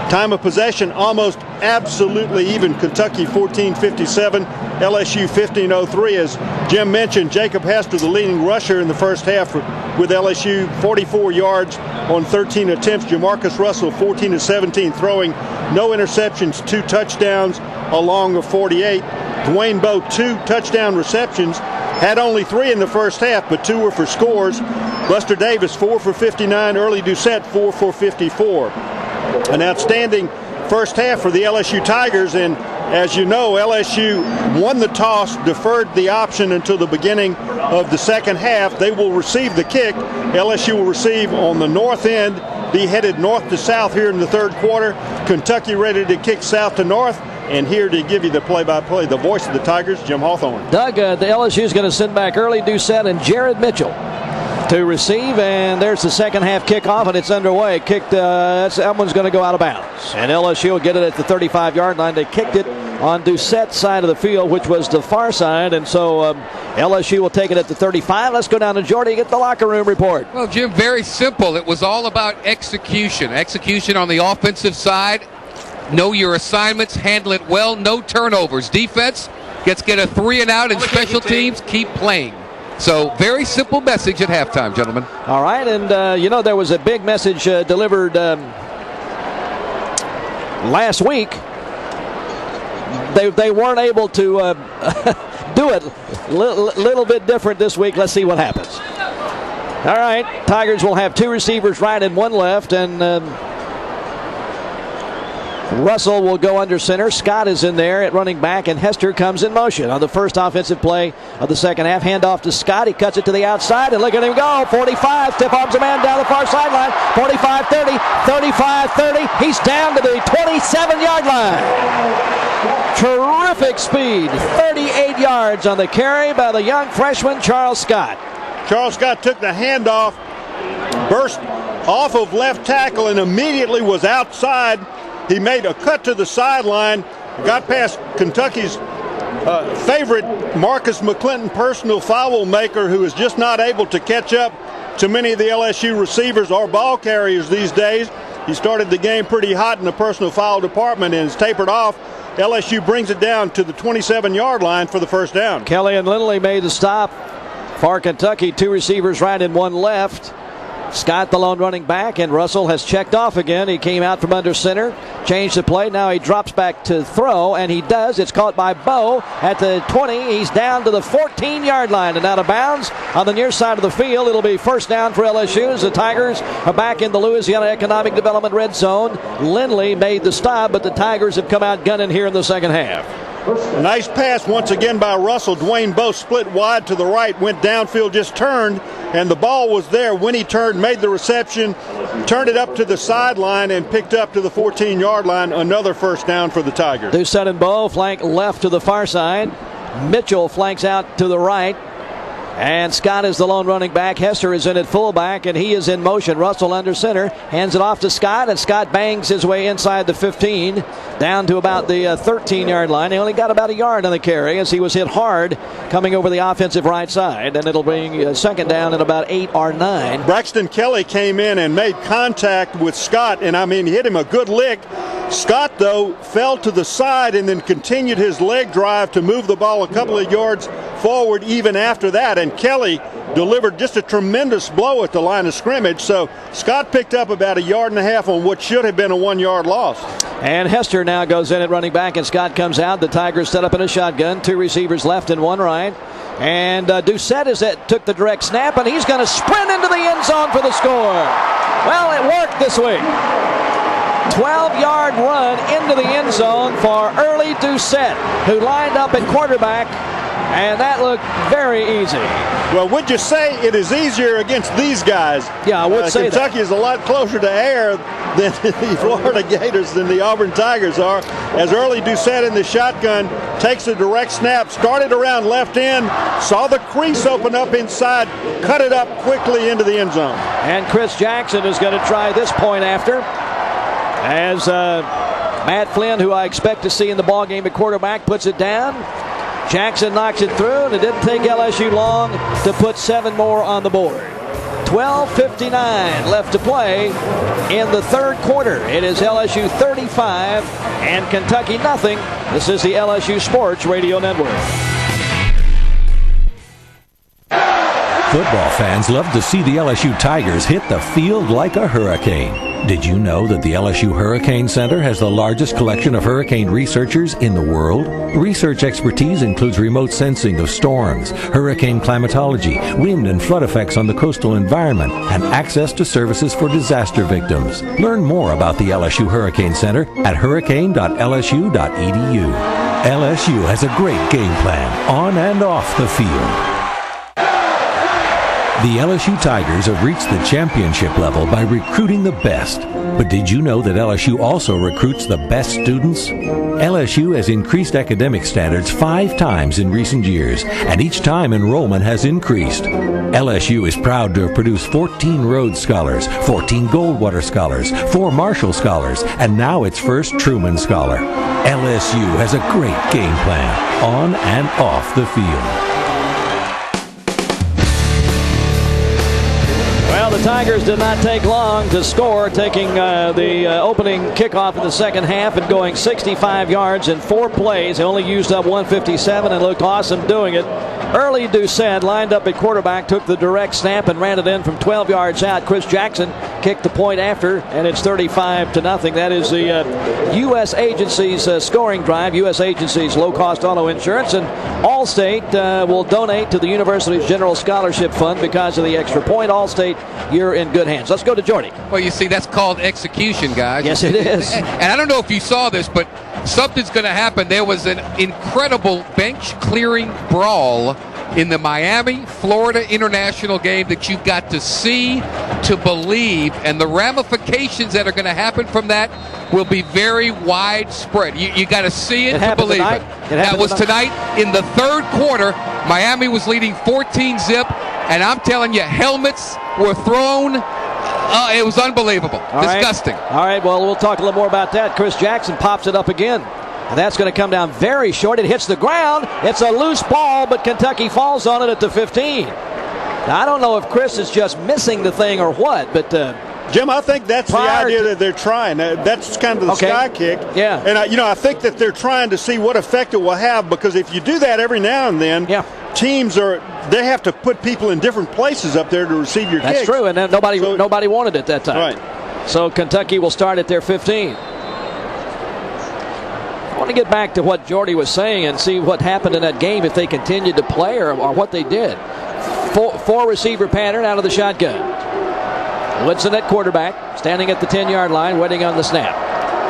[SPEAKER 11] Time of possession almost absolutely even. Kentucky 14:57, LSU 15:03. As Jim mentioned, Jacob Hester, the leading rusher in the first half with LSU, 44 yards on 13 attempts. Jamarcus Russell 14-17 throwing, no interceptions, 2 touchdowns along of 48. Dwayne Bowe 2 touchdown receptions, had only 3 in the first half, but 2 were for scores. Buster Davis 4 for 59, Early Doucette 4 for 54. An outstanding first half for the LSU Tigers, and as you know, LSU won the toss, deferred the option until the beginning of the second half. They will receive the kick. LSU will receive on the north end, be headed north to south here in the third quarter. Kentucky ready to kick south to north. And here to give you the play-by-play, the voice of the Tigers, Jim Hawthorne.
[SPEAKER 15] Doug, the LSU is going to send back Early Doucette and Jared Mitchell to receive, and there's the second half kickoff, and it's underway. That one's going to go out of bounds, and LSU will get it at the 35-yard line. They kicked it on Doucette's side of the field, which was the far side, and so LSU will take it at the 35. Let's go down to Jordy and get the locker room report.
[SPEAKER 2] Well, Jim, very simple. It was all about execution. Execution on the offensive side. Know your assignments, handle it well, no turnovers. Defense get a 3 and out, and special teams keep playing. So very simple message at halftime, gentlemen.
[SPEAKER 15] All right, and there was a big message delivered last week. They weren't able to do it. Little bit different this week. Let's see what happens. All right, Tigers will have 2 receivers right and 1 left, and Russell will go under center. Scott is in there at running back, and Hester comes in motion on the first offensive play of the second half. Handoff to Scott. He cuts it to the outside, and look at him go. 45, stiff arms a man down the far sideline. 45-30, 35-30. He's down to the 27-yard line. Terrific speed. 38 yards on the carry by the young freshman, Charles Scott.
[SPEAKER 11] Charles Scott took the handoff, burst off of left tackle, and immediately was outside. He made a cut to the sideline, got past Kentucky's favorite Marcus McClinton, personal foul maker, who is just not able to catch up to many of the LSU receivers or ball carriers these days. He started the game pretty hot in the personal foul department and has tapered off. LSU brings it down to the 27-yard line for the first down.
[SPEAKER 15] Kelly and Lindley made the stop for Kentucky. 2 receivers right and 1 left. Scott, the lone running back, and Russell has checked off again. He came out from under center, changed the play. Now he drops back to throw, and he does. It's caught by Bowe at the 20. He's down to the 14-yard line and out of bounds on the near side of the field. It'll be first down for LSU as the Tigers are back in the Louisiana Economic Development red zone. Lindley made the stop, but the Tigers have come out gunning here in the second half.
[SPEAKER 11] Nice pass once again by Russell. Dwayne Bowe split wide to the right, went downfield, just turned, and the ball was there. When he turned, made the reception, turned it up to the sideline, and picked up to the 14-yard line. Another first down for the Tigers.
[SPEAKER 15] Doucette and Bowe flank left to the far side. Mitchell flanks out to the right. And Scott is the lone running back. Hester is in at fullback, and he is in motion. Russell under center, hands it off to Scott, and Scott bangs his way inside the 15, down to about the 13-yard line. He only got about a yard on the carry as he was hit hard coming over the offensive right side, and it'll bring second down at about 8 or 9.
[SPEAKER 11] Braxton Kelly came in and made contact with Scott, and he hit him a good lick. Scott, though, fell to the side and then continued his leg drive to move the ball a couple of yards forward even after that. And Kelly delivered just a tremendous blow at the line of scrimmage. So Scott picked up about 1.5 yards on what should have been a 1-yard loss.
[SPEAKER 15] And Hester now goes in at running back, and Scott comes out. The Tigers set up in a shotgun. 2 receivers left and 1 right. And Doucette took the direct snap, and he's going to sprint into the end zone for the score. Well, it worked this week. 12-yard run into the end zone for Early Doucette, who lined up at quarterback, and that looked very easy.
[SPEAKER 11] Well, would you say it is easier against these guys?
[SPEAKER 15] Yeah, I would say
[SPEAKER 11] Kentucky is a lot closer to air than the Florida Gators, than the Auburn Tigers are. As Early Doucette in the shotgun takes a direct snap, started around left end, saw the crease open up inside, cut it up quickly into the end zone.
[SPEAKER 15] And Chris Jackson is going to try this point after, as Matt Flynn, who I expect to see in the ballgame at quarterback, puts it down. Jackson knocks it through, and it didn't take LSU long to put 7 more on the board. 12:59 left to play in the third quarter. It is LSU 35 and Kentucky nothing. This is the LSU Sports Radio Network.
[SPEAKER 16] Football fans love to see the LSU Tigers hit the field like a hurricane. Did you know that the LSU Hurricane Center has the largest collection of hurricane researchers in the world? Research expertise includes remote sensing of storms, hurricane climatology, wind and flood effects on the coastal environment, and access to services for disaster victims. Learn more about the LSU Hurricane Center at hurricane.lsu.edu. LSU has a great game plan on and off the field. The LSU Tigers have reached the championship level by recruiting the best. But did you know that LSU also recruits the best students? LSU has increased academic standards 5 times in recent years, and each time enrollment has increased. LSU is proud to have produced 14 Rhodes Scholars, 14 Goldwater Scholars, 4 Marshall Scholars, and now its first Truman Scholar. LSU has a great game plan on and off the field.
[SPEAKER 15] Well, the Tigers did not take long to score, taking the opening kickoff in the second half and going 65 yards in 4 plays. They only used up 157 and looked awesome doing it. Early Doucette lined up at quarterback, took the direct snap and ran it in from 12 yards out. Chris Jackson kicked the point after, and it's 35-0. That is the U.S. Agency's scoring drive. U.S. Agency's low-cost auto insurance, and Allstate will donate to the university's general scholarship fund because of the extra point. Allstate, you're in good hands. Let's go to Jordy.
[SPEAKER 2] Well, you see, that's called execution, guys.
[SPEAKER 15] Yes, it is.
[SPEAKER 2] And I don't know if you saw this, but something's going to happen. There was an incredible bench-clearing brawl in the Miami-Florida International game that you've got to see to believe, and the ramifications that are going to happen from that will be very widespread. You got to see it to believe it. That was tonight in the third quarter. Miami was leading 14-0, and I'm telling you, helmets were thrown. It was unbelievable. Disgusting.
[SPEAKER 15] All right, well, we'll talk a little more about that. Chris Jackson pops it up again. And that's going to come down very short. It hits the ground. It's a loose ball, but Kentucky falls on it at the 15. Now, I don't know if Chris is just missing the thing or what, but
[SPEAKER 11] Jim, I think that's the idea that they're trying. That's kind of the sky kick.
[SPEAKER 15] Yeah.
[SPEAKER 11] And, I think that they're trying to see what effect it will have, because if you do that every now and then, teams they have to put people in different places up there to receive your kicks.
[SPEAKER 15] That's true, and then nobody wanted it that time.
[SPEAKER 11] Right.
[SPEAKER 15] So Kentucky will start at their 15. I want to get back to what Jordy was saying and see what happened in that game, if they continued to play or what they did. Four receiver pattern out of the shotgun. Woodson at quarterback, standing at the 10-yard line, waiting on the snap.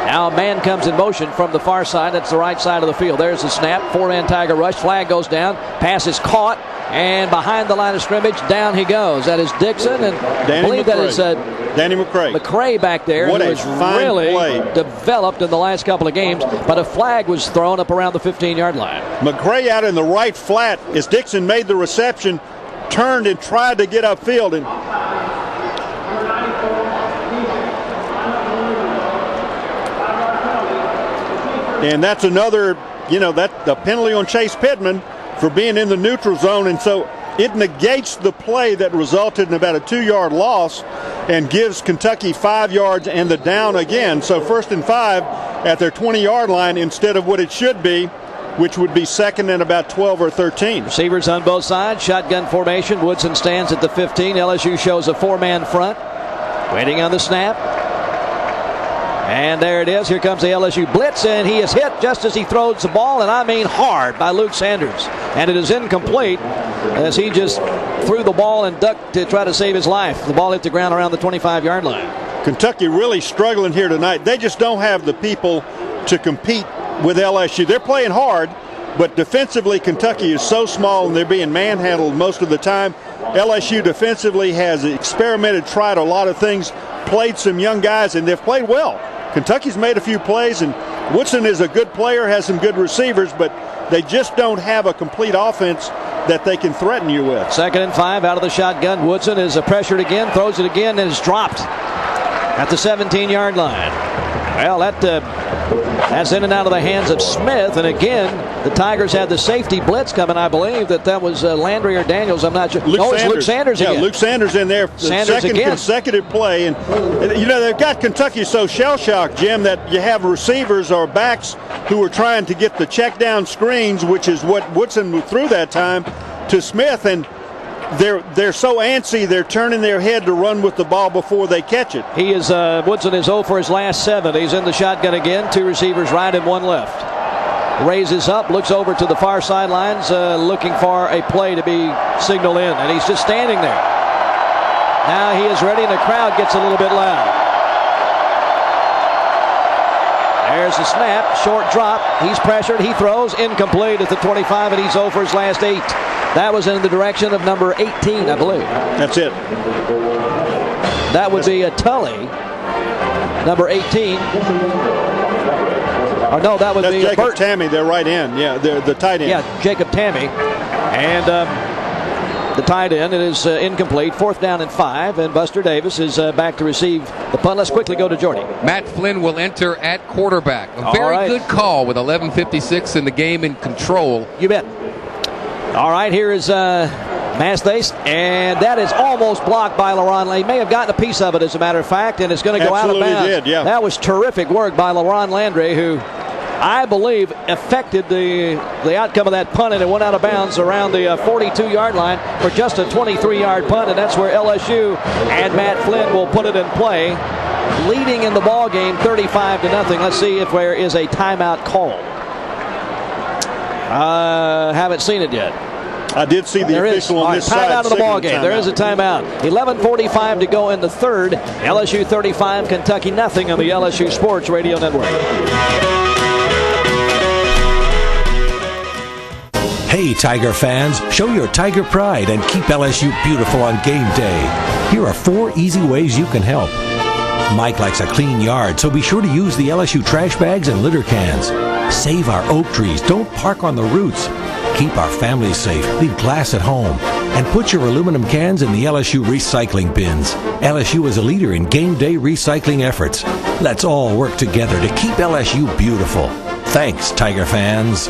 [SPEAKER 15] Now a man comes in motion from the far side. That's the right side of the field. There's the snap. 4-man Tiger rush. Flag goes down. Pass is caught. And behind the line of scrimmage, down he goes. That is Dixon. And I believe that is
[SPEAKER 11] Danny McCray.
[SPEAKER 15] McCray back there.
[SPEAKER 11] What
[SPEAKER 15] who
[SPEAKER 11] a
[SPEAKER 15] has
[SPEAKER 11] fine
[SPEAKER 15] really
[SPEAKER 11] play.
[SPEAKER 15] Developed in the last couple of games. But a flag was thrown up around the 15-yard line.
[SPEAKER 11] McCray out in the right flat as Dixon made the reception, turned and tried to get upfield. And that's another, that the penalty on Chase Pittman for being in the neutral zone. And so it negates the play that resulted in about a 2-yard loss and gives Kentucky 5 yards and the down again. So 1st and 5 at their 20-yard line instead of what it should be, which would be second and about 12 or 13.
[SPEAKER 15] Receivers on both sides, shotgun formation. Woodson stands at the 15. LSU shows a 4-man front. Waiting on the snap. And there it is. Here comes the LSU blitz, and he is hit just as he throws the ball, and I mean hard, by Luke Sanders. And it is incomplete as he just threw the ball and ducked to try to save his life. The ball hit the ground around the 25-yard line.
[SPEAKER 11] Kentucky really struggling here tonight. They just don't have the people to compete with LSU. They're playing hard, but defensively Kentucky is so small and they're being manhandled most of the time. LSU defensively has experimented, tried a lot of things, played some young guys, and they've played well. Kentucky's made a few plays, and Woodson is a good player, has some good receivers, but they just don't have a complete offense that they can threaten you with.
[SPEAKER 15] 2nd and 5 out of the shotgun. Woodson is pressured again, throws it again, and is dropped at the 17-yard line. Well, that's in and out of the hands of Smith. And again, the Tigers had the safety blitz coming. I believe that was Landry or Daniels. I'm not sure. It's Luke Sanders again.
[SPEAKER 11] Yeah, Luke Sanders in there. Second consecutive play. And, they've got Kentucky so shell-shocked, Jim, that you have receivers or backs who are trying to get the check-down screens, which is what Woodson threw that time, to Smith. And they're so antsy, they're turning their head to run with the ball before they catch it.
[SPEAKER 15] Woodson is 0 for his last 7. He's in the shotgun again. 2 receivers right and 1 left. Raises up, looks over to the far sidelines, looking for a play to be signaled in, and he's just standing there. Now he is ready, and the crowd gets a little bit loud. There's the snap, short drop. He's pressured, he throws, incomplete at the 25, and he's 0 for his last 8. That was in the direction of number 18, I believe.
[SPEAKER 11] That's it.
[SPEAKER 15] That would be a Tully, number 18. Or no, that would be
[SPEAKER 11] Jacob Tammy, their right end. Yeah, the tight end.
[SPEAKER 15] Yeah, Jacob Tammy. And the tight end, it is incomplete. 4th down and 5, and Buster Davis is back to receive the punt. Let's quickly go to Jordy.
[SPEAKER 2] Matt Flynn will enter at quarterback. A very good call with 11:56 in the game in control.
[SPEAKER 15] You bet. All right, here is Masthase, and that is almost blocked by LaRon. He may have gotten a piece of it, as a matter of fact, and it's going to go out of bounds.
[SPEAKER 11] Did, yeah.
[SPEAKER 15] That was terrific work by LaRon Landry, who I believe affected the outcome of that punt, and it went out of bounds around the 42-yard line for just a 23-yard punt, and that's where LSU and Matt Flynn will put it in play, leading in the ball game 35-0. Let's see if there is a timeout call. Haven't seen it yet.
[SPEAKER 11] I did see the official on this side.
[SPEAKER 15] Timeout of the ball game. There is a timeout. 11:45 to go in the third. LSU 35, Kentucky nothing on the LSU Sports Radio Network.
[SPEAKER 16] Hey, Tiger fans, show your Tiger pride and keep LSU beautiful on game day. Here are 4 easy ways you can help. Mike likes a clean yard, so be sure to use the LSU trash bags and litter cans. Save our oak trees. Don't park on the roots. Keep our families safe. Leave glass at home. And put your aluminum cans in the LSU recycling bins. LSU is a leader in game day recycling efforts. Let's all work together to keep LSU beautiful. Thanks, Tiger fans.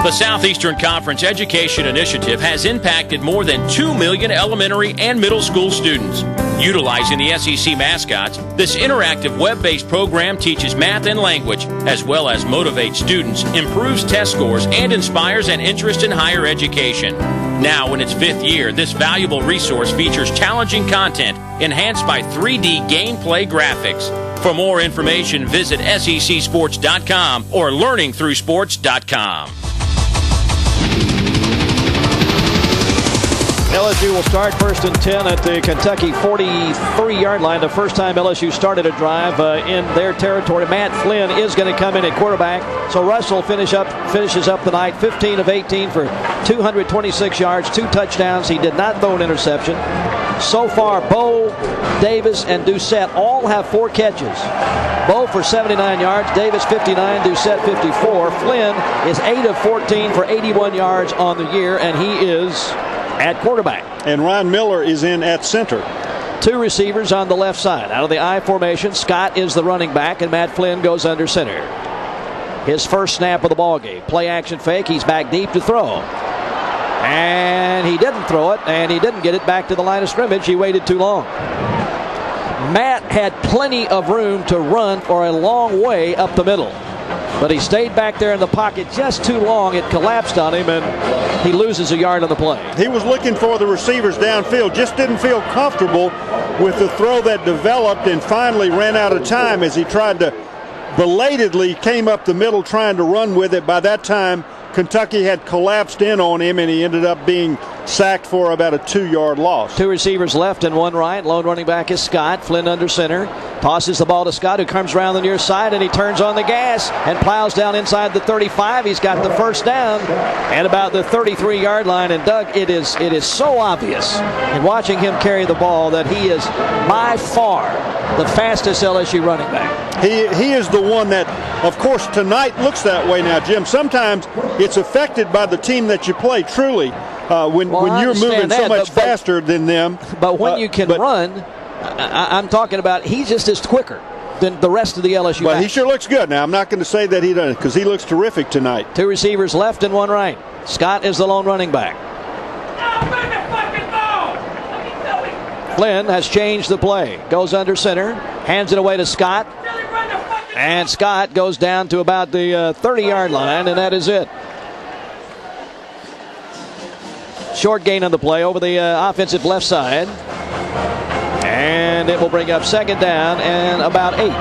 [SPEAKER 1] The Southeastern Conference Education Initiative has impacted more than 2 million elementary and middle school students. Utilizing the SEC mascots, this interactive web-based program teaches math and language, as well as motivates students, improves test scores, and inspires an interest in higher education. Now, in its 5th year, this valuable resource features challenging content enhanced by 3D gameplay graphics. For more information, visit secsports.com or learningthroughsports.com.
[SPEAKER 15] LSU will start 1st and 10 at the Kentucky 43-yard line. The first time LSU started a drive in their territory. Matt Flynn is going to come in at quarterback. So Russell finishes up the night 15 of 18 for 226 yards, 2 touchdowns. He did not throw an interception. So far, Bo, Davis, and Doucette all have 4 catches. Bo for 79 yards, Davis 59, Doucette 54. Flynn is 8 of 14 for 81 yards on the year, and he is at quarterback.
[SPEAKER 11] And Ryan Miller is in at center.
[SPEAKER 15] 2 receivers on the left side. Out of the I formation, Scott is the running back, and Matt Flynn goes under center. His first snap of the ball game. Play action fake. He's back deep to throw. And he didn't throw it, and he didn't get it back to the line of scrimmage. He waited too long. Matt had plenty of room to run for a long way up the middle, but he stayed back there in the pocket just too long. It collapsed on him, and he loses a yard on the play.
[SPEAKER 11] He was looking for the receivers downfield, just didn't feel comfortable with the throw that developed, and finally ran out of time as he tried to belatedly came up the middle trying to run with it. By that time, Kentucky had collapsed in on him, and he ended up being sacked for about a 2-yard loss.
[SPEAKER 15] 2 receivers left and 1 right. Lone running back is Scott. Flynn under center. Tosses the ball to Scott, who comes around the near side, and he turns on the gas and plows down inside the 35. He's got the first down at about the 33-yard line. And Doug, it is so obvious in watching him carry the ball that he is by far the fastest LSU running back.
[SPEAKER 11] He is the one that, of course, tonight looks that way now, Jim. Sometimes it's affected by the team that you play, truly, when you're moving so much faster than them.
[SPEAKER 15] But when you can run, I'm talking about he's just as quicker. than the rest of the LSU
[SPEAKER 11] But
[SPEAKER 15] backs.
[SPEAKER 11] he sure looks good. Now, I'm not going to say that he doesn't, because he looks terrific tonight.
[SPEAKER 15] 2 receivers left and 1 right. Scott is the lone running back. Flynn has changed the play. Goes under center. Hands it away to Scott. And Scott goes down to about the 30-yard line, and that is it. Short gain on the play over the offensive left side. And it will bring up 2nd down and about 8.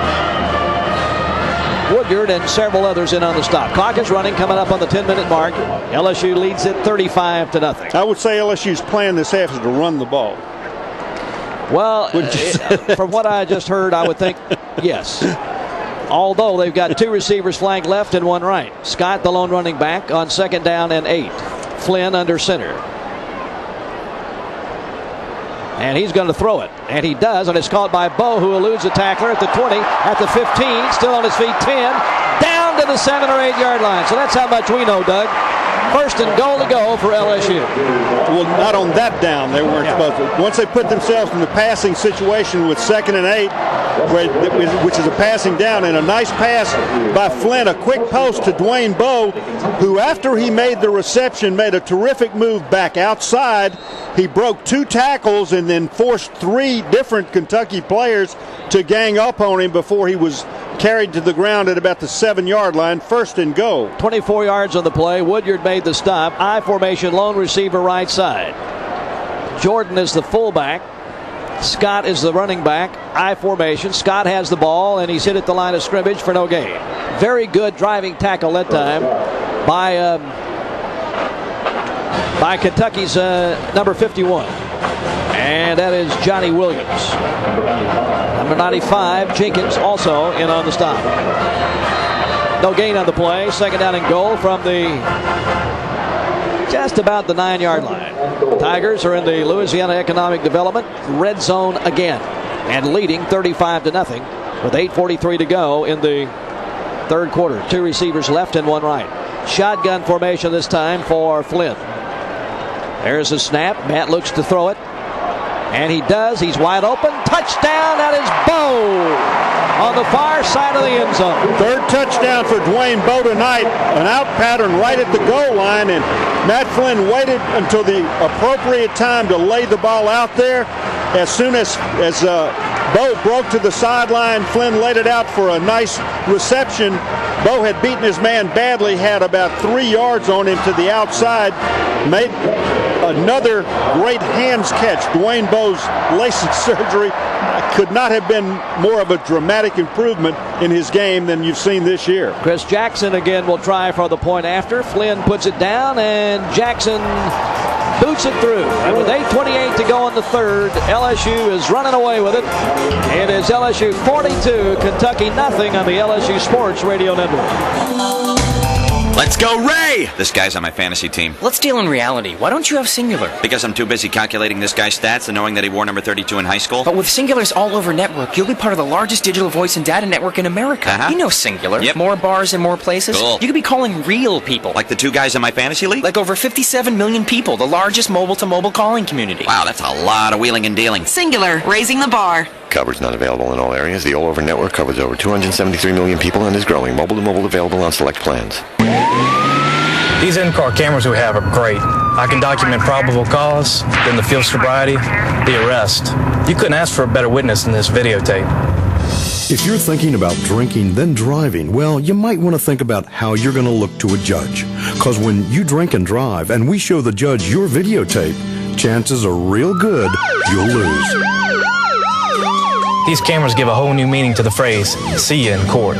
[SPEAKER 15] Woodyard and several others in on the stop. Clock is running, coming up on the 10-minute mark. LSU leads it 35-0.
[SPEAKER 11] I would say LSU's plan this half is to run the ball.
[SPEAKER 15] Well, from what I just heard, I would think yes. Although they've got 2 receivers flanked left and 1 right. Scott, the lone running back, on 2nd down and 8. Flynn under center. And he's going to throw it. And he does, and it's caught by Bo, who eludes a tackler at the 20, at the 15, still on his feet, 10, down to the 7 or 8 yard line. So that's how much we know, Doug. 1st and goal to go for LSU.
[SPEAKER 11] Well, not on that down. They weren't supposed to. Once they put themselves in the passing situation with 2nd and 8, which is a passing down, and a nice pass by Flynn, a quick post to Dwayne Bowe, who after he made the reception made a terrific move back outside. He broke 2 tackles and then forced 3 different Kentucky players to gang up on him before he was carried to the ground at about the 7-yard line. 1st and goal.
[SPEAKER 15] 24 yards on the play. Woodyard made the stop. I formation, lone receiver right side. Jordan is the fullback. Scott is the running back. I formation. Scott has the ball, and he's hit at the line of scrimmage for no gain. Very good driving tackle that time by Kentucky's number 51. And that is Johnny Williams. Number 95, Jenkins, also in on the stop. No gain on the play. 2nd down and goal from just about the 9-yard line. Tigers are in the Louisiana Economic Development red zone again and leading 35-0 with 8:43 to go in the 3rd quarter. 2 receivers left and 1 right. Shotgun formation this time for Flynn. There's a snap. Matt looks to throw it. And he does. He's wide open. Touchdown. That is Bowe on the far side of the end zone.
[SPEAKER 11] 3rd touchdown for Dwayne Bowe tonight. An out pattern right at the goal line. And Matt Flynn waited until the appropriate time to lay the ball out there. As soon as Bowe broke to the sideline, Flynn laid it out for a nice reception. Bowe had beaten his man badly, had about 3 yards on him to the outside, made another great hands catch. Dwayne Bowe's LASIK surgery could not have been more of a dramatic improvement in his game than you've seen this year.
[SPEAKER 15] Chris Jackson again will try for the point after. Flynn puts it down, and Jackson boots it through. And with 8:28 to go in the 3rd, LSU is running away with it. It is LSU 42, Kentucky nothing on the LSU Sports Radio Network.
[SPEAKER 3] Let's go, Ray! This guy's on my fantasy team.
[SPEAKER 4] Let's deal in reality. Why don't you have Singular?
[SPEAKER 3] Because I'm too busy calculating this guy's stats and knowing that he wore number 32 in high school.
[SPEAKER 4] But with Singular's all-over network, you'll be part of the largest digital voice and data network in America. You know Singular.
[SPEAKER 3] Yep.
[SPEAKER 4] More bars in more places.
[SPEAKER 3] Cool.
[SPEAKER 4] You could be calling real people.
[SPEAKER 3] Like the 2 guys in my fantasy league?
[SPEAKER 4] Like over 57 million people, the largest mobile-to-mobile calling community.
[SPEAKER 3] Wow, that's a lot of wheeling and dealing.
[SPEAKER 13] Singular, raising the bar.
[SPEAKER 22] Coverage not available in all areas. The all-over network covers over 273 million people and is growing. Mobile-to-mobile available on select plans.
[SPEAKER 24] These in-car cameras we have are great. I can document probable cause, then the field sobriety, the arrest. You couldn't ask for a better witness than this videotape.
[SPEAKER 25] If you're thinking about drinking then driving, well, you might want to think about how you're going to look to a judge. Because when you drink and drive and we show the judge your videotape, chances are real good you'll lose.
[SPEAKER 24] These cameras give a whole new meaning to the phrase, see you in court.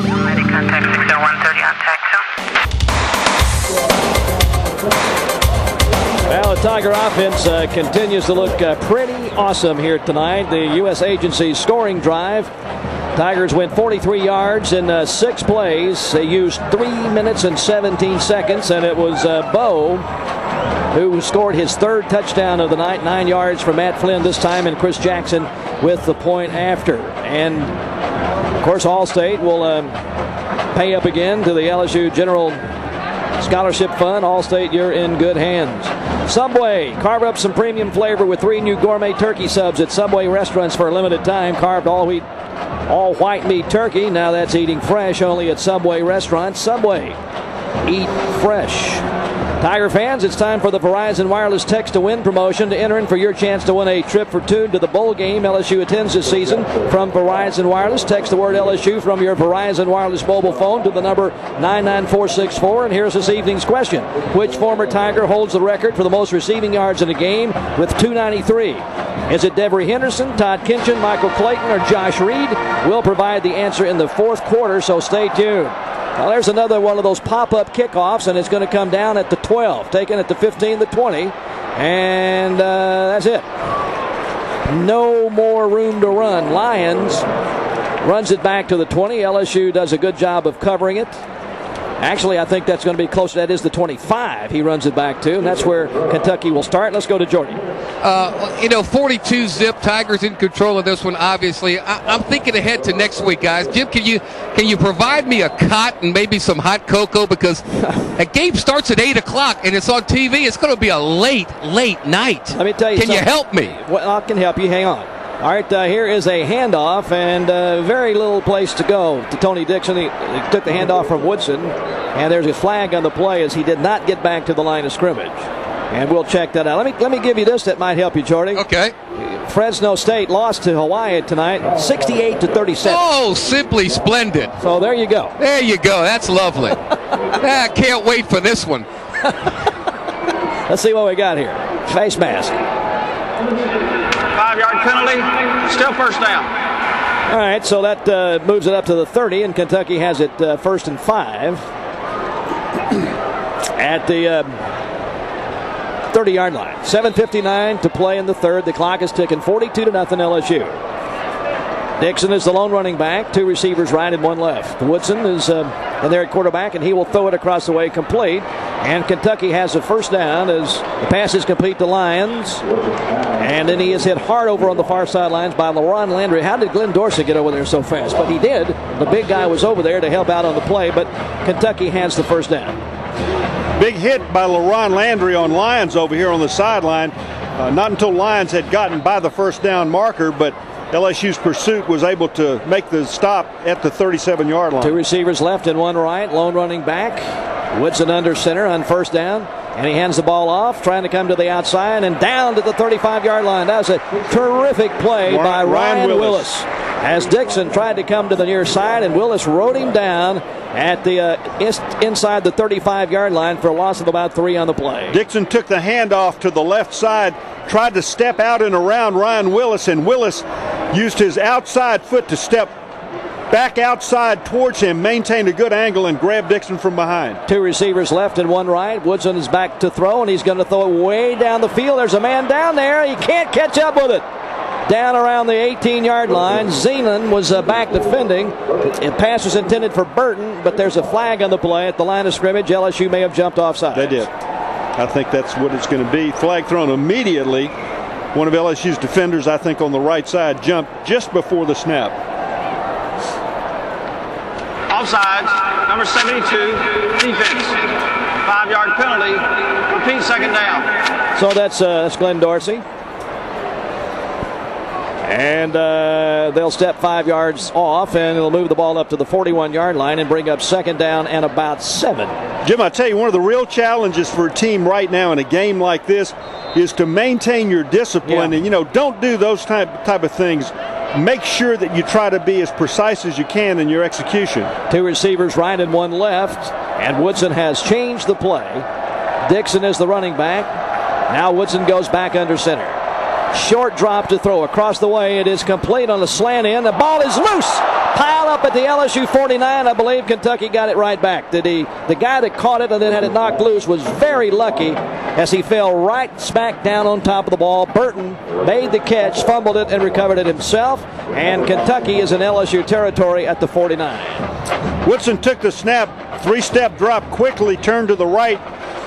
[SPEAKER 15] Well, the Tiger offense continues to look pretty awesome here tonight. The U.S. agency's scoring drive. Tigers went 43 yards in 6 plays. They used 3 minutes and 17 seconds, and it was Bowe who scored his 3rd touchdown of the night, 9 yards for Matt Flynn this time, and Chris Jackson with the point after. And, of course, Allstate will pay up again to the LSU General Scholarship Fund. Allstate, you're in good hands. Subway, carve up some premium flavor with 3 new gourmet turkey subs at Subway restaurants for a limited time. Carved all wheat all white meat turkey. Now that's eating fresh only at Subway restaurants. Subway, eat fresh. Tiger fans, it's time for the Verizon Wireless Text to Win promotion. To enter in for your chance to win a trip for two to the bowl game LSU attends this season from Verizon Wireless. Text the word LSU from your Verizon Wireless mobile phone to the number 99464. And here's this evening's question. Which former Tiger holds the record for the most receiving yards in a game with 293? Is it Devery Henderson, Todd Kinchin, Michael Clayton, or Josh Reed? We'll provide the answer in the fourth quarter, so stay tuned. Well, there's another one of those pop-up kickoffs, and it's going to come down at the 12, taken at the 15, the 20, and that's it. No more room to run. Lions runs it back to the 20. LSU does a good job of covering it. Actually, I think that's going to be close. That is the 25 he runs it back to, and that's where Kentucky will start. Let's go to Jordy.
[SPEAKER 2] 42 zip. Tigers in control of this one, obviously. I'm thinking ahead to next week, guys. Jim, can you provide me a cot and maybe some hot cocoa? Because a game starts at 8 o'clock, and it's on TV. It's going to be a late night.
[SPEAKER 15] Let me tell you
[SPEAKER 2] Can
[SPEAKER 15] something.
[SPEAKER 2] you help me?
[SPEAKER 15] Well, I can help you. Hang on. All right, here is a handoff, and very little place to go to Tony Dixon. He took the handoff from Woodson, and there's a flag on the play as he did not get back to the line of scrimmage. And we'll check that out. Let me give you this that might help you, Jordy.
[SPEAKER 2] Okay.
[SPEAKER 15] Fresno State lost to Hawaii tonight, 68-37.
[SPEAKER 2] Oh, simply splendid.
[SPEAKER 15] So there you go.
[SPEAKER 2] There you go. That's lovely. I can't wait for this one.
[SPEAKER 15] Let's see what we got here. Face mask.
[SPEAKER 5] 5-yard penalty, still first down.
[SPEAKER 15] All right, so that moves it up to the 30, and Kentucky has it first and 5 at the 30-yard line. 7:59 to play in the third. The clock is ticking. 42-0 LSU. Dixon is the lone running back. Two receivers right and one left. Woodson is in there at quarterback, and he will throw it across the way complete. And Kentucky has a first down as the pass is complete to Lyons. And then he is hit hard over on the far sidelines by LaRon Landry. How did Glenn Dorsey get over there so fast? But he did. The big guy was over there to help out on the play, but Kentucky has the first down.
[SPEAKER 11] Big hit by LaRon Landry on Lyons over here on the sideline. Not until Lyons had gotten by the first down marker, but LSU's pursuit was able to make the stop at the 37-yard line.
[SPEAKER 15] Two receivers left and one right. Lone running back. Woodson under center on first down. And he hands the ball off, trying to come to the outside and down to the 35-yard line. That was a terrific play by Ryan Willis. As Dixon tried to come to the near side, and Willis rode him down at the inside the 35-yard line for a loss of about 3 on the play.
[SPEAKER 11] Dixon took the handoff to the left side, tried to step out and around Ryan Willis, and Willis used his outside foot to step back outside towards him, maintained a good angle, and grabbed Dixon from behind.
[SPEAKER 15] Two receivers left and one right. Woodson is back to throw, and he's going to throw it way down the field. There's a man down there. He can't catch up with it. Down around the 18-yard line. Zeeland was back defending. The pass was intended for Burton, but there's a flag on the play at the line of scrimmage. LSU may have jumped offside.
[SPEAKER 11] They did. I think that's what it's going to be. Flag thrown immediately. One of LSU's defenders, I think, on the right side, jumped just before the snap.
[SPEAKER 5] Offsides, number 72, defense. 5-yard penalty, repeat second down.
[SPEAKER 15] So that's Glenn Dorsey. And they'll step 5 yards off, and it'll move the ball up to the 41-yard line and bring up second down and about 7.
[SPEAKER 11] Jim, I tell you, one of the real challenges for a team right now in a game like this is to maintain your discipline. And, don't do those type of things. Make sure that you try to be as precise as you can in your execution.
[SPEAKER 15] Two receivers right and one left, and Woodson has changed the play. Dixon is the running back. Now Woodson goes back under center. Short drop to throw across the way. It is complete on the slant end. The ball is loose. Pile up at the LSU 49. I believe Kentucky got it right back. The guy that caught it and then had it knocked loose was very lucky as he fell right smack down on top of the ball. Burton made the catch, fumbled it, and recovered it himself. And Kentucky is in LSU territory at the 49.
[SPEAKER 11] Woodson took the snap, 3-step drop, quickly turned to the right,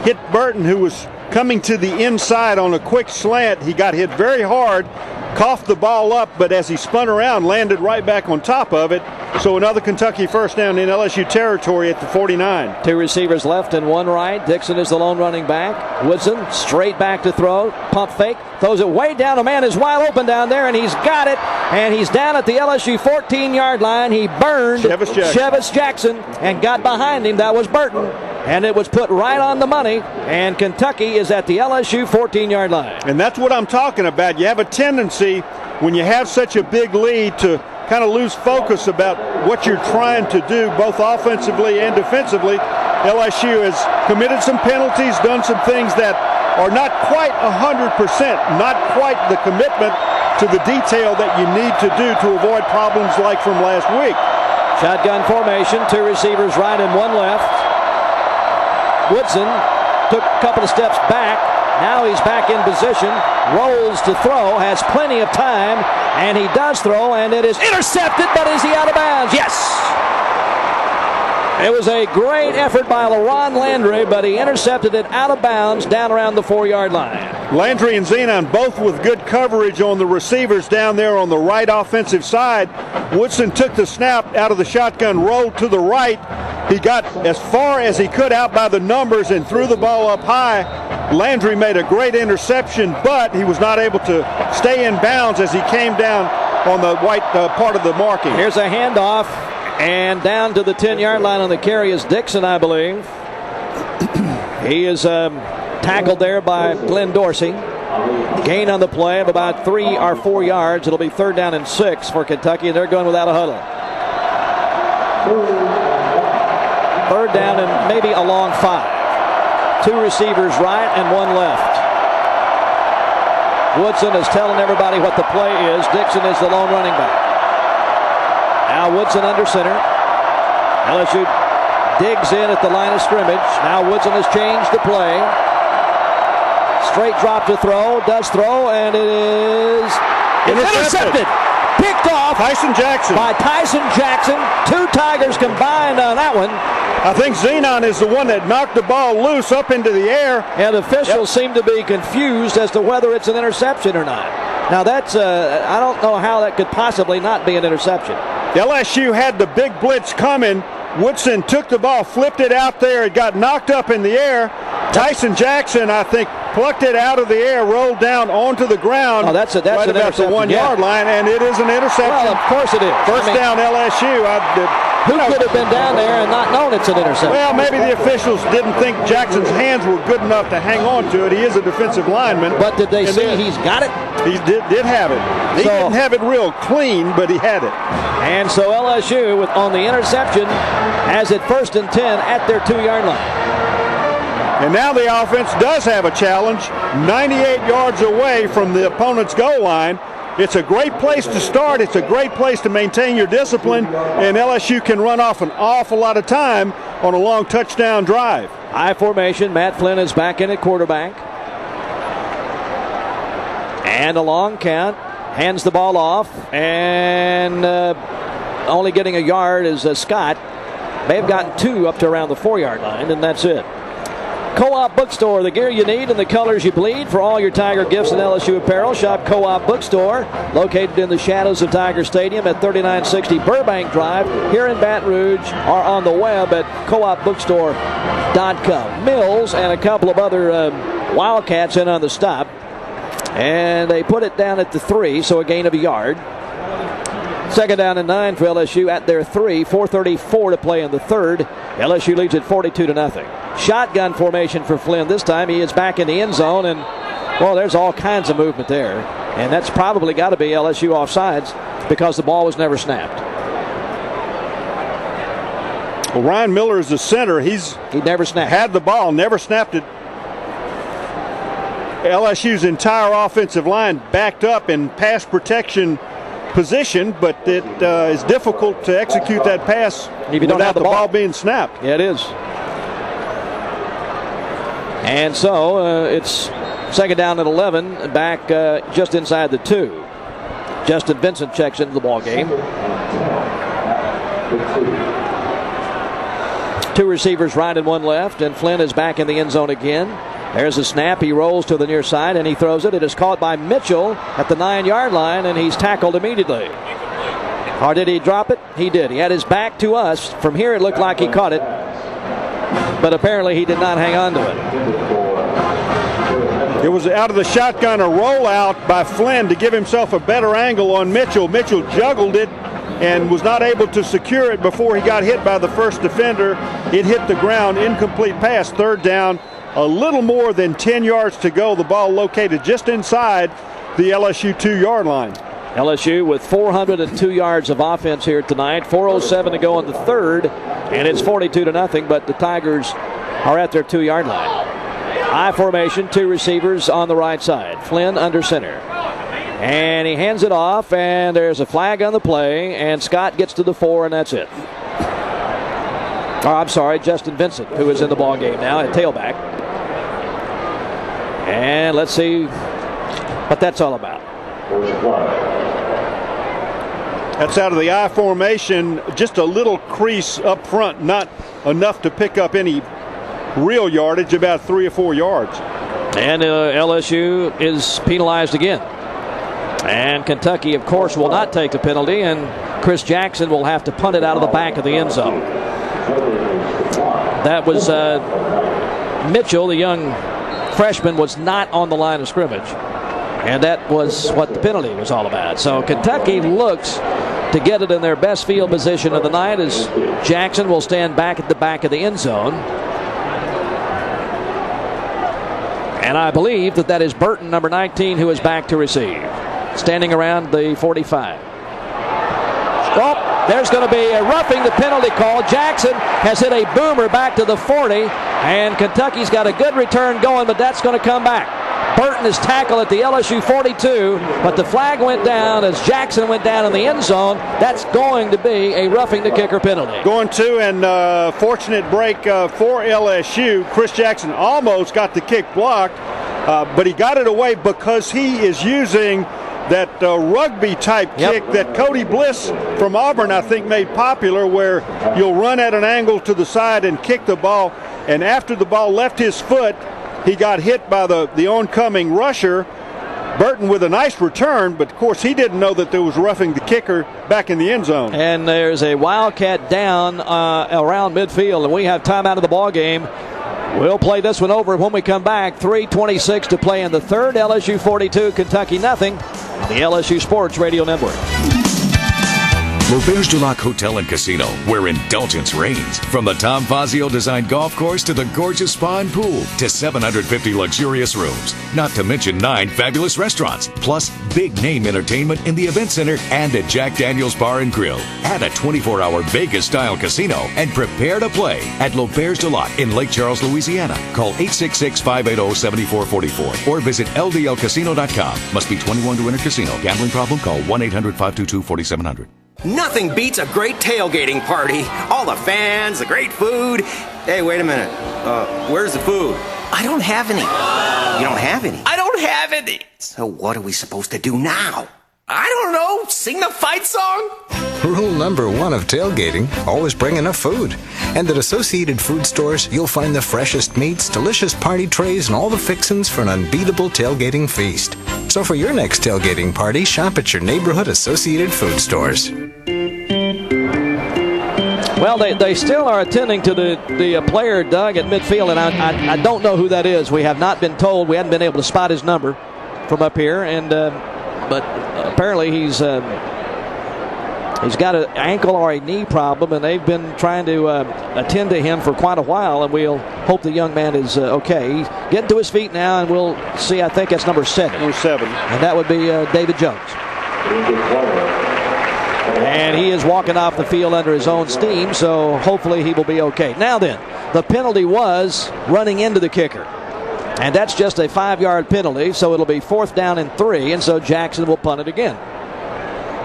[SPEAKER 11] hit Burton, who was coming to the inside on a quick slant. He got hit very hard. coughed the ball up, but as he spun around, landed right back on top of it. So another Kentucky first down in LSU territory at the 49.
[SPEAKER 15] 2 receivers left and 1 right. Dixon is the lone running back. Woodson straight back to throw. Pump fake. Throws it way down. A man is wide open down there, and he's got it. And he's down at the LSU 14-yard line. He burned Chevis Jackson and got behind him. That was Burton. And it was put right on the money. And Kentucky is at the LSU 14-yard line.
[SPEAKER 11] And that's what I'm talking about. You have a tendency when you have such a big lead to kind of lose focus about what you're trying to do, both offensively and defensively. LSU has committed some penalties, done some things that are not quite 100%, not quite the commitment to the detail that you need to do to avoid problems like from last week.
[SPEAKER 15] Shotgun formation, 2 receivers right and 1 left. Woodson took a couple of steps back. Now he's back in position, rolls to throw, has plenty of time, and he does throw, and it is intercepted, but is he out of bounds? Yes! It was a great effort by LaRon Landry, but he intercepted it out of bounds down around the 4-yard line.
[SPEAKER 11] Landry and Zenon both with good coverage on the receivers down there on the right offensive side. Woodson took the snap out of the shotgun, rolled to the right. He got as far as he could out by the numbers and threw the ball up high. Landry made a great interception, but he was not able to stay in bounds as he came down on the white part of the marking.
[SPEAKER 15] Here's a handoff, and down to the 10-yard line on the carry is Dixon, I believe. He is tackled there by Glenn Dorsey. Gain on the play of about 3 or 4 yards. It'll be 3rd down and 6 for Kentucky, and they're going without a huddle. 3rd down and maybe a long 5. 2 receivers right and 1 left. Woodson is telling everybody what the play is. Dixon is the lone running back. Now Woodson under center. LSU digs in at the line of scrimmage. Now Woodson has changed the play. Straight drop to throw. Does throw, and it is intercepted. Picked off
[SPEAKER 11] Tyson Jackson.
[SPEAKER 15] By Tyson Jackson. 2 Tigers combined on that one.
[SPEAKER 11] I think Zenon is the one that knocked the ball loose up into the air.
[SPEAKER 15] And officials seem to be confused as to whether it's an interception or not. Now that's, I don't know how that could possibly not be an interception.
[SPEAKER 11] LSU had the big blitz coming. Woodson took the ball, flipped it out there. It got knocked up in the air. Tyson Jackson, I think, plucked it out of the air, rolled down onto the ground.
[SPEAKER 15] Oh, that's
[SPEAKER 11] right about the 1-yard line, and it is an interception.
[SPEAKER 15] Well, of course it is.
[SPEAKER 11] First down LSU.
[SPEAKER 15] Who could have been down there and not known it's an interception?
[SPEAKER 11] Well, maybe the officials didn't think Jackson's hands were good enough to hang on to it. He is a defensive lineman.
[SPEAKER 15] But did they see he's got it?
[SPEAKER 11] He did have it. He didn't have it real clean, but he had it.
[SPEAKER 15] And so LSU, on the interception, has it 1st and 10 at their 2-yard line.
[SPEAKER 11] And now the offense does have a challenge, 98 yards away from the opponent's goal line. It's a great place to start. It's a great place to maintain your discipline, and LSU can run off an awful lot of time on a long touchdown drive.
[SPEAKER 15] High formation. Matt Flynn is back in at quarterback. And a long count. Hands the ball off, and only getting a yard is Scott. May have gotten 2 up to around the 4-yard line, and that's it. Co-op Bookstore, the gear you need and the colors you bleed. For all your Tiger gifts and LSU apparel, shop Co-op Bookstore, located in the shadows of Tiger Stadium at 3960 Burbank Drive here in Baton Rouge, or on the web at coopbookstore.com. Mills and a couple of other Wildcats in on the stop, and they put it down at the 3, so a gain of a yard. 2nd down and 9 for LSU at their 3. 4:34 to play in the 3rd. LSU leads at 42-0. Shotgun formation for Flynn this time. He is back in the end zone, and, well, there's all kinds of movement there. And that's probably got to be LSU offsides because the ball was never snapped.
[SPEAKER 11] Well, Ryan Miller is the center. He
[SPEAKER 15] never snapped.
[SPEAKER 11] Had the ball, never snapped it. LSU's entire offensive line backed up in pass protection position, but it is difficult to execute that pass
[SPEAKER 15] if you don't have the
[SPEAKER 11] ball being snapped.
[SPEAKER 15] Yeah, it is. And so it's 2nd down and 11, back just inside the 2. Justin Vincent checks into the ball game. 2 receivers right and 1 left, and Flynn is back in the end zone again. There's a snap. He rolls to the near side, and he throws it. It is caught by Mitchell at the 9-yard line, and he's tackled immediately. Or did he drop it? He did. He had his back to us. From here, it looked like he caught it, but apparently he did not hang on to it.
[SPEAKER 11] It was out of the shotgun, a rollout by Flynn to give himself a better angle on Mitchell. Mitchell juggled it and was not able to secure it before he got hit by the first defender. It hit the ground. Incomplete pass. Third down. A little more than 10 yards to go. The ball located just inside the LSU 2-yard line.
[SPEAKER 15] LSU with 402 yards of offense here tonight. 4:07 to go in the third, and it's 42-0, but the Tigers are at their 2-yard line. I formation, 2 receivers on the right side. Flynn under center. And he hands it off, and there's a flag on the play, and Scott gets to the 4, and that's it. Oh, I'm sorry, Justin Vincent, who is in the ball game now at tailback. And let's see what that's all about.
[SPEAKER 11] That's out of the I formation, just a little crease up front, not enough to pick up any real yardage, about 3 or 4 yards.
[SPEAKER 15] And LSU is penalized again. And Kentucky, of course, will not take the penalty, and Chris Jackson will have to punt it out of the back of the end zone. That was Mitchell, the young freshman, was not on the line of scrimmage. And that was what the penalty was all about. So Kentucky looks to get it in their best field position of the night as Jackson will stand back at the back of the end zone. And I believe that is Burton, number 19, who is back to receive. Standing around the 45. Oh, there's going to be a roughing the penalty call. Jackson has hit a boomer back to the 40, and Kentucky's got a good return going, but that's going to come back. Burton is tackled at the LSU 42, but the flag went down as Jackson went down in the end zone. That's going to be a roughing the kicker penalty.
[SPEAKER 11] Going to, and fortunate break for LSU. Chris Jackson almost got the kick blocked, but he got it away because he is using that rugby-type kick that Cody Bliss from Auburn, I think, made popular, where you'll run at an angle to the side and kick the ball, and after the ball left his foot, he got hit by the oncoming rusher. Burton with a nice return, but of course he didn't know that there was roughing the kicker back in the end zone.
[SPEAKER 15] And there's a Wildcat down around midfield, and we have time out of the ball game. We'll play this one over when we come back. 3:26 to play in the third. LSU 42, Kentucky nothing. The LSU Sports Radio Network.
[SPEAKER 6] L'Auberge du Lac Hotel and Casino, where indulgence reigns. From the Tom Fazio designed golf course to the gorgeous spa and pool to 750 luxurious rooms, not to mention 9 fabulous restaurants, plus big name entertainment in the event center and at Jack Daniel's Bar and Grill. Add a 24-hour Vegas-style casino and prepare to play at L'Auberge du Lac in Lake Charles, Louisiana. Call 866-580-7444 or visit ldlcasino.com. Must be 21 to enter casino. Gambling problem? Call 1-800-522-4700.
[SPEAKER 4] Nothing beats a great tailgating party. All the fans, the great food.
[SPEAKER 3] Hey, wait a minute. Where's the food?
[SPEAKER 4] I don't have any.
[SPEAKER 3] You don't have any?
[SPEAKER 4] I don't have any.
[SPEAKER 3] So what are we supposed to do now?
[SPEAKER 4] I don't know. Sing the fight song?
[SPEAKER 7] Rule number 1 of tailgating, always bring enough food. And at Associated Food Stores, you'll find the freshest meats, delicious party trays, and all the fixins for an unbeatable tailgating feast. So for your next tailgating party, shop at your neighborhood Associated Food Stores.
[SPEAKER 15] Well, they still are attending to the player, Doug, at midfield, and I don't know who that is. We have not been told. We haven't been able to spot his number from up here, and but apparently he's got an ankle or a knee problem, and they've been trying to attend to him for quite a while, and we'll hope the young man is okay. He's getting to his feet now, and we'll see. I think that's number 7.
[SPEAKER 11] Number 7.
[SPEAKER 15] And that would be David Jones. And he is walking off the field under his own steam, so hopefully he will be okay. Now then, the penalty was running into the kicker. And that's just a 5-yard penalty, so it'll be 4th down and 3, and so Jackson will punt it again.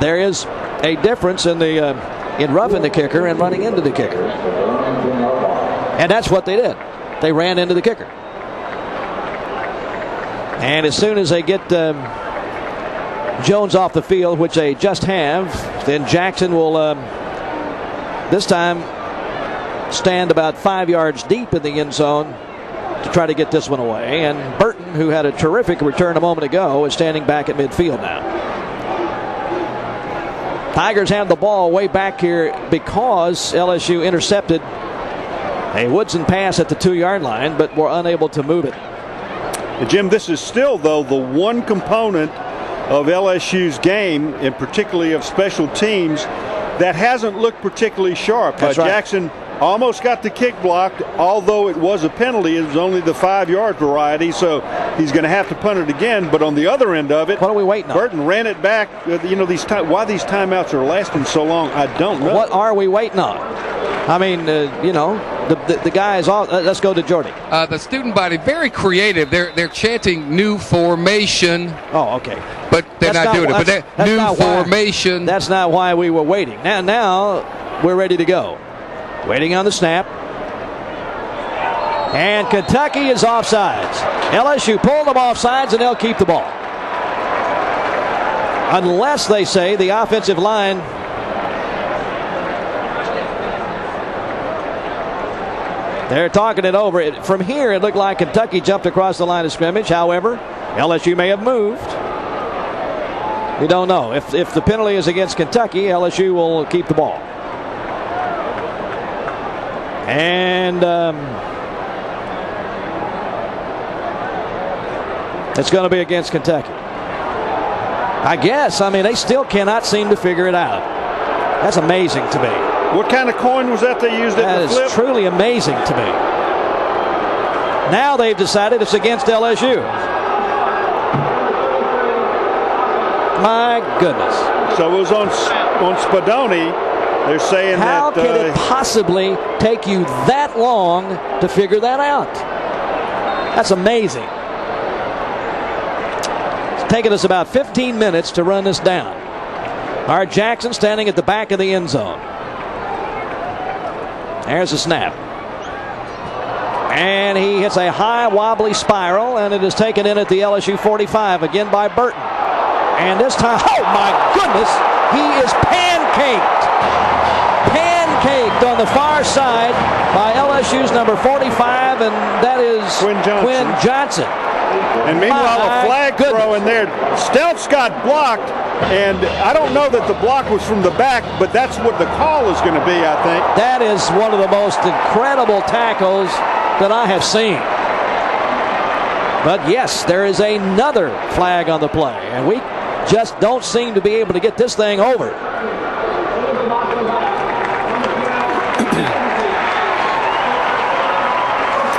[SPEAKER 15] There is a difference in roughing the kicker and running into the kicker. And that's what they did. They ran into the kicker. And as soon as they get Jones off the field, which they just have, then Jackson will this time stand about 5 yards deep in the end zone to to try to get this one away. And Burton, who had a terrific return a moment ago, is standing back at midfield now. Tigers have the ball way back here because LSU intercepted a Woodson pass at the 2-yard line, but were unable to move it.
[SPEAKER 11] Jim, this is still, though, the one component of LSU's game, and particularly of special teams, that hasn't looked particularly sharp.
[SPEAKER 15] That's right.
[SPEAKER 11] Jackson almost got the kick blocked, although it was a penalty. It was only the 5-yard variety, so he's going to have to punt it again. But on the other end of it,
[SPEAKER 15] what are we waiting on?
[SPEAKER 11] Burton ran it back. You know, why these timeouts are lasting so long, I don't know.
[SPEAKER 15] What are we waiting on? I mean, you know, the guy is all. Let's go to Jordy.
[SPEAKER 2] The student body, very creative. They're chanting new formation.
[SPEAKER 15] Oh, okay.
[SPEAKER 2] But they're not doing it. But new formation.
[SPEAKER 15] That's not why we were waiting. Now we're ready to go. Waiting on the snap. And Kentucky is offsides. LSU pulled them offsides, and they'll keep the ball. Unless they say the offensive line. They're talking it over. From here, it looked like Kentucky jumped across the line of scrimmage. However, LSU may have moved. We don't know. If the penalty is against Kentucky, LSU will keep the ball. And it's going to be against Kentucky. I guess. I mean, they still cannot seem to figure it out. That's amazing to me.
[SPEAKER 11] What kind of coin was that they used at the flip?
[SPEAKER 15] That is truly amazing to me. Now they've decided it's against LSU. My goodness.
[SPEAKER 11] So it was on Spadoni. They're saying
[SPEAKER 15] how
[SPEAKER 11] that.
[SPEAKER 15] How could it possibly take you that long to figure that out? That's amazing. It's taken us about 15 minutes to run this down. Art Jackson standing at the back of the end zone. There's the snap. And he hits a high wobbly spiral, and it is taken in at the LSU 45 again by Burton. And this time, oh my goodness, he is pancaked. Pancaked on the far side by LSU's number 45, and that is Quinn Johnson.
[SPEAKER 11] And meanwhile, a flag throw in there. Stelz got blocked, and I don't know that the block was from the back, but that's what the call is going to be, I think.
[SPEAKER 15] That is one of the most incredible tackles that I have seen. But yes, there is another flag on the play, and we just don't seem to be able to get this thing over.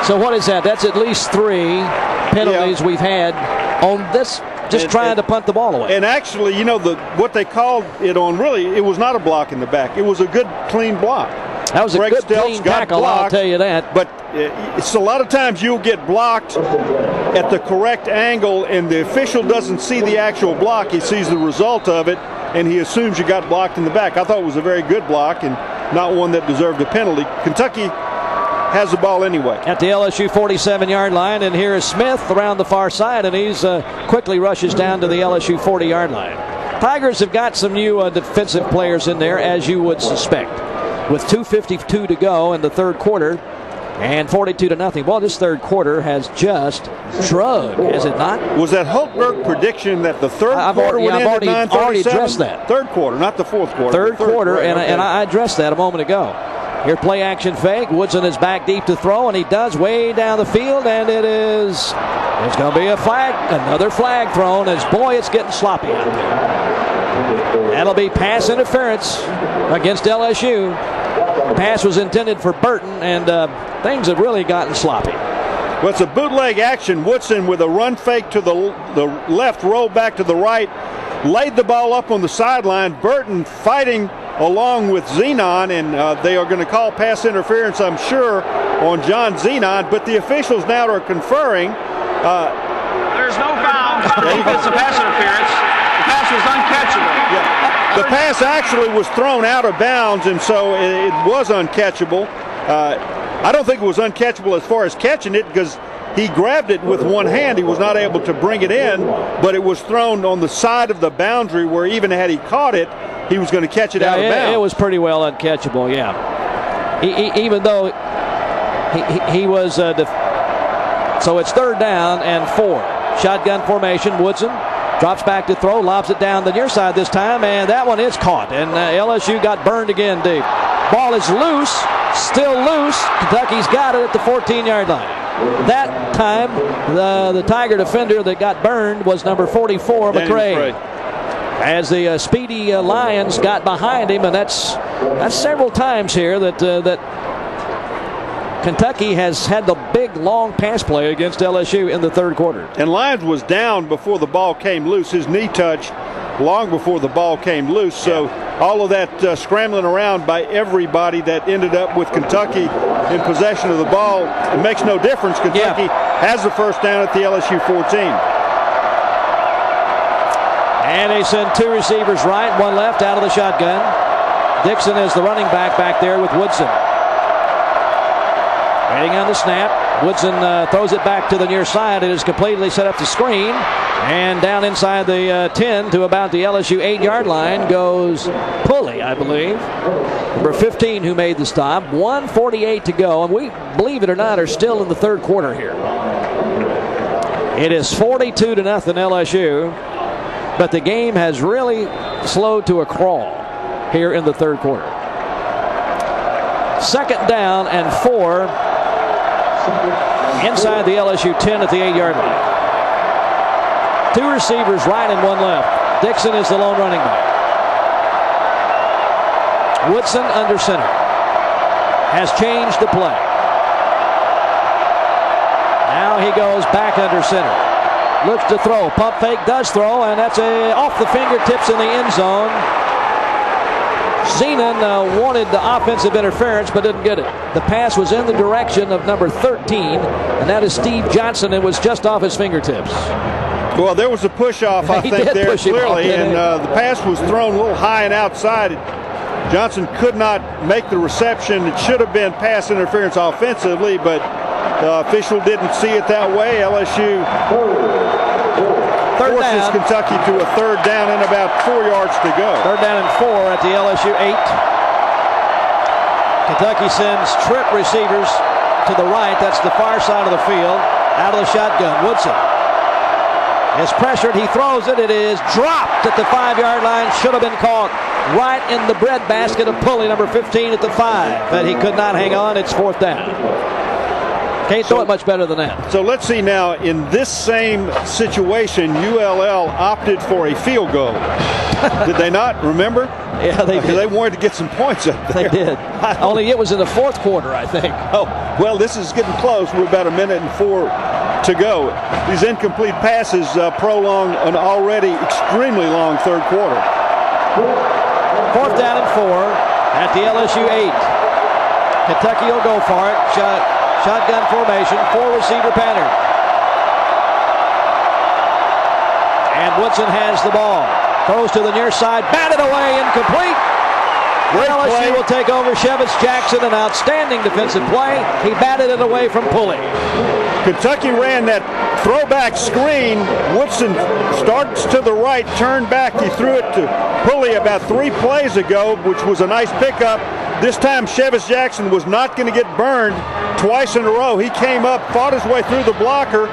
[SPEAKER 15] So what is that? That's at least 3 penalties we've had on this, just trying to punt the ball away.
[SPEAKER 11] And actually, you know, what they called it on, really, it was not a block in the back. It was a good, clean block.
[SPEAKER 15] That was
[SPEAKER 11] Greg
[SPEAKER 15] a good, clean tackle, I'll tell you that.
[SPEAKER 11] But it's a lot of times you'll get blocked at the correct angle, and the official doesn't see the actual block. He sees the result of it, and he assumes you got blocked in the back. I thought it was a very good block and not one that deserved a penalty. Kentucky has the ball anyway.
[SPEAKER 15] At the LSU 47-yard line, and here is Smith around the far side, and he's quickly rushes down to the LSU 40-yard line. Tigers have got some new defensive players in there, as you would suspect. With 2:52 to go in the third quarter, and 42-0. Well, this third quarter has just shrugged, has it not?
[SPEAKER 11] Was that Hultberg prediction that the third quarter would end at 9:37?
[SPEAKER 15] I've already addressed that.
[SPEAKER 11] Third quarter, not the fourth quarter.
[SPEAKER 15] Third quarter,
[SPEAKER 11] right,
[SPEAKER 15] and I addressed that a moment ago. Here, play action fake. Woodson is back deep to throw, and he does way down the field, and there's going to be a flag, another flag thrown, as boy, it's getting sloppy out there. That'll be pass interference against LSU. The pass was intended for Burton, and things have really gotten sloppy.
[SPEAKER 11] Well, it's a bootleg action. Woodson with a run fake to the left, roll back to the right, laid the ball up on the sideline. Burton fighting along with Zenon, and they are going to call pass interference, I'm sure, on John Zenon. But the officials now are conferring.
[SPEAKER 5] There's no foul. It's a pass interference. The pass was uncatchable.
[SPEAKER 11] Yeah. The pass actually was thrown out of bounds, and so it was uncatchable. I don't think it was uncatchable as far as catching it, because he grabbed it with one hand. He was not able to bring it in, but it was thrown on the side of the boundary where even had he caught it, he was going to catch it out of bounds.
[SPEAKER 15] It was pretty well uncatchable, yeah. Even though he was So it's 3rd down and 4. Shotgun formation. Woodson drops back to throw, lobs it down the near side this time, and that one is caught. And LSU got burned again deep. Ball is loose, still loose. Kentucky's got it at the 14-yard line. That time, the Tiger defender that got burned was number 44, McCray. As the speedy Lions got behind him, and that's several times here that Kentucky has had the big, long pass play against LSU in the 3rd quarter.
[SPEAKER 11] And Lyons was down before the ball came loose. His knee touched long before the ball came loose. So all of that scrambling around by everybody that ended up with Kentucky in possession of the ball, it makes no difference. Kentucky has the first down at the LSU 14.
[SPEAKER 15] And they send 2 receivers right, 1 left out of the shotgun. Dixon is the running back there with Woodson. Waiting on the snap. Woodson throws it back to the near side. It is completely set up to screen. And down inside the 10 to about the LSU 8-yard line goes Pulley, I believe. Number 15 who made the stop. 1:48 to go. And we, believe it or not, are still in the 3rd quarter here. It is 42-0 LSU. But the game has really slowed to a crawl here in the 3rd quarter. 2nd down and 4 inside the LSU 10 at the 8-yard line. 2 receivers right and 1 left. Dixon is the lone running back. Woodson under center. Has changed the play. Now he goes back under center. Looks to throw. Pump fake, does throw, and that's off the fingertips in the end zone. Zenon wanted the offensive interference but didn't get it. The pass was in the direction of number 13, and that is Steve Johnson. It was just off his fingertips.
[SPEAKER 11] Well, there was a push-off, I think, there clearly, and the pass was thrown a little high and outside. Johnson could not make the reception. It should have been pass interference offensively, but the official didn't see it that way. LSU forces Kentucky to a 3rd down and about 4 yards to go.
[SPEAKER 15] 3rd down and 4 at the LSU 8. Kentucky sends trip receivers to the right. That's the far side of the field. Out of the shotgun. Woodson is pressured. He throws it. It is dropped at the 5-yard line. Should have been caught right in the breadbasket of Pulley, number 15 at the 5. But he could not hang on. It's 4th down. Can't throw it much better than that.
[SPEAKER 11] So let's see now, in this same situation, ULL opted for a field goal. Did they not? Remember?
[SPEAKER 15] Yeah, they did.
[SPEAKER 11] They wanted to get some points up there.
[SPEAKER 15] They did. Only it was in the 4th quarter, I think.
[SPEAKER 11] Oh, well, this is getting close. We're about 1 minute and 4 to go. These incomplete passes prolong an already extremely long 3rd quarter.
[SPEAKER 15] 4th down and 4 at the LSU 8. Kentucky will go for it. Shotgun formation, 4-receiver pattern. And Woodson has the ball. Throws to the near side, batted away, incomplete. LSU will take over. Shevis Jackson, an outstanding defensive play. He batted it away from Pulley.
[SPEAKER 11] Kentucky ran that throwback screen. Woodson starts to the right, turned back. He threw it to Pulley about 3 plays ago, which was a nice pickup. This time, Shevis Jackson was not going to get burned twice in a row. He came up, fought his way through the blocker,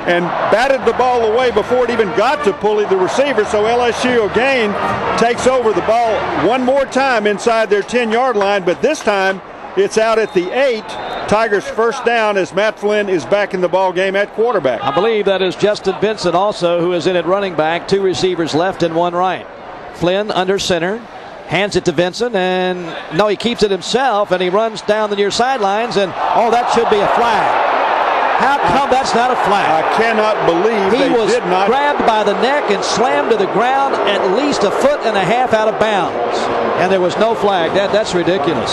[SPEAKER 11] and batted the ball away before it even got to Pulley, the receiver. So LSU again takes over the ball one more time inside their 10-yard line, but this time it's out at the 8. Tigers' first down as Matt Flynn is back in the ball game at quarterback.
[SPEAKER 15] I believe that is Justin Vincent also, who is in at running back. 2 receivers left and 1 right. Flynn under center. Hands it to Vincent, and no, he keeps it himself, and he runs down the near sidelines, and that should be a flag. How come that's not a flag?
[SPEAKER 11] I cannot believe
[SPEAKER 15] he was
[SPEAKER 11] did not.
[SPEAKER 15] Grabbed by the neck and slammed to the ground at least 1.5 feet out of bounds, and there was no flag. That's ridiculous.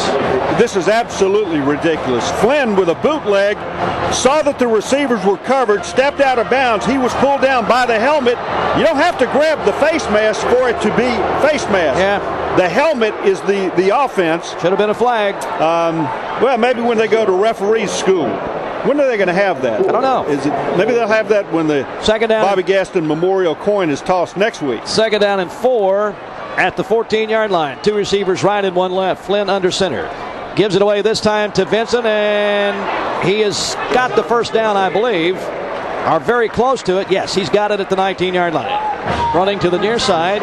[SPEAKER 11] This is absolutely ridiculous. Flynn, with a bootleg, saw that the receivers were covered, stepped out of bounds. He was pulled down by the helmet. You don't have to grab the face mask for it to be face mask.
[SPEAKER 15] Yeah.
[SPEAKER 11] The helmet is the offense.
[SPEAKER 15] Should have been a flag.
[SPEAKER 11] Well, maybe when they go to referee school. When are they going to have that?
[SPEAKER 15] I don't know.
[SPEAKER 11] Maybe they'll have that when the Bobby Gaston Memorial coin is tossed next week.
[SPEAKER 15] 2nd down and 4 at the 14-yard line. 2 receivers right and 1 left. Flynn under center. Gives it away this time to Vincent, and he has got the first down, I believe, or very close to it. Yes, he's got it at the 19-yard line. Running to the near side.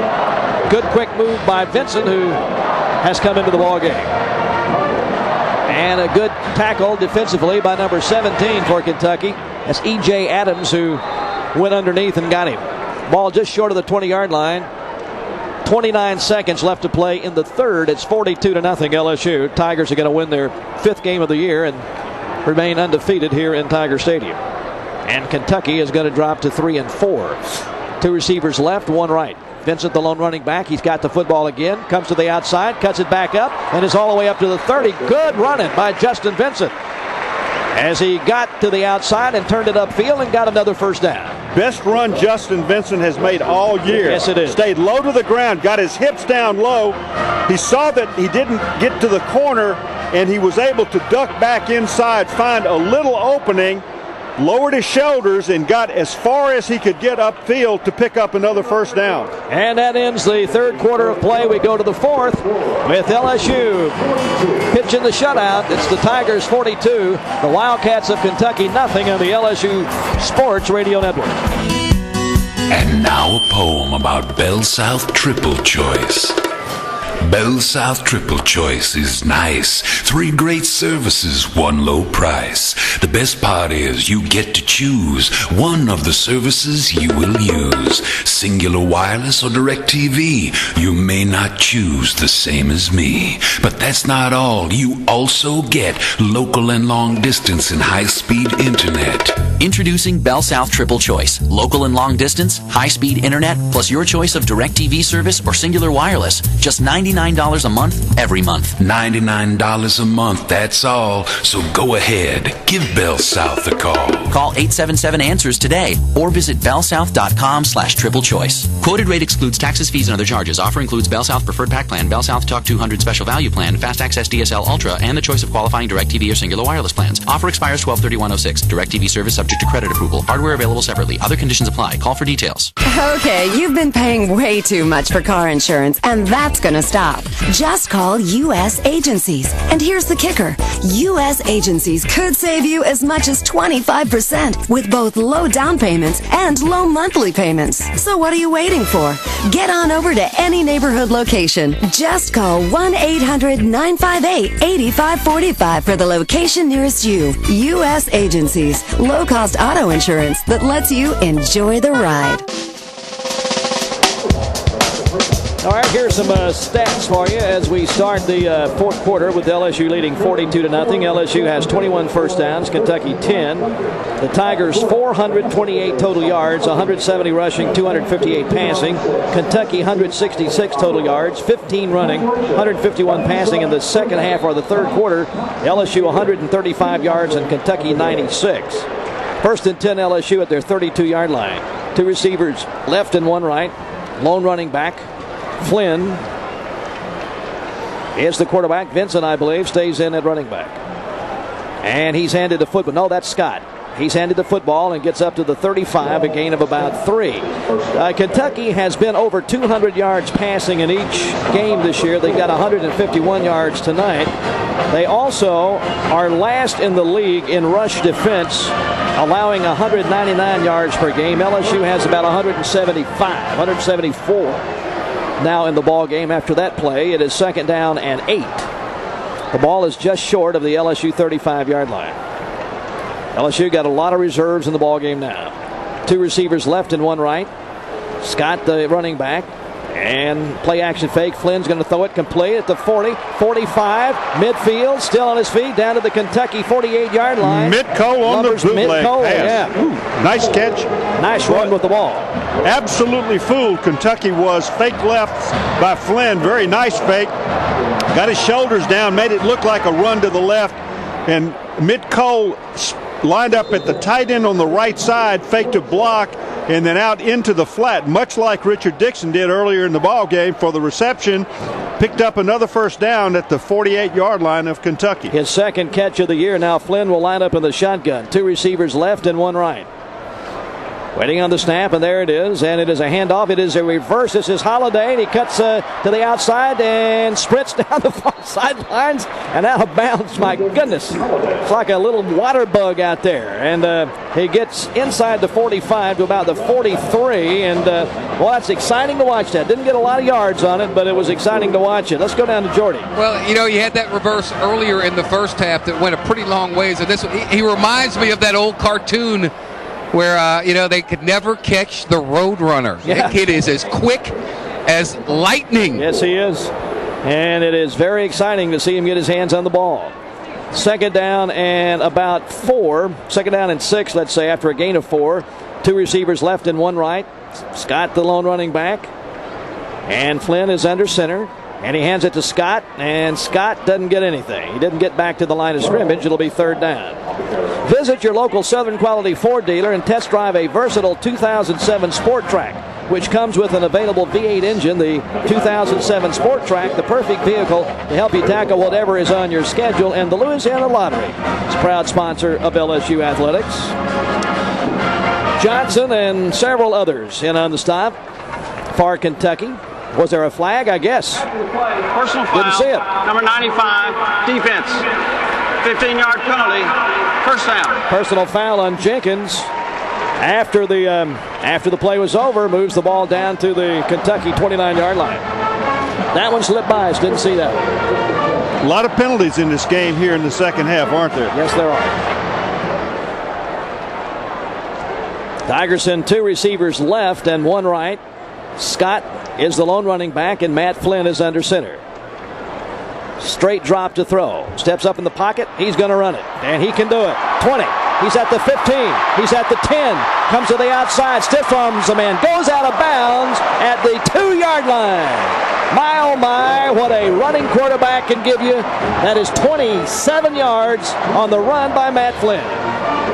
[SPEAKER 15] Good quick move by Vincent, who has come into the ball game. And a good tackle defensively by number 17 for Kentucky. That's E.J. Adams, who went underneath and got him. Ball just short of the 20-yard line. 29 seconds left to play in the third. It's 42-0 LSU. Tigers are going to win their 5th game of the year and remain undefeated here in Tiger Stadium. And Kentucky is going to drop to 3-4. 2 receivers left, 1 right. Vincent, the lone running back. He's got the football again. Comes to the outside, cuts it back up, and is all the way up to the 30. Good running by Justin Vincent as he got to the outside and turned it upfield and got another first down.
[SPEAKER 11] Best run Justin Vincent has made all year.
[SPEAKER 15] Yes, it is.
[SPEAKER 11] Stayed low to the ground, got his hips down low. He saw that he didn't get to the corner, and he was able to duck back inside, find a little opening, lowered his shoulders, and got as far as he could get upfield to pick up another first down.
[SPEAKER 15] And that ends the third quarter of play. We go to the fourth with LSU pitching the shutout. It's the Tigers 42, the Wildcats of Kentucky nothing on the LSU Sports Radio Network.
[SPEAKER 23] And now a poem about Bell South Triple Choice. Bell South Triple Choice is nice. 3 great services, 1 low price. The best part is you get to choose one of the services you will use. Singular wireless or direct TV. You may not choose the same as me. But that's not all. You also get local and long distance and high-speed internet.
[SPEAKER 4] Introducing Bell South Triple Choice. Local and long distance, high-speed internet, plus your choice of direct TV service or singular wireless. Just $99 a month, every month.
[SPEAKER 23] $99 a month, that's all. So go ahead, give Bell South a call.
[SPEAKER 4] Call 877-ANSWERS today or visit bellsouth.com/triple choice. Quoted rate excludes taxes, fees, and other charges. Offer includes Bell South Preferred Pack Plan, Bell South Talk 200 Special Value Plan, Fast Access DSL Ultra, and the choice of qualifying direct TV or singular wireless plans. Offer expires 12/31/06. Direct TV service subject to credit approval. Hardware available separately. Other conditions apply. Call for details.
[SPEAKER 9] Okay, you've been paying way too much for car insurance, and that's going to stop. Just call U.S. Agencies. And here's the kicker. U.S. Agencies could save you as much as 25% with both low down payments and low monthly payments. So what are you waiting for? Get on over to any neighborhood location. Just call 1-800-958-8545 for the location nearest you. U.S. Agencies. Low-cost auto insurance that lets you enjoy the ride.
[SPEAKER 15] All right, here's some stats for you as we start the fourth quarter with LSU leading 42-0. LSU has 21 first downs, Kentucky 10. The Tigers 428 total yards, 170 rushing, 258 passing. Kentucky 166 total yards, 15 running, 151 passing in the second half or the third quarter. LSU 135 yards and Kentucky 96. First and 10 LSU at their 32-yard line. 2 receivers left and 1 right. Lone running back Flynn is the quarterback. Vincent, I believe, stays in at running back. And he's handed the football. No, that's Scott. He's handed the football and gets up to the 35, a gain of about 3. Kentucky has been over 200 yards passing in each game this year. They got 151 yards tonight. They also are last in the league in rush defense, allowing 199 yards per game. LSU has about 174 now in the ball game. After that play, it is second down and 8. The ball is just short of the LSU 35-yard line. LSU got a lot of reserves in the ball game now. 2 receivers left and 1 right. Scott, the running back, and play action fake. Flynn's going to throw it complete at the 40, 45, midfield, still on his feet, down to the Kentucky 48-yard line.
[SPEAKER 11] Mitko on the bootleg pass.
[SPEAKER 15] Yeah.
[SPEAKER 11] Ooh, nice catch.
[SPEAKER 15] Nice run with the ball.
[SPEAKER 11] Absolutely fooled. Kentucky was fake left by Flynn. Very nice fake. Got his shoulders down, made it look like a run to the left, and Mitko lined up at the tight end on the right side, faked a block, and then out into the flat, much like Richard Dixon did earlier in the ball game for the reception. Picked up another first down at the 48-yard line of Kentucky.
[SPEAKER 15] His second catch of the year. Now Flynn will line up in the shotgun. 2 receivers left and 1 right. Waiting on the snap, and there it is. And it is a handoff. It is a reverse. This is Holiday, and he cuts to the outside and sprints down the far sidelines and out of bounds. My goodness. It's like a little water bug out there. And he gets inside the 45 to about the 43. And, well, that's exciting to watch that. Didn't get a lot of yards on it, but it was exciting to watch it. Let's go down to Jordy.
[SPEAKER 2] Well, you know, you had that reverse earlier in the first half that went a pretty long ways. And this, he reminds me of that old cartoon where, you know, they could never catch the Road Runner. Yeah. That kid is as quick as lightning.
[SPEAKER 15] Yes, he is. And it is very exciting to see him get his hands on the ball. Second down and about 4. Second down and 6, let's say, after a gain of 4. 2 receivers left and 1 right. Scott, the lone running back. And Flynn is under center. And he hands it to Scott, and Scott doesn't get anything. He didn't get back to the line of scrimmage. It'll be third down. Visit your local Southern Quality Ford dealer and test drive a versatile 2007 Sport Track, which comes with an available V8 engine. The 2007 Sport Track, the perfect vehicle to help you tackle whatever is on your schedule. And the Louisiana Lottery is a proud sponsor of LSU Athletics. Johnson and several others in on the stop for Kentucky. Was there a flag? I guess.
[SPEAKER 5] Personal foul.
[SPEAKER 15] Didn't see it.
[SPEAKER 5] Number 95, defense. 15-yard penalty. First down.
[SPEAKER 15] Personal foul on Jenkins. After the play was over, moves the ball down to the Kentucky 29-yard line. That one slipped by us. Didn't see that.
[SPEAKER 11] A lot of penalties in this game here in the second half, aren't there?
[SPEAKER 15] Yes, there are. Tigers send 2 receivers left and 1 right. Scott is the lone running back, and Matt Flynn is under center. Straight drop to throw. Steps up in the pocket. He's going to run it, and he can do it. 20. He's at the 15. He's at the 10. Comes to the outside. Stiff arms the man. Goes out of bounds at the 2-yard line. My, oh my, what a running quarterback can give you. That is 27 yards on the run by Matt Flynn.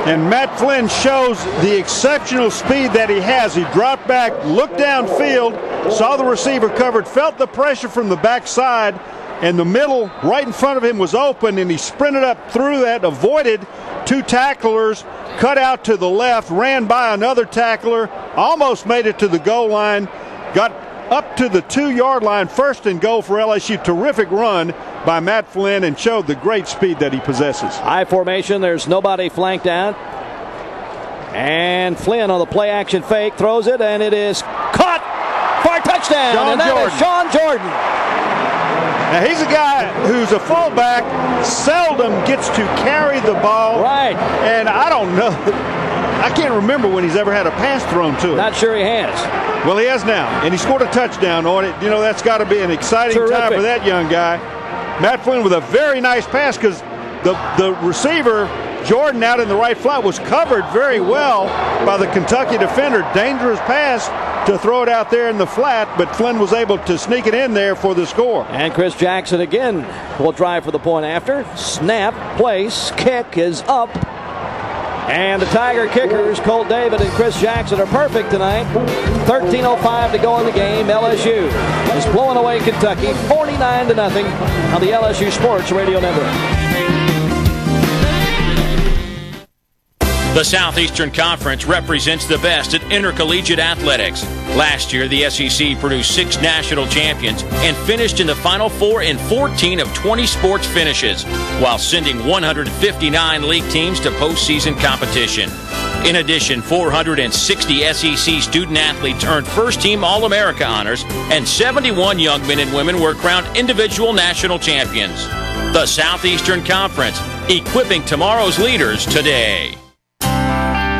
[SPEAKER 11] And Matt Flynn shows the exceptional speed that he has. He dropped back, looked downfield, saw the receiver covered, felt the pressure from the backside, and the middle right in front of him was open, and he sprinted up through that, avoided 2 tacklers, cut out to the left, ran by another tackler, almost made it to the goal line, got up to the 2-yard line, first and goal for LSU. Terrific run by Matt Flynn, and showed the great speed that he possesses.
[SPEAKER 15] High formation. There's nobody flanked out. And Flynn on the play action fake throws it, and it is caught for a touchdown. And that is Sean Jordan.
[SPEAKER 11] Now he's a guy who's a fullback, seldom gets to carry the ball.
[SPEAKER 15] Right.
[SPEAKER 11] And I don't know. I can't remember when he's ever had a pass thrown to him.
[SPEAKER 15] Not sure he has.
[SPEAKER 11] Well, he has now, and he scored a touchdown on it. You know, that's got to be an exciting time for that young guy. Matt Flynn with a very nice pass, because the receiver, Jordan, out in the right flat, was covered very well by the Kentucky defender. Dangerous pass to throw it out there in the flat, but Flynn was able to sneak it in there for the score.
[SPEAKER 15] And Chris Jackson again will drive for the point after. Snap, place, kick is up. And the Tiger kickers, Colt David and Chris Jackson, are perfect tonight. 13:05 to go in the game. LSU is blowing away Kentucky 49-0 on the LSU Sports Radio Network.
[SPEAKER 1] The Southeastern Conference represents the best at intercollegiate athletics. Last year, the SEC produced 6 national champions and finished in the Final Four in 14 of 20 sports finishes, while sending 159 league teams to postseason competition. In addition, 460 SEC student athletes earned first-team All-America honors, and 71 young men and women were crowned individual national champions. The Southeastern Conference, equipping tomorrow's leaders today.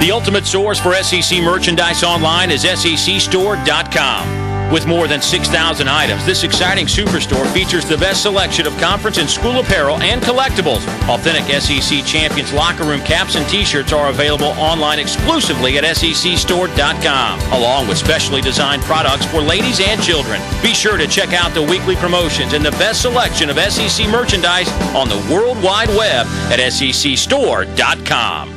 [SPEAKER 1] The ultimate source for SEC merchandise online is SECstore.com. With more than 6,000 items, this exciting superstore features the best selection of conference and school apparel and collectibles. Authentic SEC Champions locker room caps and t-shirts are available online exclusively at SECstore.com, along with specially designed products for ladies and children. Be sure to check out the weekly promotions and the best selection of SEC merchandise on the World Wide Web at SECstore.com.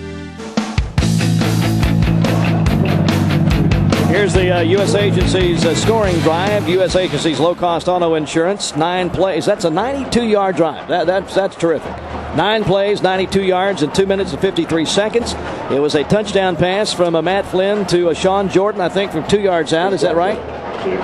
[SPEAKER 15] Here's the U.S. Agency's scoring drive. U.S. Agency's low-cost auto insurance. 9 plays. That's a 92-yard drive. That's terrific. 9 plays, 92 yards, and 2 minutes and 53 seconds. It was a touchdown pass from Matt Flynn to Sean Jordan, I think, from 2 yards out. Is that right?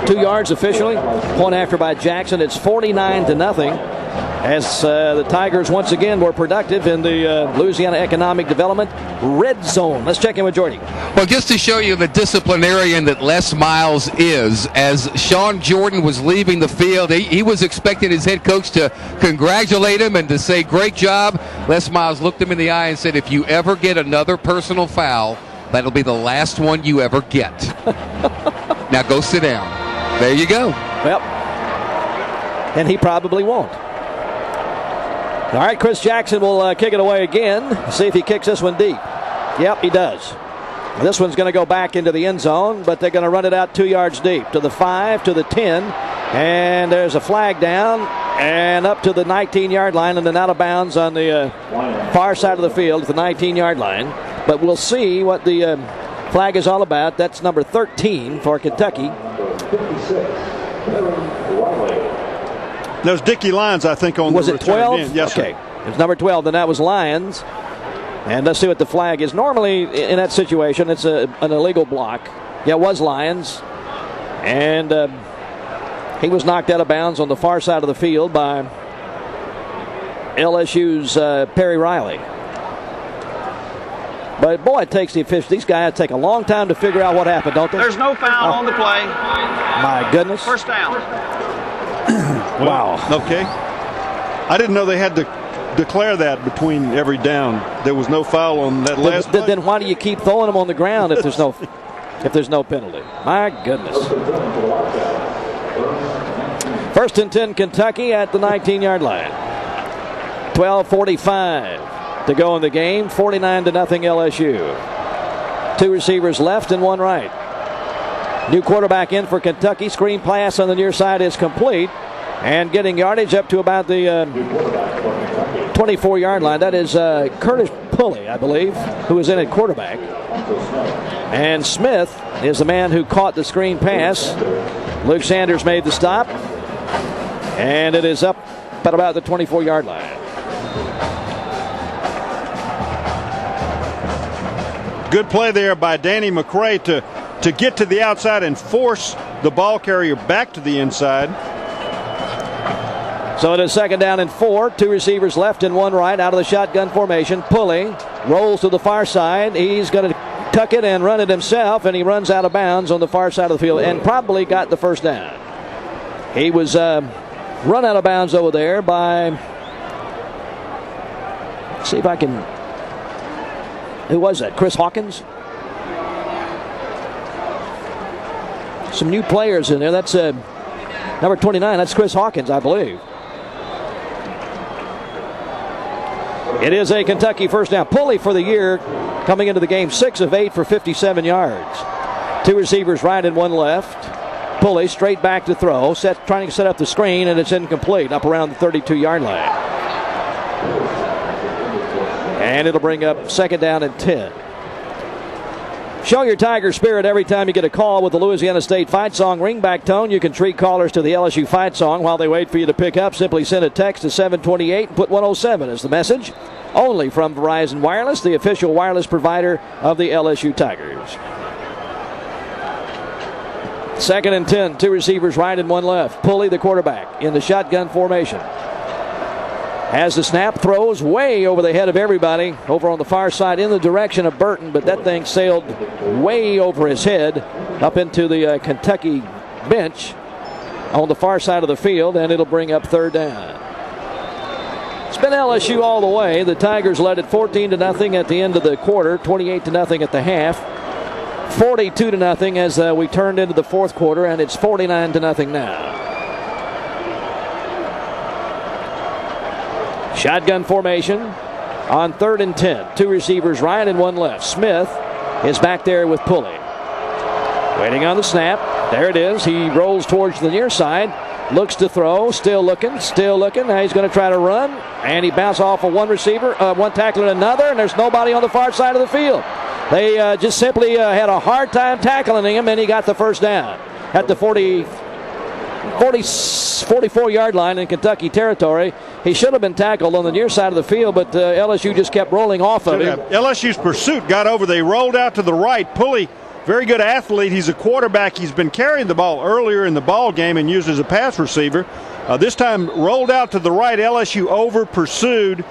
[SPEAKER 15] 2 yards officially. Point after by Jackson. It's 49-0. As the Tigers once again were productive in the Louisiana Economic Development red zone. Let's check in with Jordy.
[SPEAKER 2] Well, just to show you the disciplinarian that Les Miles is, as Sean Jordan was leaving the field, he was expecting his head coach to congratulate him and to say, great job. Les Miles looked him in the eye and said, if you ever get another personal foul, that'll be the last one you ever get. Now go sit down. There you go.
[SPEAKER 15] Well, and he probably won't. All right, Chris Jackson will kick it away again. See if he kicks this one deep. Yep, he does. This one's going to go back into the end zone, but they're going to run it out 2 yards deep to the 5, to the 10, and there's a flag down and up to the 19-yard line and then out of bounds on the far side of the field at the 19-yard line. But we'll see what the flag is all about. That's number 13 for Kentucky.
[SPEAKER 11] There's Dickie Lyons, I think, on
[SPEAKER 15] was
[SPEAKER 11] the return.
[SPEAKER 15] Was it 12?
[SPEAKER 11] Yes,
[SPEAKER 15] okay.
[SPEAKER 11] Sir.
[SPEAKER 15] It was number 12, then that was Lyons. And let's see what the flag is. Normally, in that situation, it's an illegal block. Yeah, it was Lyons. And he was knocked out of bounds on the far side of the field by LSU's Perry Riley. But, boy, it takes the officials. These guys take a long time to figure out what happened, don't they?
[SPEAKER 5] There's no foul on the play.
[SPEAKER 15] My goodness.
[SPEAKER 5] First down.
[SPEAKER 15] Wow.
[SPEAKER 11] Okay. I didn't know they had to declare that between every down. There was no foul on that last play.
[SPEAKER 15] Then why do you keep throwing them on the ground if there's no penalty? My goodness. 1st and 10 Kentucky at the 19-yard line. 12:45 to go in the game. 49-0 LSU. 2 receivers left and 1 right. New quarterback in for Kentucky. Screen pass on the near side is complete. And getting yardage up to about the 24-yard line. That is Curtis Pulley, I believe, who is in at quarterback. And Smith is the man who caught the screen pass. Luke Sanders made the stop. And it is up at about the 24-yard line.
[SPEAKER 11] Good play there by Danny McCray to get to the outside and force the ball carrier back to the inside.
[SPEAKER 15] So it is 2nd down and 4. 2 receivers left and 1 right out of the shotgun formation. Pulley rolls to the far side. He's going to tuck it and run it himself, and he runs out of bounds on the far side of the field and probably got the first down. He was run out of bounds over there by, let's see if I can, who was that? Chris Hawkins? Some new players in there. That's number 29. That's Chris Hawkins, I believe. It is a Kentucky first down. Pulley for the year coming into the game 6 of 8 for 57 yards. 2 receivers right and 1 left. Pulley straight back to throw. Trying to set up the screen, and it's incomplete up around the 32-yard line. And it'll bring up 2nd down and 10. Show your Tiger spirit every time you get a call with the Louisiana State Fight Song ringback tone. You can treat callers to the LSU Fight Song while they wait for you to pick up. Simply send a text to 728 and put 107 as the message. Only from Verizon Wireless, the official wireless provider of the LSU Tigers. 2nd and 10. 2 receivers right and 1 left. Pulley, the quarterback, in the shotgun formation. Has the snap, throws way over the head of everybody over on the far side in the direction of Burton, but that thing sailed way over his head up into the Kentucky bench on the far side of the field, and it'll bring up 3rd down. It's been LSU all the way. The Tigers led it 14-0 at the end of the quarter, 28-0 at the half, 42-0 as we turned into the 4th quarter, and it's 49-0 now. Shotgun formation on 3rd and 10. 2 receivers right and 1 left. Smith is back there with Pulley. Waiting on the snap. There it is. He rolls towards the near side. Looks to throw. Still looking. Now he's going to try to run. And he bounced off of one receiver, one tackler and another. And there's nobody on the far side of the field. They just simply had a hard time tackling him, and he got the first down at the 40. 44-yard line in Kentucky territory. He should have been tackled on the near side of the field, but LSU just kept rolling off of him.
[SPEAKER 11] LSU's pursuit got over. They rolled out to the right. Pulley, very good athlete. He's a quarterback. He's been carrying the ball earlier in the ball game and used as a pass receiver. This time rolled out to the right. LSU over pursued.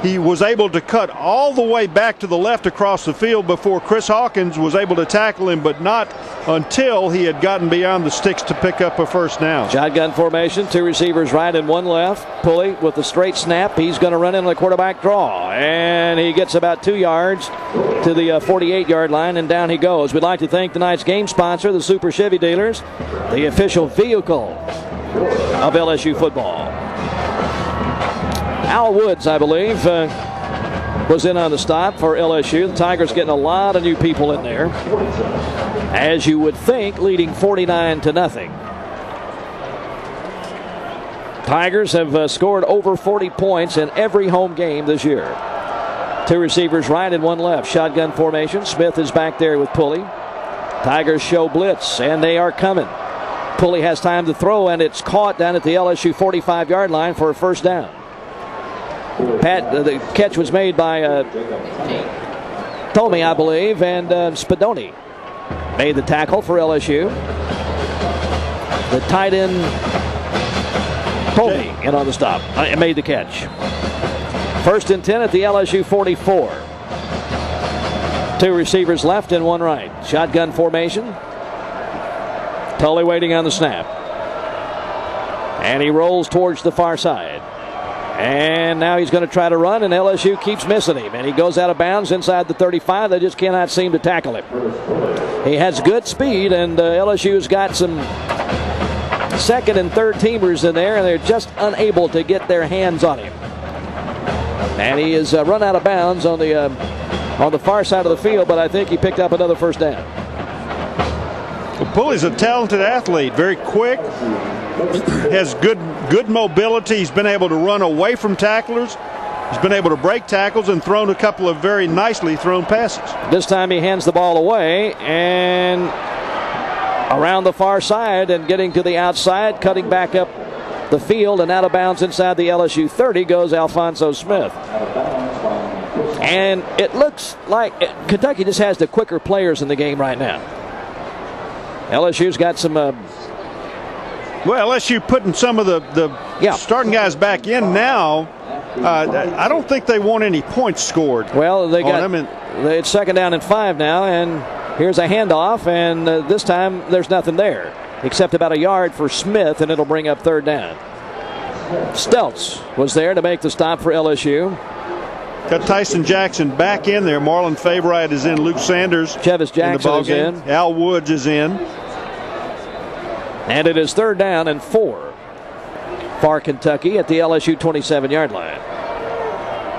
[SPEAKER 11] He was able to cut all the way back to the left across the field before Chris Hawkins was able to tackle him, but not until he had gotten beyond the sticks to pick up a first down.
[SPEAKER 15] Shotgun formation, 2 receivers right and 1 left. Pulley with the straight snap. He's going to run in on the quarterback draw, and he gets about 2 yards to the 48-yard line, and down he goes. We'd like to thank tonight's game sponsor, the Super Chevy Dealers, the official vehicle of LSU football. Al Woods, I believe, was in on the stop for LSU. The Tigers getting a lot of new people in there, as you would think, leading 49-0. Tigers have scored over 40 points in every home game this year. 2 receivers right and 1 left. Shotgun formation. Smith is back there with Pulley. Tigers show blitz, and they are coming. Pulley has time to throw, and it's caught down at the LSU 45-yard line for a first down. The catch was made by Tomey, I believe, and Spadoni made the tackle for LSU. The tight end, Tomey, in on the stop. Made the catch. 1st and 10 at the LSU 44. 2 receivers left and 1 right. Shotgun formation. Tully waiting on the snap. And he rolls towards the far side. And now he's going to try to run, and LSU keeps missing him. And he goes out of bounds inside the 35. They just cannot seem to tackle him. He has good speed, and LSU's got some second and third teamers in there, and they're just unable to get their hands on him. And he is run out of bounds on the far side of the field, but I think he picked up another first down.
[SPEAKER 11] Well, Pulley's a talented athlete, very quick. Has good mobility. He's been able to run away from tacklers. He's been able to break tackles and thrown a couple of very nicely thrown passes.
[SPEAKER 15] This time he hands the ball away and around the far side and getting to the outside, cutting back up the field and out of bounds inside the LSU 30 goes Alphonso Smith. And it looks like Kentucky just has the quicker players in the game right now. LSU's got some...
[SPEAKER 11] Well, LSU putting some of the starting guys back in now. I don't think they want any points scored.
[SPEAKER 15] Well, they got it's 2nd down and 5 now, and here's a handoff, and this time there's nothing there except about a yard for Smith, and it'll bring up 3rd down. Stelz was there to make the stop for LSU.
[SPEAKER 11] Got Tyson Jackson back in there. Marlon Favorite is in. Luke Sanders.
[SPEAKER 15] Chevis Jackson is in.
[SPEAKER 11] Al Woods is in.
[SPEAKER 15] And it is 3rd down and 4 for Kentucky at the LSU 27-yard line.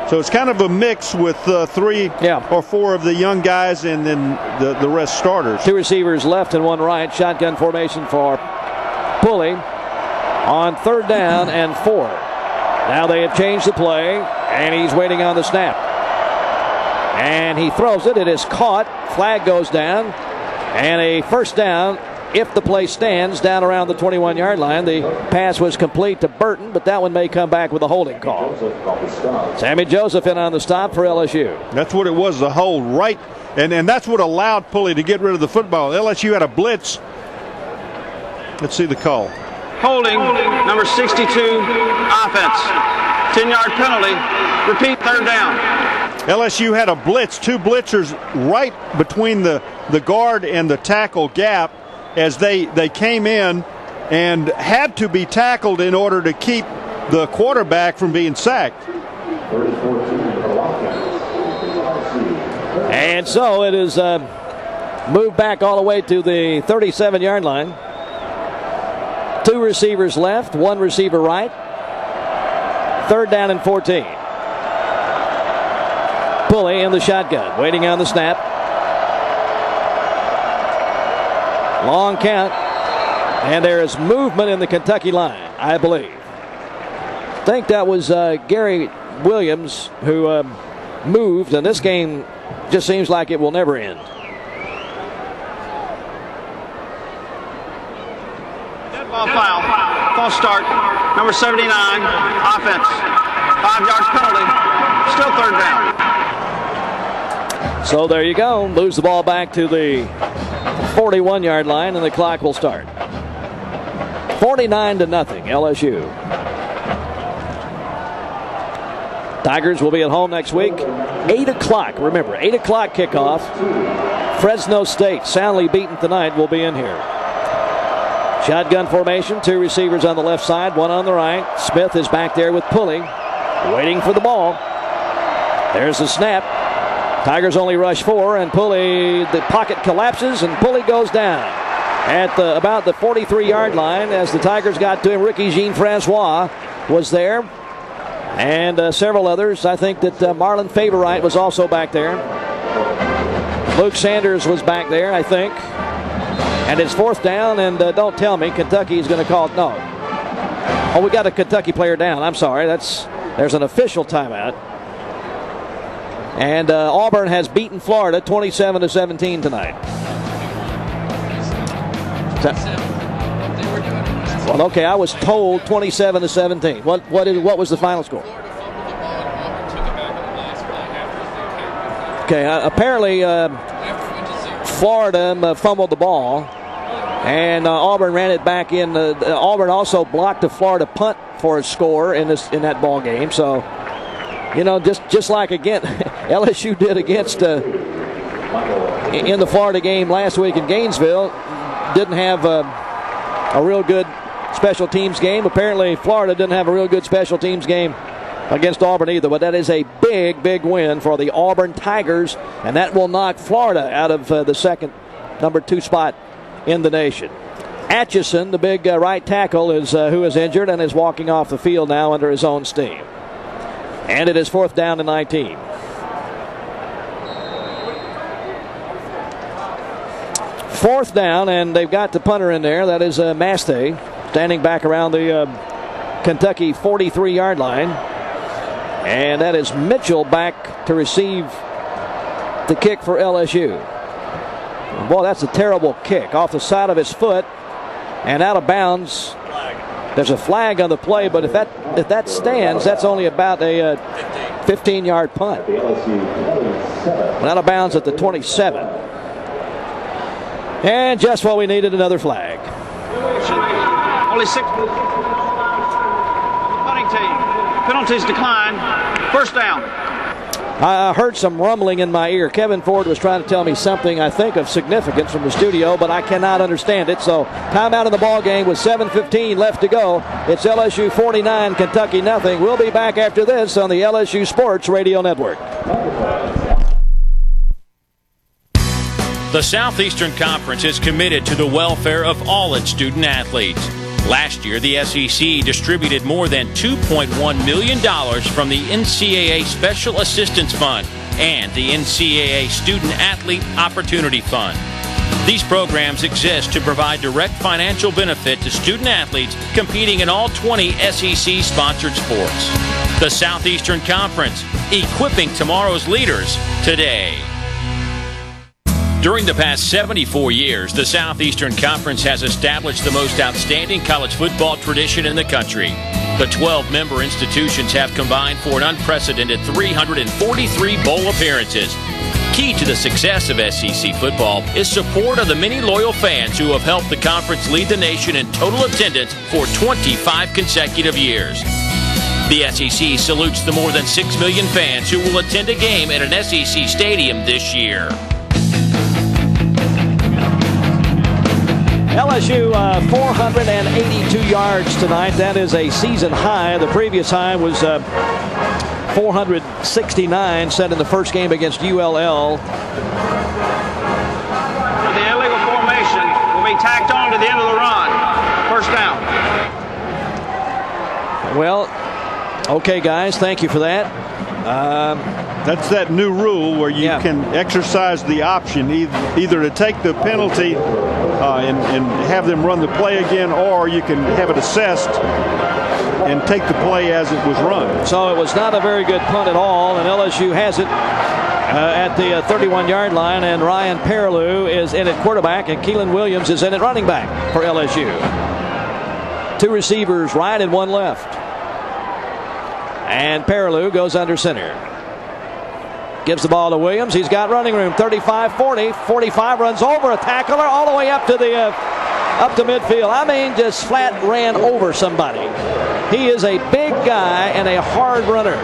[SPEAKER 11] So it's kind of a mix with 3 or 4 of the young guys and then the rest starters.
[SPEAKER 15] 2 receivers left and 1 right. Shotgun formation for Pulley on 3rd down and 4. Now they have changed the play, and he's waiting on the snap. And he throws it. It is caught. Flag goes down. And a first down. If the play stands down around the 21-yard line. The pass was complete to Burton, but that one may come back with a holding call. Sammy Joseph in on the stop for LSU.
[SPEAKER 11] That's what it was, the hold right. And that's what allowed Pulley to get rid of the football. LSU had a blitz. Let's see the call.
[SPEAKER 5] Holding, number 62, offense. 10-yard penalty. Repeat, 3rd down.
[SPEAKER 11] LSU had a blitz, 2 blitzers right between the guard and the tackle gap, as they came in and had to be tackled in order to keep the quarterback from being sacked.
[SPEAKER 15] And so it is moved back all the way to the 37-yard line. 2 receivers left, 1 receiver right. 3rd down and 14. Pulley in the shotgun, waiting on the snap. Long count, and there is movement in the Kentucky line, I believe. I think that was Gary Williams who moved, and this game just seems like it will never end.
[SPEAKER 5] Ball foul. False start. Number 79. Offense. 5-yard penalty. Still third down.
[SPEAKER 15] So there you go. Moves the ball back to the 41-yard line, and the clock will start. 49-0, LSU. Tigers will be at home next week. 8 o'clock. Remember, 8 o'clock kickoff. Fresno State, soundly beaten tonight, will be in here. Shotgun formation. 2 receivers on the left side, 1 on the right. Smith is back there with Pulley, waiting for the ball. There's the snap. Tigers only rush 4, and Pulley, the pocket collapses, and Pulley goes down at about the 43-yard line as the Tigers got to him. Ricky Jean-Francois was there, and several others. I think that Marlon Favorite was also back there. Luke Sanders was back there, I think. And it's 4th down, and don't tell me Kentucky is going to call it. No. Oh, we got a Kentucky player down. I'm sorry. There's an official timeout. And Auburn has beaten Florida 27-17 tonight. Well, okay, I was told 27-17. What was the final score? Okay, apparently Florida fumbled the ball, and Auburn ran it back in. Auburn also blocked a Florida punt for a score in that ball game. So, you know, just like again, LSU did against in the Florida game last week in Gainesville, didn't have a real good special teams game. Apparently, Florida didn't have a real good special teams game against Auburn either, but that is a big win for the Auburn Tigers, and that will knock Florida out of the second number 2 spot in the nation. Atchison, the big right tackle, is who is injured and is walking off the field now under his own steam. And it is 4th down to 19. 4th down, and they've got the punter in there. That is Maste, standing back around the Kentucky 43-yard line. And that is Mitchell back to receive the kick for LSU. Boy, that's a terrible kick off the side of his foot and out of bounds. There's a flag on the play, but if that stands, that's only about a 15-yard punt. Out of bounds at the 27. And just what we needed, another flag.
[SPEAKER 5] Only 6. Punting team. Penalties decline. 1st down.
[SPEAKER 15] I heard some rumbling in my ear. Kevin Ford was trying to tell me something, I think, of significance from the studio, but I cannot understand it. So, timeout in the ball game with 7:15 left to go. It's LSU 49, Kentucky nothing. We'll be back after this on the LSU Sports Radio Network.
[SPEAKER 1] The Southeastern Conference is committed to the welfare of all its student athletes. Last year, the SEC distributed more than $2.1 million from the NCAA Special Assistance Fund and the NCAA Student Athlete Opportunity Fund. These programs exist to provide direct financial benefit to student athletes competing in all 20 SEC-sponsored sports. The Southeastern Conference, equipping tomorrow's leaders today. During the past 74 years, the Southeastern Conference has established the most outstanding college football tradition in the country. The 12-member institutions have combined for an unprecedented 343 bowl appearances. Key to the success of SEC football is support of the many loyal fans who have helped the conference lead the nation in total attendance for 25 consecutive years. The SEC salutes the more than 6 million fans who will attend a game at an SEC stadium this year.
[SPEAKER 15] LSU 482 yards tonight. That is a season high. The previous high was 469 set in the first game against ULL.
[SPEAKER 5] The illegal formation will be tacked on to the end of the run. 1st down.
[SPEAKER 15] Well, okay, guys, thank you for that.
[SPEAKER 11] That's that new rule where you can exercise the option either to take the penalty and have them run the play again, or you can have it assessed and take the play as it was run.
[SPEAKER 15] So it was not a very good punt at all, and LSU has it at the 31-yard line, and Ryan Perlew is in at quarterback, and Keelan Williams is in at running back for LSU. Two receivers right and one left. And Perilou goes under center. Gives the ball to Williams. He's got running room. 35, 40, 45, runs over a tackler all the way up to midfield. I mean, just flat ran over somebody. He is a big guy and a hard runner.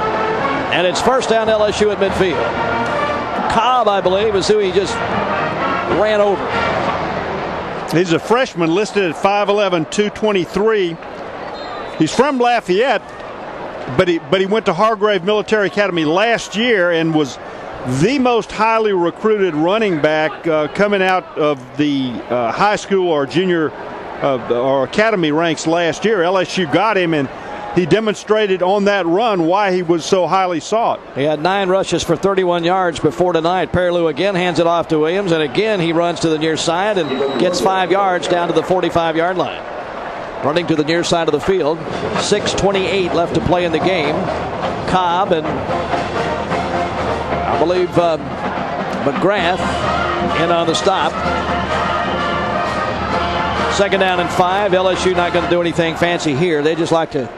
[SPEAKER 15] And it's first down LSU at midfield. Cobb, I believe, is who he just ran over.
[SPEAKER 11] He's a freshman listed at 5'11", 223. He's from Lafayette, but he went to Hargrave Military Academy last year and was the most highly recruited running back coming out of the high school or junior or academy ranks last year. LSU got him, and he demonstrated on that run why he was so highly sought.
[SPEAKER 15] He had 9 rushes for 31 yards before tonight. Perilou again hands it off to Williams, and again he runs to the near side and gets 5 yards down to the 45-yard line. Running to the near side of the field. 6:28 left to play in the game. Cobb and I believe McGrath in on the stop. Second down and 5. LSU not going to do anything fancy here. They just like to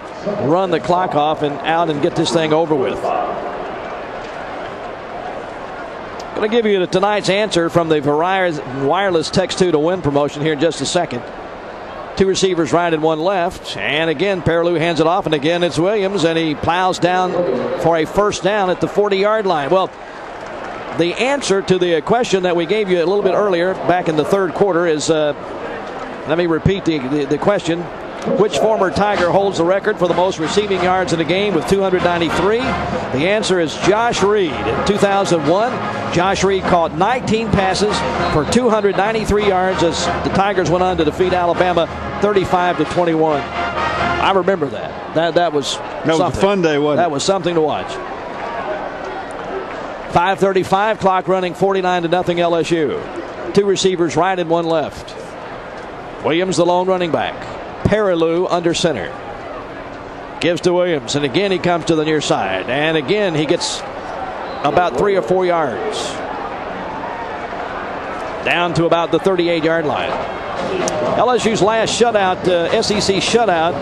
[SPEAKER 15] run the clock off and out and get this thing over with. Going to give you tonight's answer from the wireless text 2 to win promotion here in just a second. Two receivers right and one left. And again, Perilou hands it off. And again, it's Williams. And he plows down for a first down at the 40-yard line. Well, the answer to the question that we gave you a little bit earlier back in the third quarter is, let me repeat the question. Which former Tiger holds the record for the most receiving yards in a game with 293? The answer is Josh Reed. In 2001, Josh Reed caught 19 passes for 293 yards as the Tigers went on to defeat Alabama 35-21. I remember that. That was
[SPEAKER 11] a fun day, wasn't it?
[SPEAKER 15] That was something to watch. 5:35, clock running, 49-0 LSU. Two receivers right and one left. Williams, the lone running back. Perilou under center. Gives to Williams, and again he comes to the near side. And again he gets about 3 or 4 yards. Down to about the 38-yard line. LSU's last shutout, SEC shutout,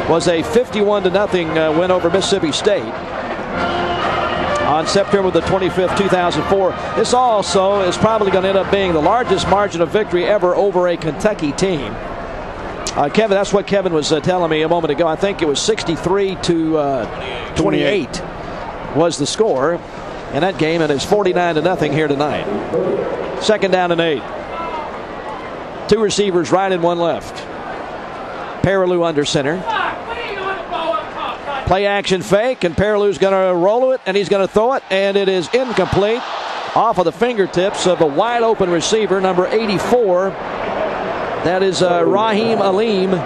[SPEAKER 15] was a 51-0 win over Mississippi State on September the 25th, 2004. This also is probably going to end up being the largest margin of victory ever over a Kentucky team. Kevin, that's what Kevin was telling me a moment ago. I think it was 63-28 was the score in that game, and it's 49-0 here tonight. Second down and 8. Two receivers right and one left. Perilou under center. Play action fake, and Perilou's going to roll it, and he's going to throw it, and it is incomplete off of the fingertips of a wide open receiver, number 84. That is Raheem Aleem,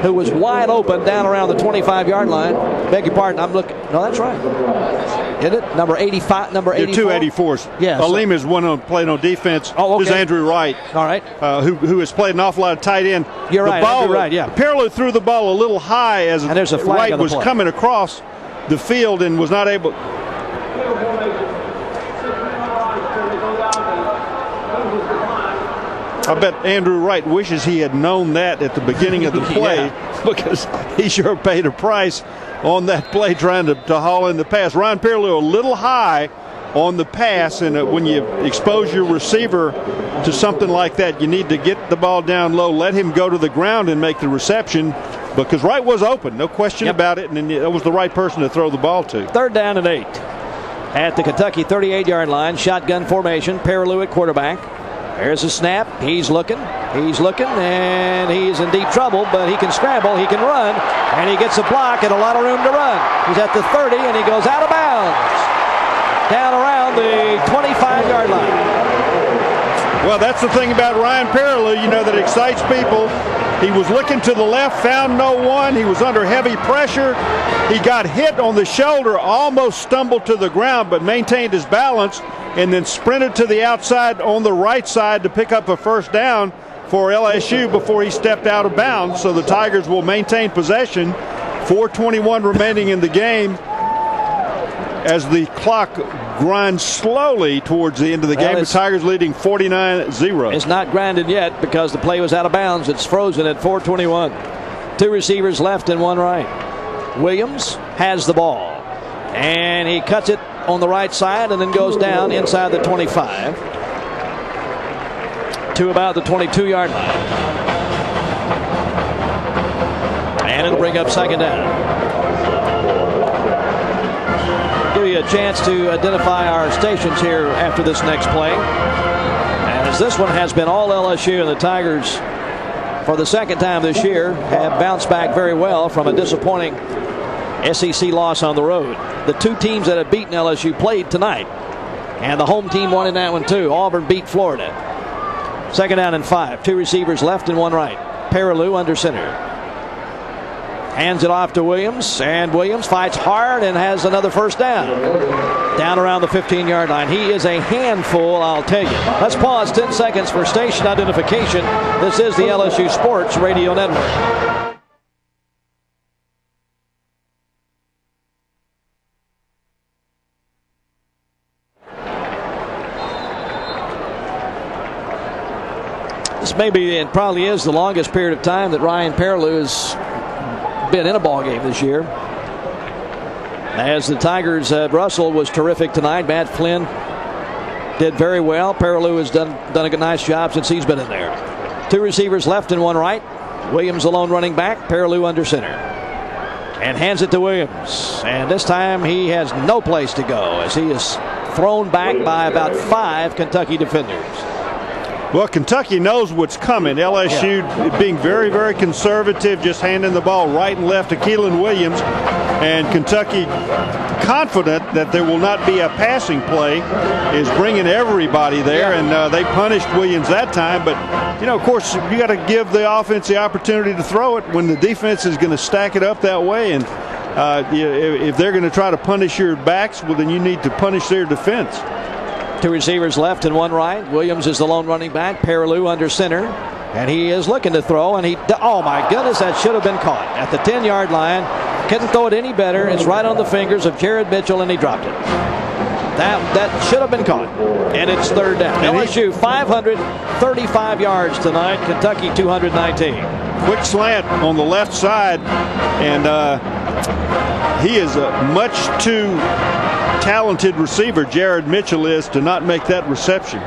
[SPEAKER 15] who was wide open down around the 25-yard line. Beg your pardon, I'm looking. No, that's right. Isn't it? Number 85, number 84?
[SPEAKER 11] Two 84s.
[SPEAKER 15] Yeah.
[SPEAKER 11] Aleem is one playing on defense.
[SPEAKER 15] Oh, okay.
[SPEAKER 11] This is Andrew Wright.
[SPEAKER 15] All right.
[SPEAKER 11] Who has played an awful lot of tight end.
[SPEAKER 15] You're right, Andrew Wright, yeah.
[SPEAKER 11] Perilou threw the ball a little high as Wright was coming across the field and was not able. I bet Andrew Wright wishes he had known that at the beginning of the play because he sure paid a price on that play trying to haul in the pass. Ryan Perilou a little high on the pass, and when you expose your receiver to something like that, you need to get the ball down low, let him go to the ground and make the reception because Wright was open, no question about it, and it was the right person to throw the ball to.
[SPEAKER 15] Third down and 8 at the Kentucky 38-yard line. Shotgun formation, Perilou at quarterback. There's a snap. He's looking, and he's in deep trouble, but he can scramble, he can run, and he gets a block and a lot of room to run. He's at the 30, and he goes out of bounds down around the 25-yard line.
[SPEAKER 11] Well, that's the thing about Ryan Perilou, that excites people. He was looking to the left, found no one. He was under heavy pressure. He got hit on the shoulder, almost stumbled to the ground, but maintained his balance, and then sprinted to the outside on the right side to pick up a first down for LSU before he stepped out of bounds. So the Tigers will maintain possession. 4:21 remaining in the game. as the clock grinds slowly towards the end of the game. The Tigers leading 49-0.
[SPEAKER 15] It's not grinded yet because the play was out of bounds. It's frozen at 4:21. 2 receivers left and 1 right. Williams has the ball, and he cuts it on the right side and then goes down inside the 25 to about the 22-yard line. And it'll bring up second down. Give you a chance to identify our stations here after this next play, as this one has been all LSU, and the Tigers, for the second time this year, have bounced back very well from a disappointing SEC loss on the road. The 2 teams that have beaten LSU played tonight, and the home team won in that one too. Auburn beat Florida. Second down and 5. 2 receivers left and 1 right. Perilou under center. Hands it off to Williams, and Williams fights hard and has another first down. Down around the 15-yard line. He is a handful, I'll tell you. Let's pause 10 seconds for station identification. This is the LSU Sports Radio Network. This may be, and probably is, the longest period of time that Ryan Perilou has been in a ball game this year. As the Tigers, Russell was terrific tonight. Matt Flynn did very well. Perilou has done a nice job since he's been in there. 2 receivers left and 1 right. Williams alone running back. Perilou under center. And hands it to Williams. And this time he has no place to go as he is thrown back by about 5 Kentucky defenders.
[SPEAKER 11] Well, Kentucky knows what's coming. LSU being very, very conservative, just handing the ball right and left to Keelan Williams. And Kentucky, confident that there will not be a passing play, is bringing everybody there. And they punished Williams that time. But, of course, you got to give the offense the opportunity to throw it when the defense is going to stack it up that way. And if they're going to try to punish your backs, well, then you need to punish their defense.
[SPEAKER 15] 2 receivers left and 1 right. Williams is the lone running back. Perilou under center. And he is looking to throw. And oh my goodness, that should have been caught at the 10-yard line. Couldn't throw it any better. It's right on the fingers of Jared Mitchell, and he dropped it. That should have been caught. And it's third down. LSU 535 yards tonight. Kentucky 219.
[SPEAKER 11] Quick slant on the left side. And he is much too talented receiver, Jared Mitchell is, to not make that reception.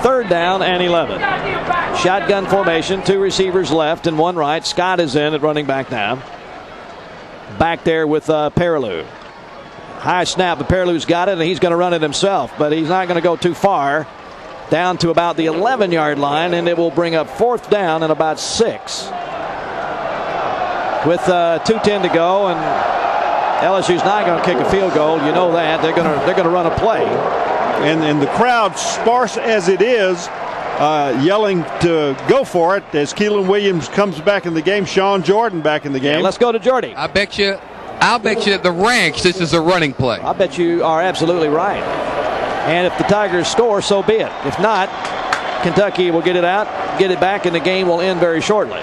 [SPEAKER 15] Third down and 11. Shotgun formation, 2 receivers left and 1 right. Scott is in at running back now. Back there with Perilou. High snap, but Perilou's got it, and he's going to run it himself, but he's not going to go too far. Down to about the 11-yard line, and it will bring up 4th down and about 6. With 2:10 to go, and LSU's not going to kick a field goal. You know that. They're going to run a play.
[SPEAKER 11] And the crowd, sparse as it is, yelling to go for it as Keelan Williams comes back in the game. Sean Jordan back in the game.
[SPEAKER 15] Yeah, let's go to Jordy.
[SPEAKER 2] I'll bet you at the ranch this is a running play.
[SPEAKER 15] I bet you are absolutely right. And if the Tigers score, so be it. If not, Kentucky will get it out, get it back, and the game will end very shortly.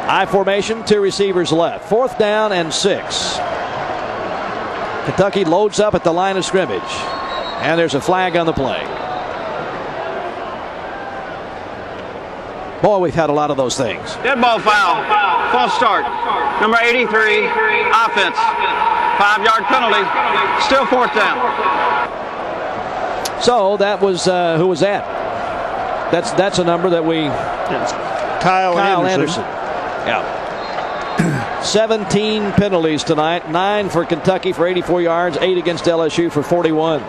[SPEAKER 15] I formation, 2 receivers left. 4th down and 6. Kentucky loads up at the line of scrimmage. And there's a flag on the play. Boy, we've had a lot of those things.
[SPEAKER 5] Dead ball foul. False start. Number 83, offense. 5-yard penalty. Still 4th down.
[SPEAKER 15] So that was, who was that? That's a number that we...
[SPEAKER 11] Kyle Anderson.
[SPEAKER 15] Yeah. 17 penalties tonight. 9 for Kentucky for 84 yards. 8 against LSU for 41.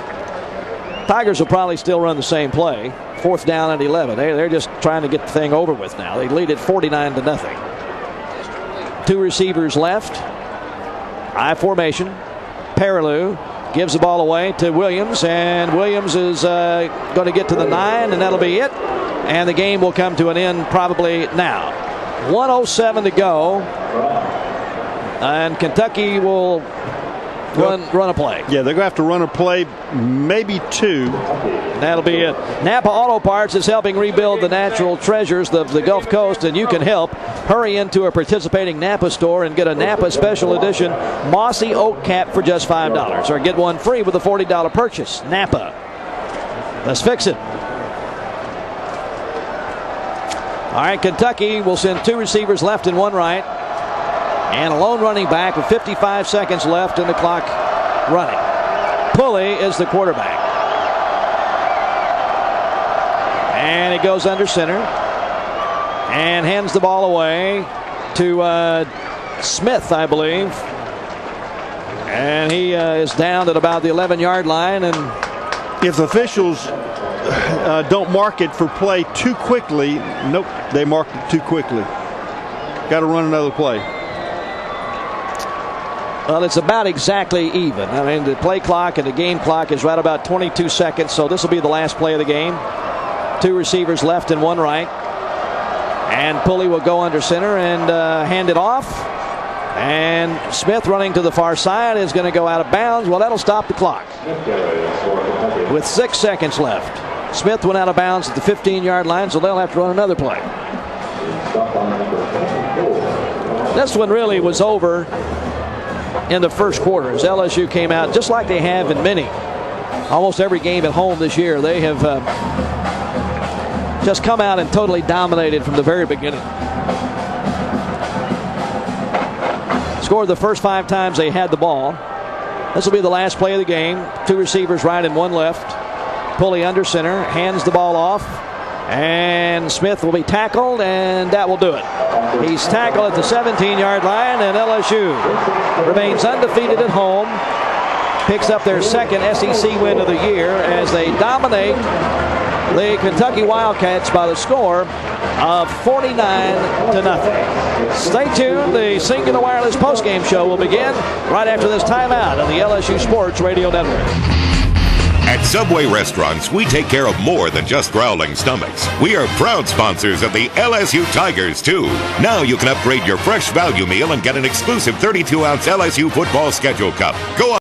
[SPEAKER 15] Tigers will probably still run the same play. 4th down and 11. They're just trying to get the thing over with now. They lead it 49-0. 2 receivers left. I formation. Perilou gives the ball away to Williams, and Williams is going to get to the 9, and that'll be it. And the game will come to an end probably now. 1:07 to go, and Kentucky will run a play.
[SPEAKER 11] Yeah, they're going to have to run a play, maybe two.
[SPEAKER 15] That'll be it. Napa Auto Parts is helping rebuild the natural treasures of the Gulf Coast, and you can help. Hurry into a participating Napa store and get a Napa Special Edition Mossy Oak Cap for just $5, or get one free with a $40 purchase. Napa. Let's fix it. All right, Kentucky will send 2 receivers left and 1 right, and a lone running back with 55 seconds left in the clock running. Pulley is the quarterback. And he goes under center and hands the ball away to Smith, I believe. And he is down at about the 11-yard line. And
[SPEAKER 11] if the officials don't mark it for play too quickly, nope, they marked it too quickly. Got to run another play.
[SPEAKER 15] Well, it's about exactly even. I mean, the play clock and the game clock is right about 22 seconds, so this will be the last play of the game. 2 receivers left and 1 right. And Pulley will go under center and hand it off. And Smith running to the far side is going to go out of bounds. Well, that'll stop the clock with 6 seconds left. Smith went out of bounds at the 15-yard line, so they'll have to run another play. This one really was over in the first quarter as LSU came out just like they have in almost every game at home this year. They have just come out and totally dominated from the very beginning. Scored the first 5 times they had the ball. This will be the last play of the game. 2 receivers right and 1 left. Pulley under center, hands the ball off, and Smith will be tackled, and that will do it. He's tackled at the 17-yard line, and LSU remains undefeated at home. Picks up their second SEC win of the year as they dominate the Kentucky Wildcats by the score of 49-0. Stay tuned. The Singular Wireless postgame show will begin right after this timeout on the LSU Sports Radio Network.
[SPEAKER 8] At Subway restaurants, we take care of more than just growling stomachs. We are proud sponsors of the LSU Tigers, too. Now you can upgrade your fresh value meal and get an exclusive 32-ounce LSU football schedule cup. Go on.